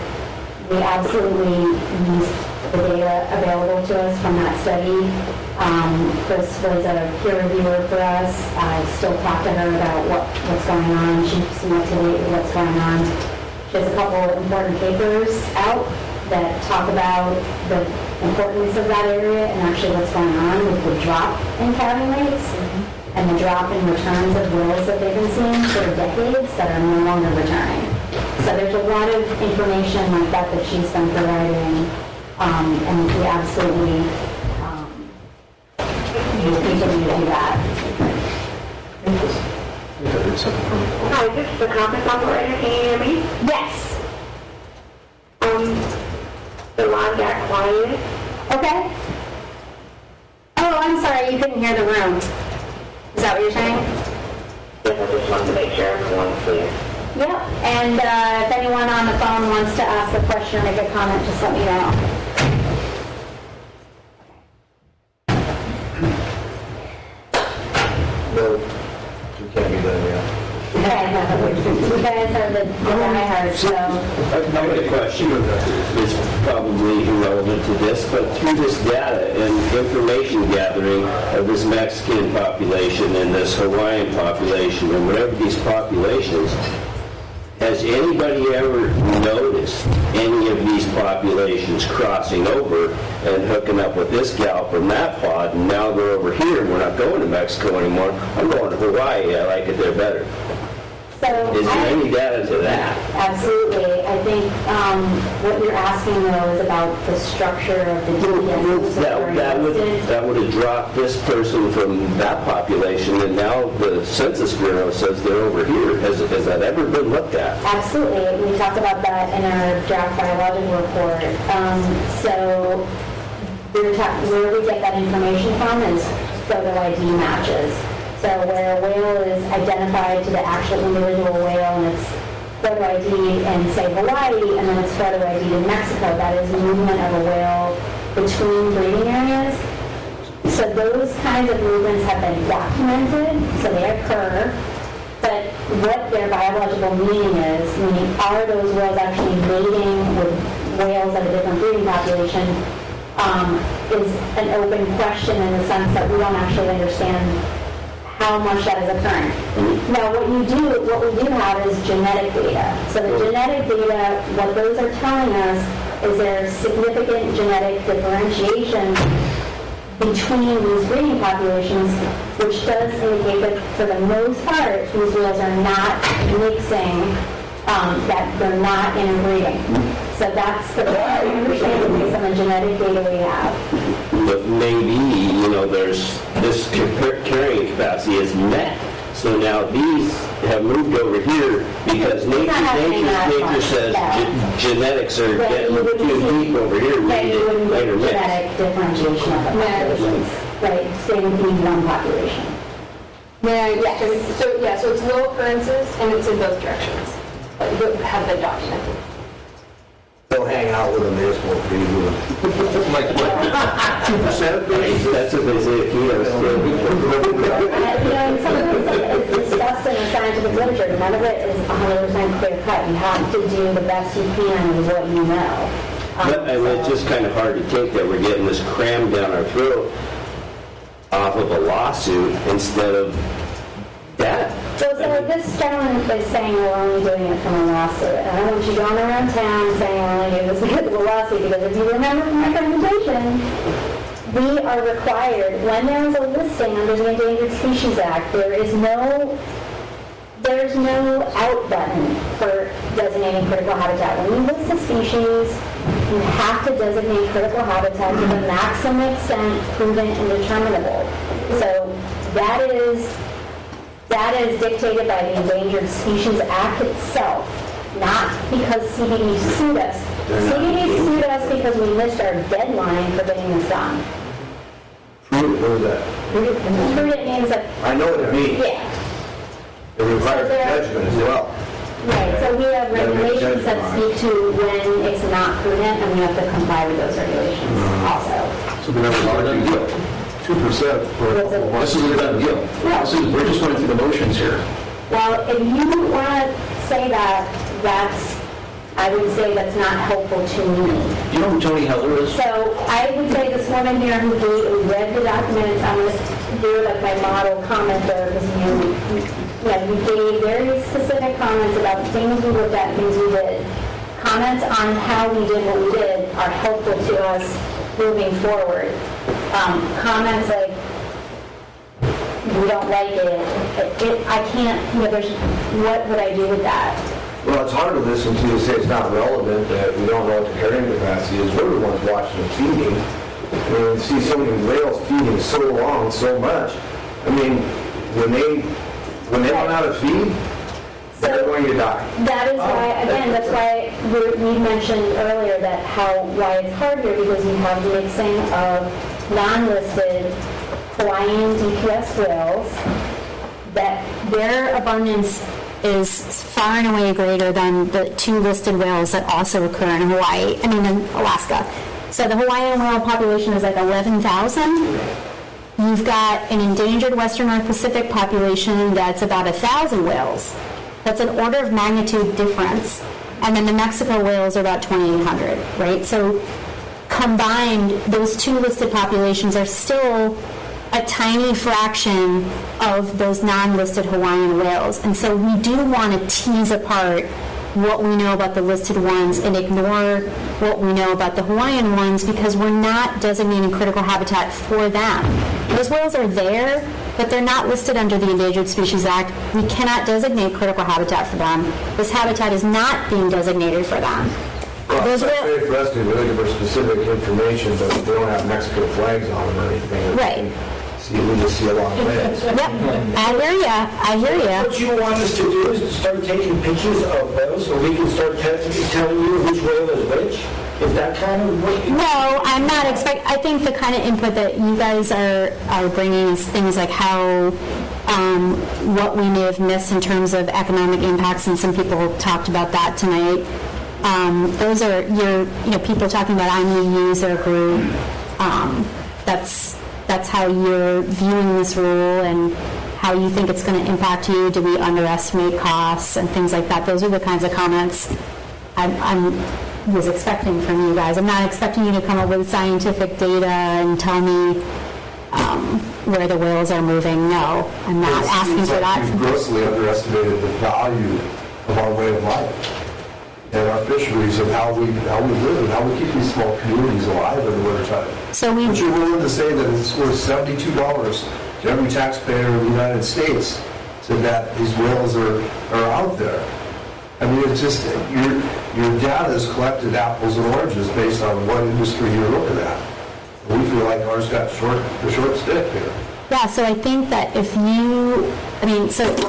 we absolutely use the data available to us from that study. Chris was a peer reviewer for us. I still talk to her about what's going on. She's up to date with what's going on. She has a couple of important papers out that talk about the importance of that area and actually what's going on with the drop in calving rates and the drop in returns of whales that they've been seeing for decades that are no longer returning. So there's a lot of information like that she's been providing, and we absolutely will continue to do that. Hi, this is the conference operator. Can you hear me? Yes. The line got quiet. Okay. Oh, I'm sorry. you couldn't hear the room. Is that what you're saying? Yes, I just wanted to make sure everyone's clear. Yep. And if anyone on the phone wants to ask a question or make a comment, just let me know. No, you can't be done yet. You guys are the diehards, so. I've got a question that's probably irrelevant to this, but through this data and information gathering of this Mexican population and this Hawaiian population and whatever these populations, has anybody ever noticed any of these populations crossing over and hooking up with this gal from that pod, and now they're over here and we're not going to Mexico anymore, I'm going to Hawaii, I like it there better? So is there any data to that? Absolutely. I think what you're asking, though, is about the structure of the DPS. That would have dropped this person from that population, and now the Census Bureau says they're over here. Has that ever been looked at? Absolutely. We talked about that in our draft biological report. So where we get that information from is photo ID matches. So where a whale is identified to the actual individual whale and it's photo ID in, say, Hawaii, and then it's photo ID in Mexico, that is movement of a whale between breeding areas. So those kinds of movements have been documented, so they occur. But what their biological meaning is, meaning are those whales actually mating with whales of a different breeding population, is an open question in the sense that we don't actually understand how much that is occurring. Now, what we do have is genetic data. So the genetic data, what those are telling us is there's significant genetic differentiation between these breeding populations, which does indicate that for the most part, these whales are not mixing, that they're not interbreeding. So that's the understanding based on the genetic data we have. But maybe, there's this carrying capacity is met. So now these have moved over here because nature says genetics are getting too deep over here. You wouldn't get genetic differentiation of the populations. Right, same with the one population. Yes. So it's low occurrences and it's in both directions. Have been documented. They'll hang out with them, they just won't be with them. Like 2%? That's what they say if you Sometimes it's discussed in the scientific literature. None of it is 100% clear cut. You have to do the best you can with what you know. It's just kind of hard to take that we're getting this crammed down our throat off of a lawsuit instead of data. So this gentleman is saying we're only doing it from a lawsuit. And I don't want you going around town saying we're only doing this because of a lawsuit, because if you remember from my presentation, we are required, when there is a listing under the Endangered Species Act, there's no out button for designating critical habitat. When you list a species, you have to designate critical habitat to the maximum extent proven and determinable. So that is dictated by the Endangered Species Act itself, not because CBD sued us. CBD sued us because we missed our deadline for getting this done. Prove it, what is that? Prove it means that... I know what it means. Yeah. It requires judgment as well. Right, so we have regulations that speak to when it's not prudent, and we have to comply with those regulations also. So we never got a done deal. 2% for a couple months. This is a done deal. We're just going through the motions here. Well, if you want to say that, I would say that's not helpful to me. Do you know who Tony Heller is? So I would say this woman here who read the documents, I'm going to do like my model commenter, because you gave very specific comments about things we looked at, things we did. Comments on how we did what we did are helpful to us moving forward. Comments like, we don't like it, I can't, what would I do with that? Well, it's hard to listen to you say it's not relevant, that we don't know what the carrying capacity is. We're the ones watching them feeding. I mean, see so many whales feeding so long, so much. I mean, when they run out of feed, they're going to die. That is why, again, that's why we mentioned earlier that why it's hard here, because you have mixing of non-listed Hawaiian DPS whales, that their abundance is far and away greater than the 2 listed whales that also occur in in Alaska. So the Hawaiian whale population is like 11,000. You've got an endangered Western North Pacific population that's about 1,000 whales. That's an order of magnitude difference. And then the Mexico whales are about 2,800, right? So combined, those 2 listed populations are still a tiny fraction of those non-listed Hawaiian whales. And so we do want to tease apart what we know about the listed ones and ignore what we know about the Hawaiian ones, because we're not designating critical habitat for them. Those whales are there, but they're not listed under the Endangered Species Act. We cannot designate critical habitat for them. This habitat is not being designated for them. Well, it's not great for us to be looking for specific information, but they don't have Mexico flags on them or anything. Right. See, we just see a lot of whales. Yep, I hear ya. What you want us to do is to start taking pictures of those so we can start telling you which whale is which? Is that kind of what you... No, I'm not expect. I think the kind of input that you guys are bringing is things like how, what we may have missed in terms of economic impacts, and some people talked about that tonight. Those are people talking about I'm the user group. That's how you're viewing this rule and how you think it's going to impact you. Do we underestimate costs and things like that? Those are the kinds of comments I was expecting from you guys. I'm not expecting you to come up with scientific data and tell me where the whales are moving. No, I'm not asking for that. You've grossly underestimated the value of our way of life and our fisheries and how we live and how we keep these small communities alive in the wintertime. But you're willing to say that it's worth $72 to every taxpayer in the United States so that these whales are out there. I mean, it's just, your data is collected apples and oranges based on what industry you're looking at. We feel like ours got the short stick here. Yeah, so I think that so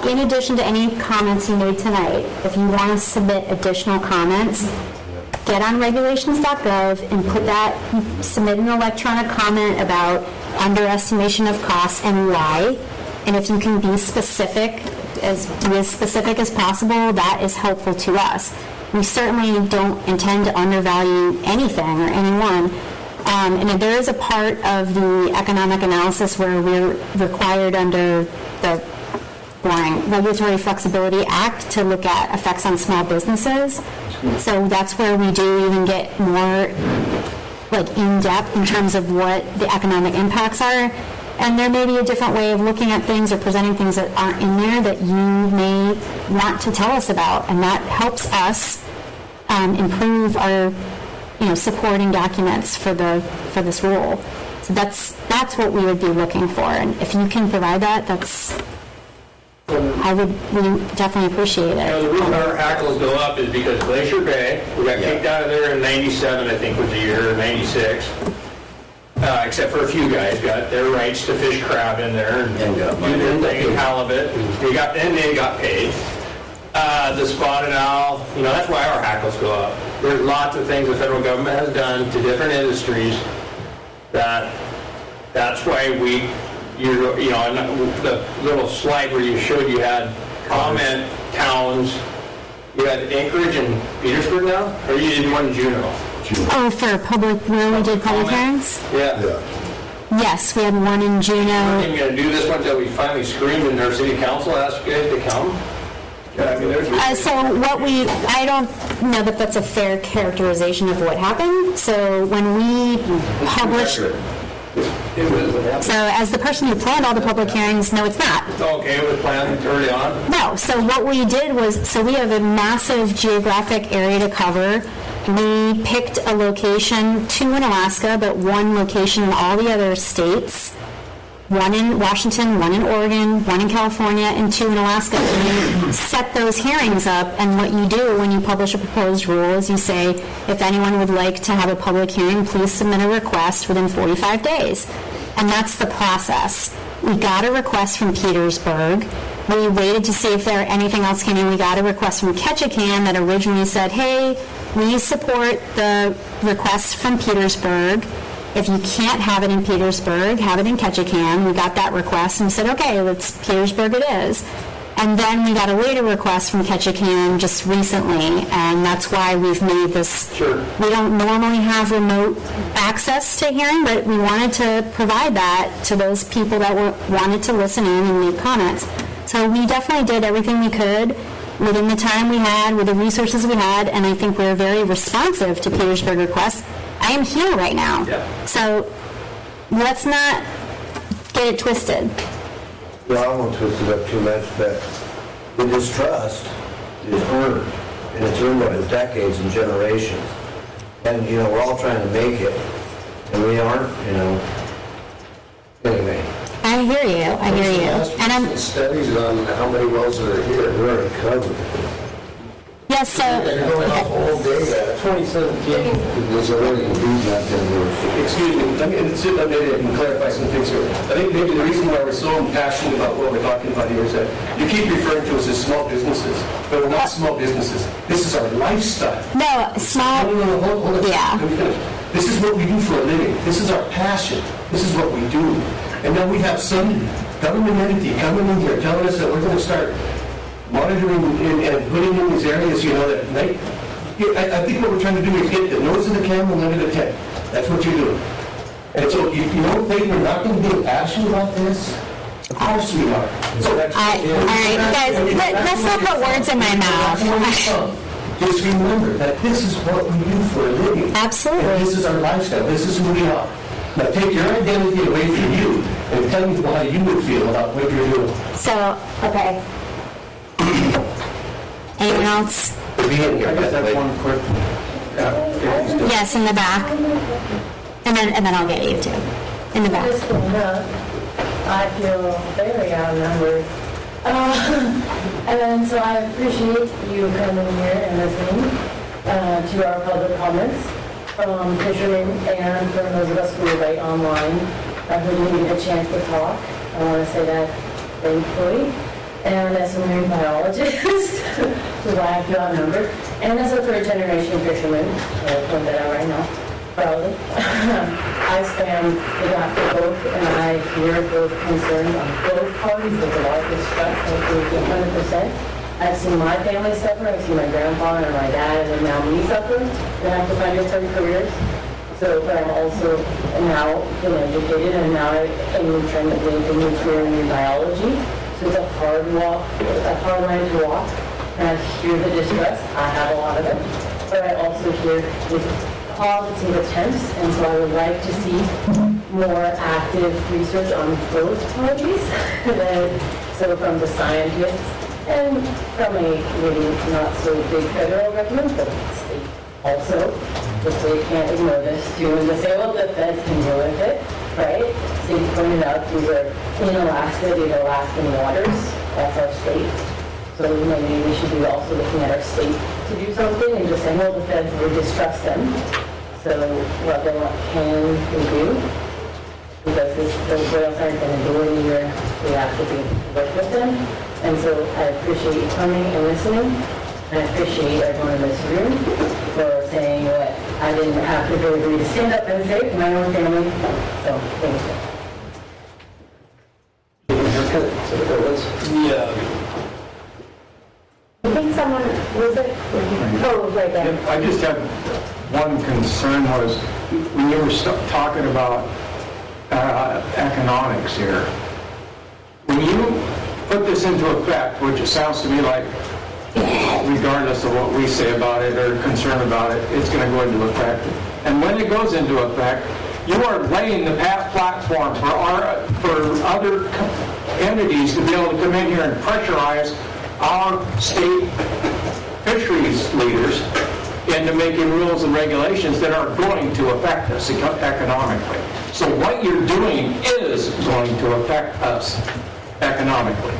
in addition to any comments you made tonight, if you want to submit additional comments, get on regulations.gov and submit an electronic comment about underestimation of costs and why. And if you can be specific as possible, that is helpful to us. We certainly don't intend to undervalue anything or anyone. And there is a part of the economic analysis where we're required under the Regulatory Flexibility Act to look at effects on small businesses. So that's where we do even get more in-depth in terms of what the economic impacts are. And there may be a different way of looking at things or presenting things that aren't in there that you may want to tell us about. And that helps us improve our supporting documents for this rule. So that's what we would be looking for. And if you can provide that, we definitely appreciate it. The reason our hackles go up is because Glacier Bay, we got kicked out of there in 97, I think was the year, or 96. Except for a few guys got their rights to fish crab in there and do their thing and halibut. They got paid. The spotted owl, that's why our hackles go up. There's lots of things the federal government has done to different industries that's why on the little slide where you showed you had comment towns, you had Anchorage and Petersburg now, or you did one in Juneau? Oh, for where we did public hearings? Yeah. Yes, we had one in Juneau. We're not even going to do this one until we finally screamed and our city council asked you guys to come. Yeah, I don't know that that's a fair characterization of what happened. So when we published, as the person who planned all the public hearings, no, it's not. Okay, it was planned early on? No, so what we did was, we have a massive geographic area to cover. We picked a location, 2 in Alaska, but 1 location in all the other states. 1 in Washington, 1 in Oregon, 1 in California, and 2 in Alaska. And you set those hearings up, and what you do when you publish a proposed rule is you say, if anyone would like to have a public hearing, please submit a request within 45 days. And that's the process. We got a request from Petersburg. We waited to see if anything else came in. We got a request from Ketchikan that originally said, hey, we support the request from Petersburg. if you can't have it in Petersburg, have it in Ketchikan. We got that request and said, okay, let's Petersburg it is. And then we got a later request from Ketchikan just recently, and that's why we've made this. Sure. We don't normally have remote access to hearing, but we wanted to provide that to those people that wanted to listen in and make comments. So we definitely did everything we could within the time we had, with the resources we had, and I think we're very responsive to Petersburg requests. I am here right now. Yeah. So let's not get it twisted. Well, I won't twist it up too much, but the distrust is earned, and it's earned over decades and generations. And, you know, we're all trying to make it, and we aren't, you know. Anyway. I hear you. And I'm studies on how many wells are here. We're already covered. yes. So They're going off all day. 2017. There's already these not Excuse me, let me clarify some things here. I think maybe the reason why we're so passionate about what we're talking about here is that you keep referring to us as small businesses, but we're not small businesses. This is our lifestyle. No, small. No, hold on. Yeah. Let me finish. This is what we do for a living. This is our passion. This is what we do. And now we have some government entity coming in here telling us that we're going to start monitoring and putting in these areas, you know, that night. I think what we're trying to do is get the nose of the camel and under the tent. That's what you're doing. And so you don't think we're not going to be passionate about this? Of course we are. So that's all right, guys, let's not put words in my mouth. Just remember that this is what we do for a living. Absolutely. And this is our lifestyle. This is who we are. Now take your identity away from you and tell me how you would feel about what you're doing. So, okay. Anyone else? I just have one quick. Yes, in the back. And then I'll get you too. In the back. I feel very outnumbered. And so I appreciate you coming here and listening to our public comments from fishermen and from those of us who write online who didn't get a chance to talk. I want to say that thankfully. And as a marine biologist, which is why I feel outnumbered, and as a third-generation fisherman, I'll point that out right now, proudly, I stand the gap for both, and I hear both concerns on both parties. There's a lot of distrust, I agree 100%. I've seen my family suffer, I've seen my grandpa and my dad, and now me suffer, and I have to find different careers. So, but I'm also now been educated, and now I'm trying to link a new career in biology. So it's a hard walk, a hard line to walk, and I hear the distress. I have a lot of it, but I also hear the positive attempts, and so I would like to see more active research on both parties. So from the scientists and from a maybe not so big federal government, but state also. The state can't ignore this too, and to say, well, the feds can deal with it, right? So you pointed out these are in Alaska, these are Alaskan waters, that's our state. So maybe we should be also looking at our state to do something and just saying, well, the feds, we distrust them. So what can we do? Because those whales aren't going to do it either. We have to work with them. And so I appreciate you coming and listening. And I appreciate everyone in this room for saying what I didn't have to agree to stand up and say to my own family. So thank you. Yeah. I think someone was it? Oh, right there. I just have one concern was when you were talking about economics here. When you put this into effect, which it sounds to me like, regardless of what we say about it or concern about it, it's going to go into effect. And when it goes into effect, you are laying the platform for other entities to be able to come in here and pressurize our state fisheries leaders into making rules and regulations that are going to affect us economically. So what you're doing is going to affect us economically.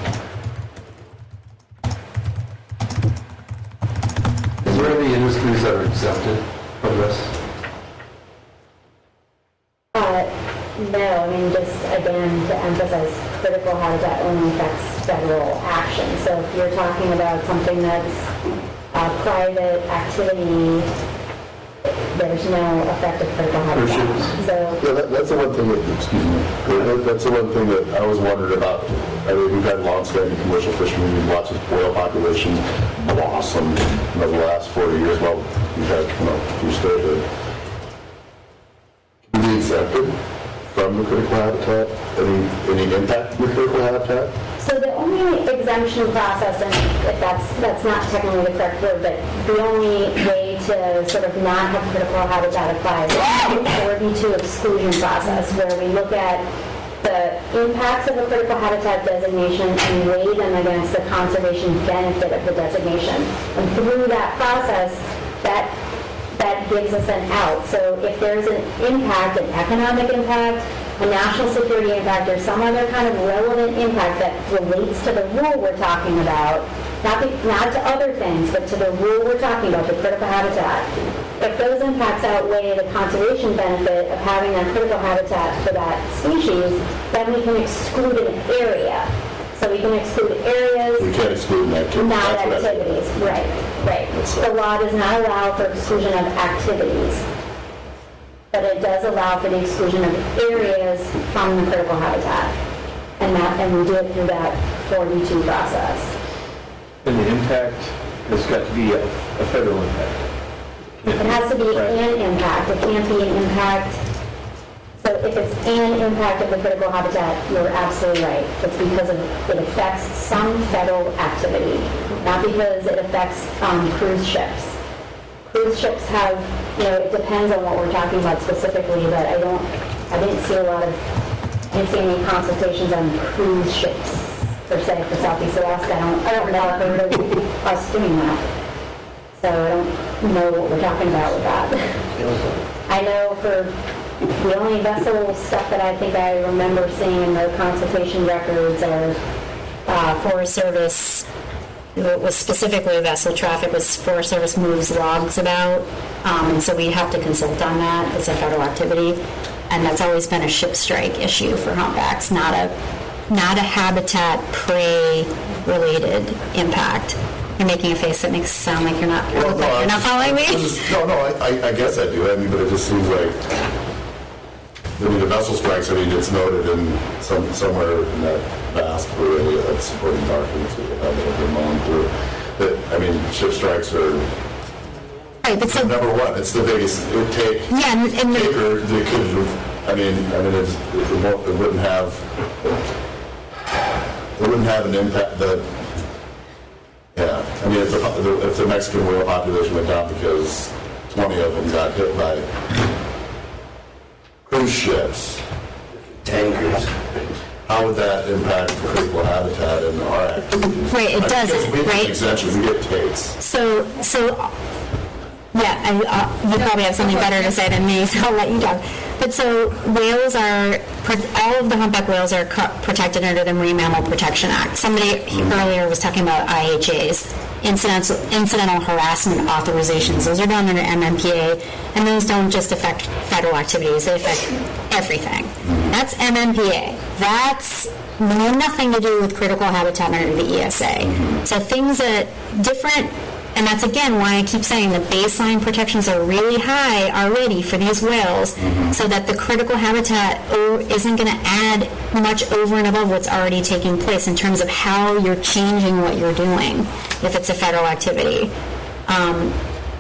Is there any industries that are exempted from this? No, I mean, just again, to emphasize, critical habitat only affects federal action. So if you're talking about something that's a private activity, there's no effective critical habitat. So Yeah, that's the one thing that, excuse me, that's the one thing that I was wondering about. I mean, we've had long-standing commercial fishermen, we've watched whale populations blossom over the last 40 years. Well, we've had, through statehood. Can we be exempted from the critical habitat? Any impact from the critical habitat? So the only exemption process, and if that's not technically the correct word, but the only way to sort of not have critical habitat apply is the 4B2 exclusion process, where we look at the impacts of a critical habitat designation and weigh them against the conservation benefit of the designation. And through that process, that gives us an out. So if there's an impact, an economic impact, a national security impact, or some other kind of relevant impact that relates to the rule we're talking about, not to other things, but to the rule we're talking about, the critical habitat. If those impacts outweigh the conservation benefit of having that critical habitat for that species, then we can exclude an area. So we can exclude areas. We can't exclude an activity. Not activities, right. The law does not allow for exclusion of activities, but it does allow for the exclusion of areas from the critical habitat. And we do it through that 4B2 process. And the impact has got to be a federal impact. It has to be an impact. It can't be an impact. So if it's an impact of the critical habitat, you're absolutely right. It's because it affects some federal activity, not because it affects cruise ships. Cruise ships have, it depends on what we're talking about specifically, but I didn't see any consultations on cruise ships per se for Southeast Alaska. I don't know if there really us doing that. So I don't know what we're talking about with that. I know for the only vessel stuff that I think I remember seeing in the consultation records are Forest Service. It was specifically vessel traffic, was Forest Service moves logs about, and so we have to consult on that. It's a federal activity, and that's always been a ship strike issue for humpbacks, not a habitat prey related impact. You're making a face that makes it sound like you're not following me. I guess I do. But it just seems like the vessel strikes. It's noted in somewhere in that vast array of supporting documents that have been going through. That ship strikes are right, but so, number one. It's the biggest. It wouldn't have an impact. If the Mexican whale population went down because 20 of them got hit by cruise ships, tankers, how would that impact the critical habitat in our activities? Right, it doesn't, we right? Exemption, we get takes. So you probably have something better to say than me, so I'll let you talk. But so whales all of the humpback whales are protected under the Marine Mammal Protection Act. Somebody earlier was talking about IHAs, incidental harassment authorizations. Those are done under MMPA, and those don't just affect federal activities, they affect everything. That's MMPA. That's nothing to do with critical habitat under the ESA. So things that different. And that's, again, why I keep saying the baseline protections are really high already for these whales, so that the critical habitat isn't going to add much over and above what's already taking place in terms of how you're changing what you're doing if it's a federal activity.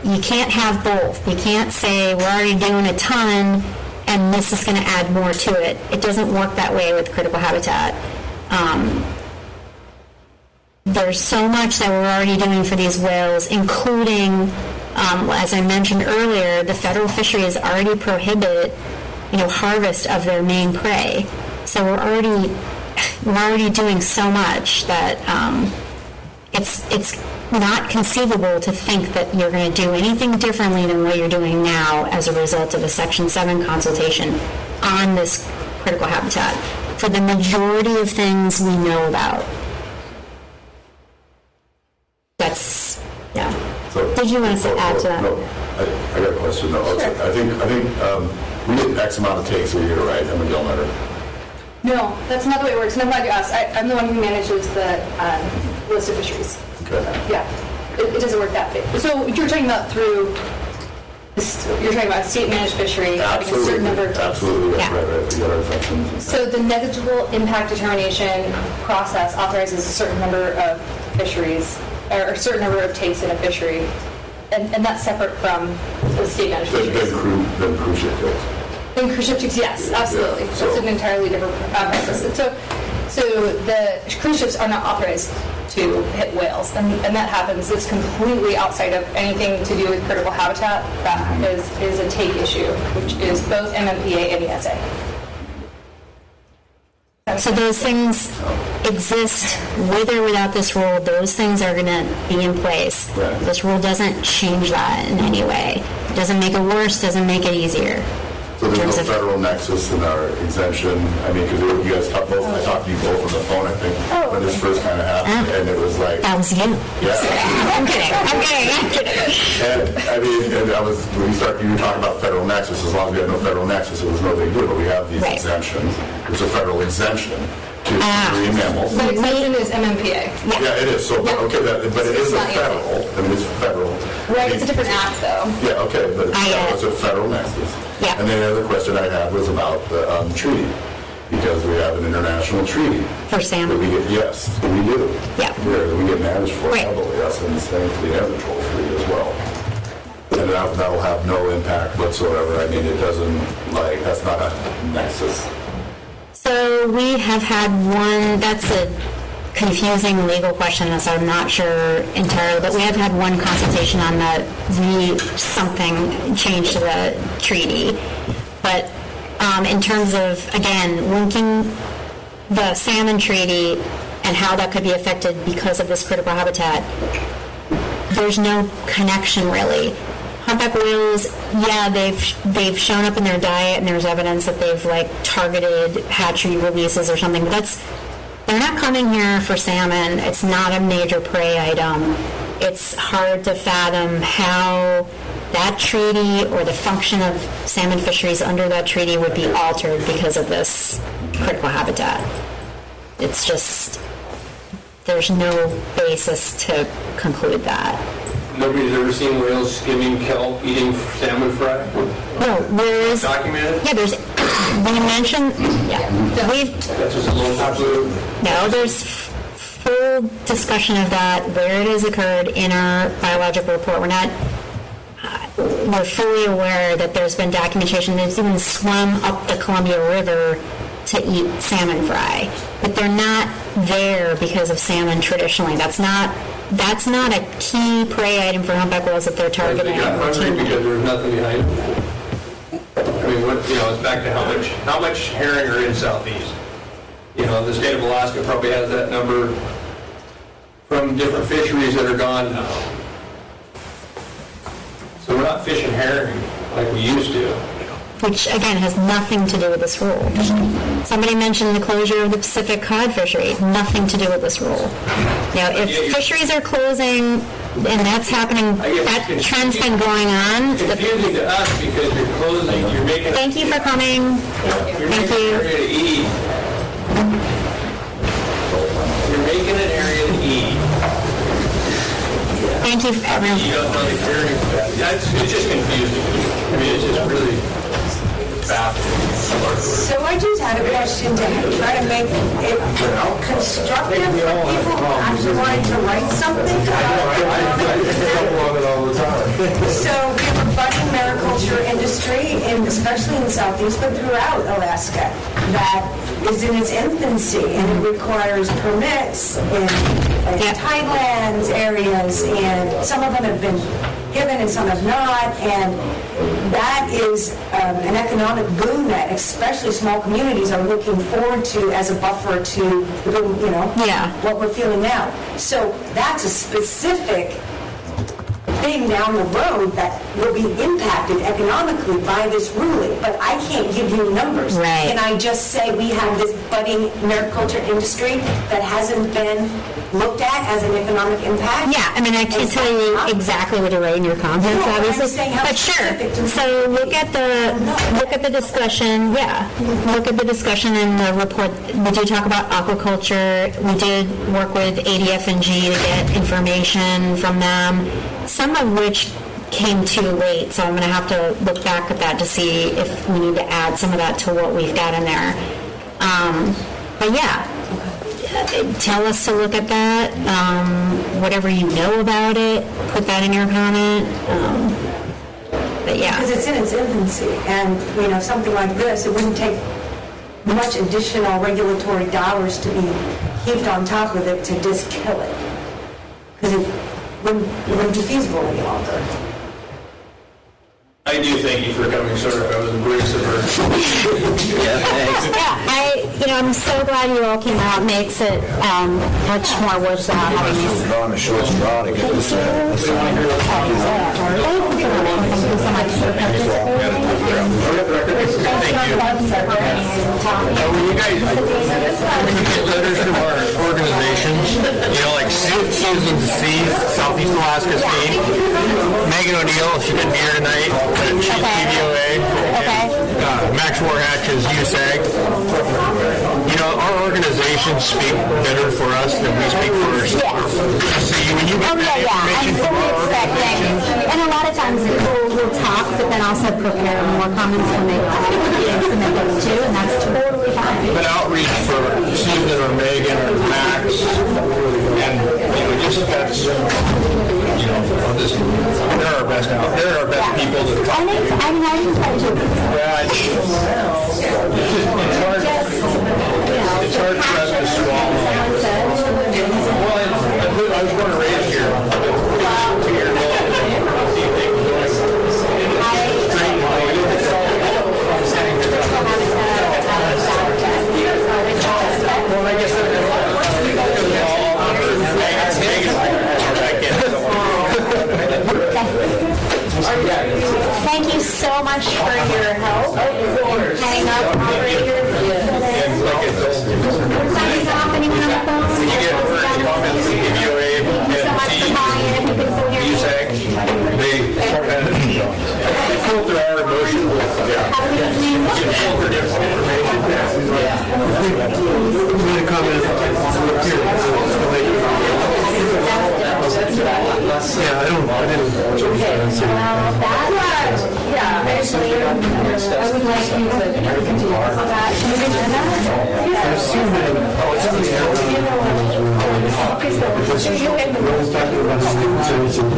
You can't have both. You can't say we're already doing a ton and this is going to add more to it. It doesn't work that way with critical habitat. There's so much that we're already doing for these whales, including, as I mentioned earlier, the federal fisheries already prohibit, harvest of their main prey. So we're already doing so much that it's not conceivable to think that you're going to do anything differently than what you're doing now as a result of a Section 7 consultation on this critical habitat for the majority of things we know about. That's, yeah. So, did you want to add to that? No, I got a question though. Sure. I think we get X amount of takes a year, right? I'm a gill nutter. No, that's not the way it works. No, I'm glad you asked. I'm the one who manages the list of fisheries. Okay. Yeah, it doesn't work that way. So you're talking about through You're talking about state-managed fishery having a certain number of... Absolutely, Yeah. right. We got our exemptions. So the negligible impact determination process authorizes a certain number of fisheries, or a certain number of takes in a fishery, and that's separate from the state-managed fisheries. Then cruise ship takes. In cruise ship takes, yes, absolutely. Yeah, That's an entirely different process. And so the cruise ships are not authorized to hit whales, and that happens. It's completely outside of anything to do with critical habitat. That is a take issue, which is both MMPA and ESA. So those things exist with or without this rule. Those things are going to be in place. Right. This rule doesn't change that in any way. It doesn't make it worse, doesn't make it easier. So there's no federal nexus in our exemption. I mean, because you guys talked both, I talked to you both on the phone, I think, when this first kind of happened, and it was like... That was you. Yeah. I'm kidding. And I mean, and I was, when you were talking about federal nexus, as long as we had no federal nexus, it was no big deal, but we have these exemptions. It's a federal exemption to marine mammals. The exemption is MMPA. Yeah, it is. So, okay, but it is a federal. I mean, it's federal. Right, it's a different act, though. Yeah, okay, but it's a federal nexus. Yeah. And then the other question I had was about the treaty, because we have an international treaty. For salmon. Yes, we do. Yeah. We get managed for heavily, us and the same for the other troll fleet as well. And that'll have no impact whatsoever. I mean, it doesn't, that's not a nexus. So we have had one, that's a confusing legal question, so I'm not sure entirely, but we have had one consultation on something change to the treaty. But in terms of, again, linking the salmon treaty and how that could be affected because of this critical habitat, there's no connection really. Humpback whales, yeah, they've shown up in their diet, and there's evidence that they've targeted hatchery releases or something. But they're not coming here for salmon. It's not a major prey item. It's hard to fathom how that treaty or the function of salmon fisheries under that treaty would be altered because of this critical habitat. It's just, there's no basis to conclude that. Nobody's ever seen whales skimming kelp, eating salmon fry? No, there's... Documented? Yeah, there's... We mentioned... Yeah. That's just a little popular... No, there's full discussion of that, where it has occurred in our biological report. We're fully aware that there's been documentation. They've even swum up the Columbia River to eat salmon fry. But they're not there because of salmon traditionally. That's not a key prey item for humpback whales that they're targeting. They got hungry because there's nothing behind it. I mean, it's back to how much herring are in Southeast. The state of Alaska probably has that number from different fisheries that are gone now. So we're not fishing herring like we used to. Which, again, has nothing to do with this rule. Somebody mentioned the closure of the Pacific cod fishery. Nothing to do with this rule. If fisheries are closing, and that's happening, that trend's been going on. It's confusing to us because you're closing, you're making... Thank you for coming. Thank you. Area to eat. You're making an area to eat. Thank you, everyone. You don't know the carrying capacity. It's just confusing. I mean, it's just really baffling. So I just had a question to try to make it constructive for people who actually wanted to write something. So we have a budding mariculture industry, especially in the Southeast, but throughout Alaska, that is in its infancy, and it requires permits in tidelands areas, and some of them have been given and some have not, and that is an economic boom that especially small communities are looking forward to as a buffer to what we're feeling now. So that's a specific thing down the road that will be impacted economically by this ruling, but I can't give you numbers. Right. Can I just say we have this budding mariculture industry that hasn't been looked at as an economic impact? Yeah, I mean, I can't tell you exactly what to write in your comments, obviously, but sure. So look at the discussion. Yeah, look at the discussion in the report. We did talk about aquaculture. We did work with ADF&G to get information from them, some of which came too late, so I'm going to have to look back at that to see if we need to add some of that to what we've got in there. But yeah, tell us to look at that. Whatever you know about it, put that in your comment. But yeah. Because it's in its infancy, and, you know, something like this, it wouldn't take much additional regulatory dollars to be heaped on top of it to just kill it. Because it wouldn't be feasible any longer. I do thank you for coming, sir. I was abrasive. Yeah, thanks. Yeah, I'm so glad you all came out. It makes it much more worthwhile having you. On a short straw to get this. Thank you so much for participating. Thank you. When you guys get letters from our organizations, like Susan C, Southeast Alaska State, Megan O'Neill, she couldn't be here tonight, but she's TVOA, and Max Warhatch is USAG. Our organizations speak better for us than we speak for ourselves. So when you get that information from our organizations, and a lot of times people will talk, but then also prepare more comments when they submit those too, and that's totally fine. but outreach for Susan or Megan or Max, and just that's, they're our best now. They're our best people to talk to. I think so too. It's hard for us to swallow. Well, I was born and raised here. Well, I guess Thank you so much for your help. Hang up, operator. Signing off, anyone on the phone? You get first comments, TVOA, USAC, they filter our emotions. Filter different information. Actually, I would like you to continue on that.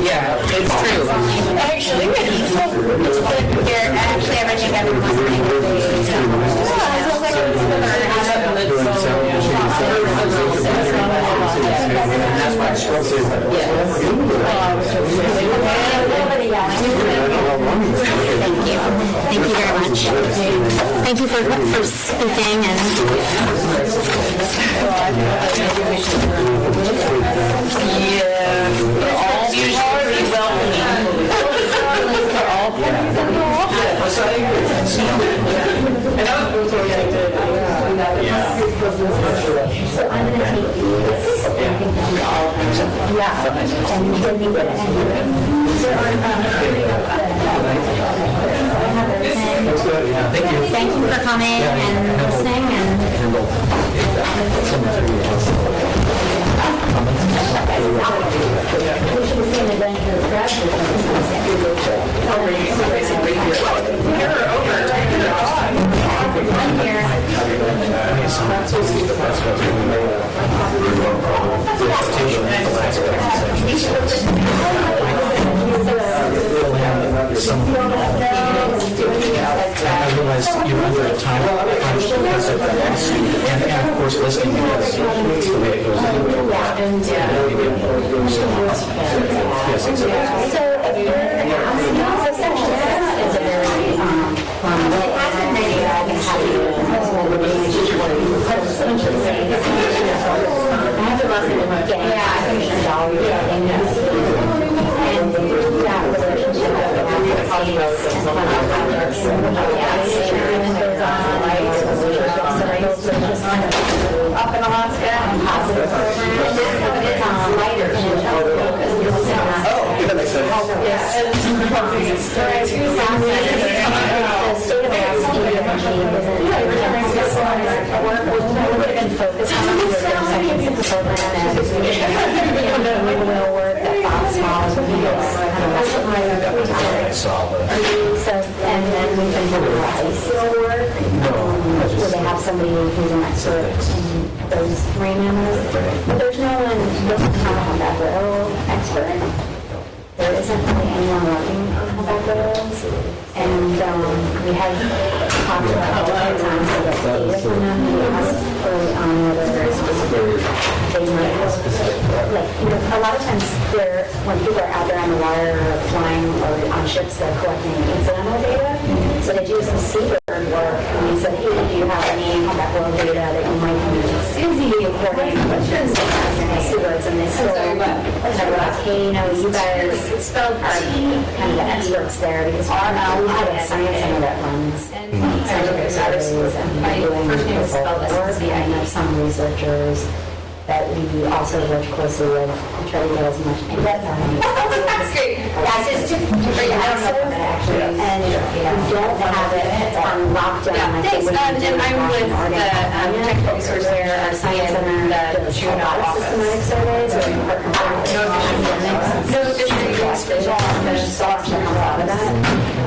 Yeah, it's true. Actually, everything everyone's Thank you very much. Thank you for speaking and So I'm going to take these and think that we all and then we would thank you for coming and listening and I realize you're under a time crunch because of the lawsuit and of course listing because the way it goes anyway. Yes, exactly. So if you're so section 6 is a very well, it hasn't really I can have you I have to lesson in getting I think and that relationship that we have with colleagues and fun projects and goes on up in Alaska and positive program and that's how it is on a lighter that makes sense. Will work that Bob Small I saw the. And then we can do ice work. Where they have somebody who's an expert in those marine mammals. But there's no one, doesn't have a humpback whale expert. There isn't really anyone working on humpback whales. And we have talked about a lot of times to get data from them. We asked early on whether they might have, like, a lot of times when people are out there on the water or flying or on ships, they're collecting incidental data. So they do some seabird work, and we said, hey, do you have any humpback whale data that you might use? Susie reporting seabirds, and they still kind of like, hey, you guys are kind of the experts there, because we have a science center that runs scientific surveys and doing work, and have some researchers that we also work closely with to try to get as much input. That's great. Yeah, it's just very active, actually, and we don't have it on lockdown. Thanks. And I'm with the technical resource there, our science center, the Juneau office. Systematic surveys, or we partner with No fisheries, so actually comes out of that.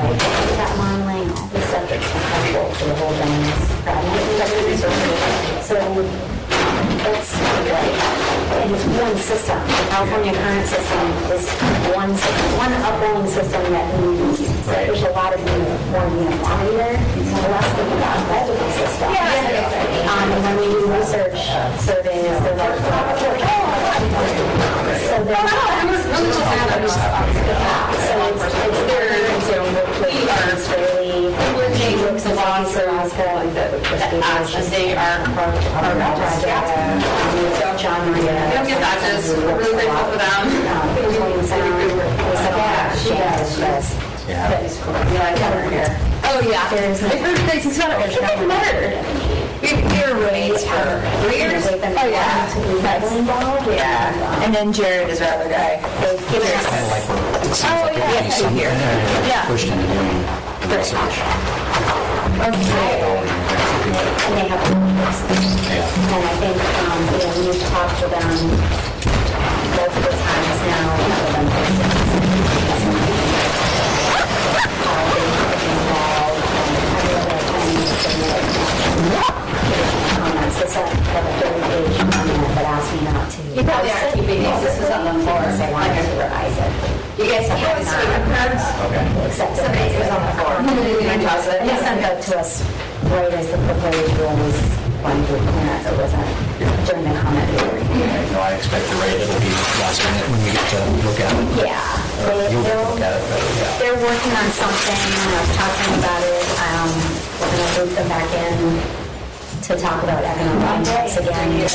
Like, that modeling, all this stuff that's helpful for the whole thing is so that's like, and it's one system. The California current system is one upwelling system that we use. There's a lot of more uniformity there. Less than that multiple system. And when we do research surveys, they're like, so they're really just average. So it's really looks a lot for Alaska, and they are John Maria. We don't get badges. We're really grateful for them. That is cool. Yeah, I got her here. Oh, yeah. I've heard crazy stuff. It's getting better. We were roommates for 3 years. Oh, yeah. Yeah. And then Jared is our other guy. Oh, yeah. Yeah. Pushed into doing research. Okay. And they have and I think we've talked to them multiple times now. Comments. They sent like a 30-page comment that asked me not to. You probably aren't keeping these. This is on the floor. Because I wanted to revise it. You guys have cards? Okay. Except that it's on the floor. They sent that to us right as the proposed rule was going through clearance. It wasn't during the comment period. No, I expect you're right. It'll be last minute when we get to look at it. Yeah. You'll get to look at it, but yeah. They're working on something, and I was talking about it. We're going to loop them back in to talk about economic impacts again. Yeah.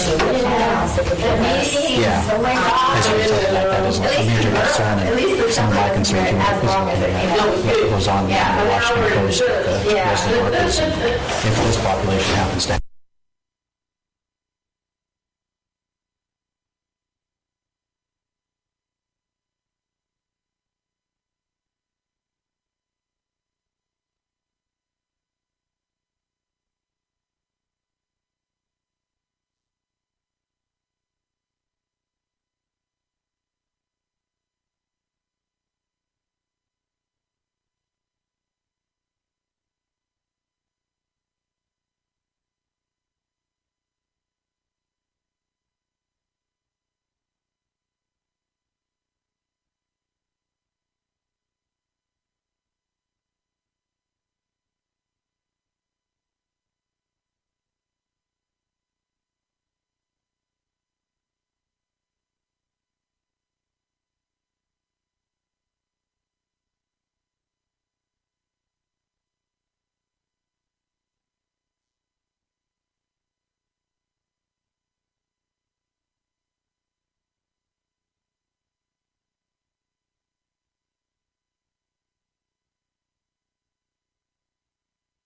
Oh my God. That is a major concern, and some of my concern too, what goes on in the Washington Coast with the resident workers, and if this population happens to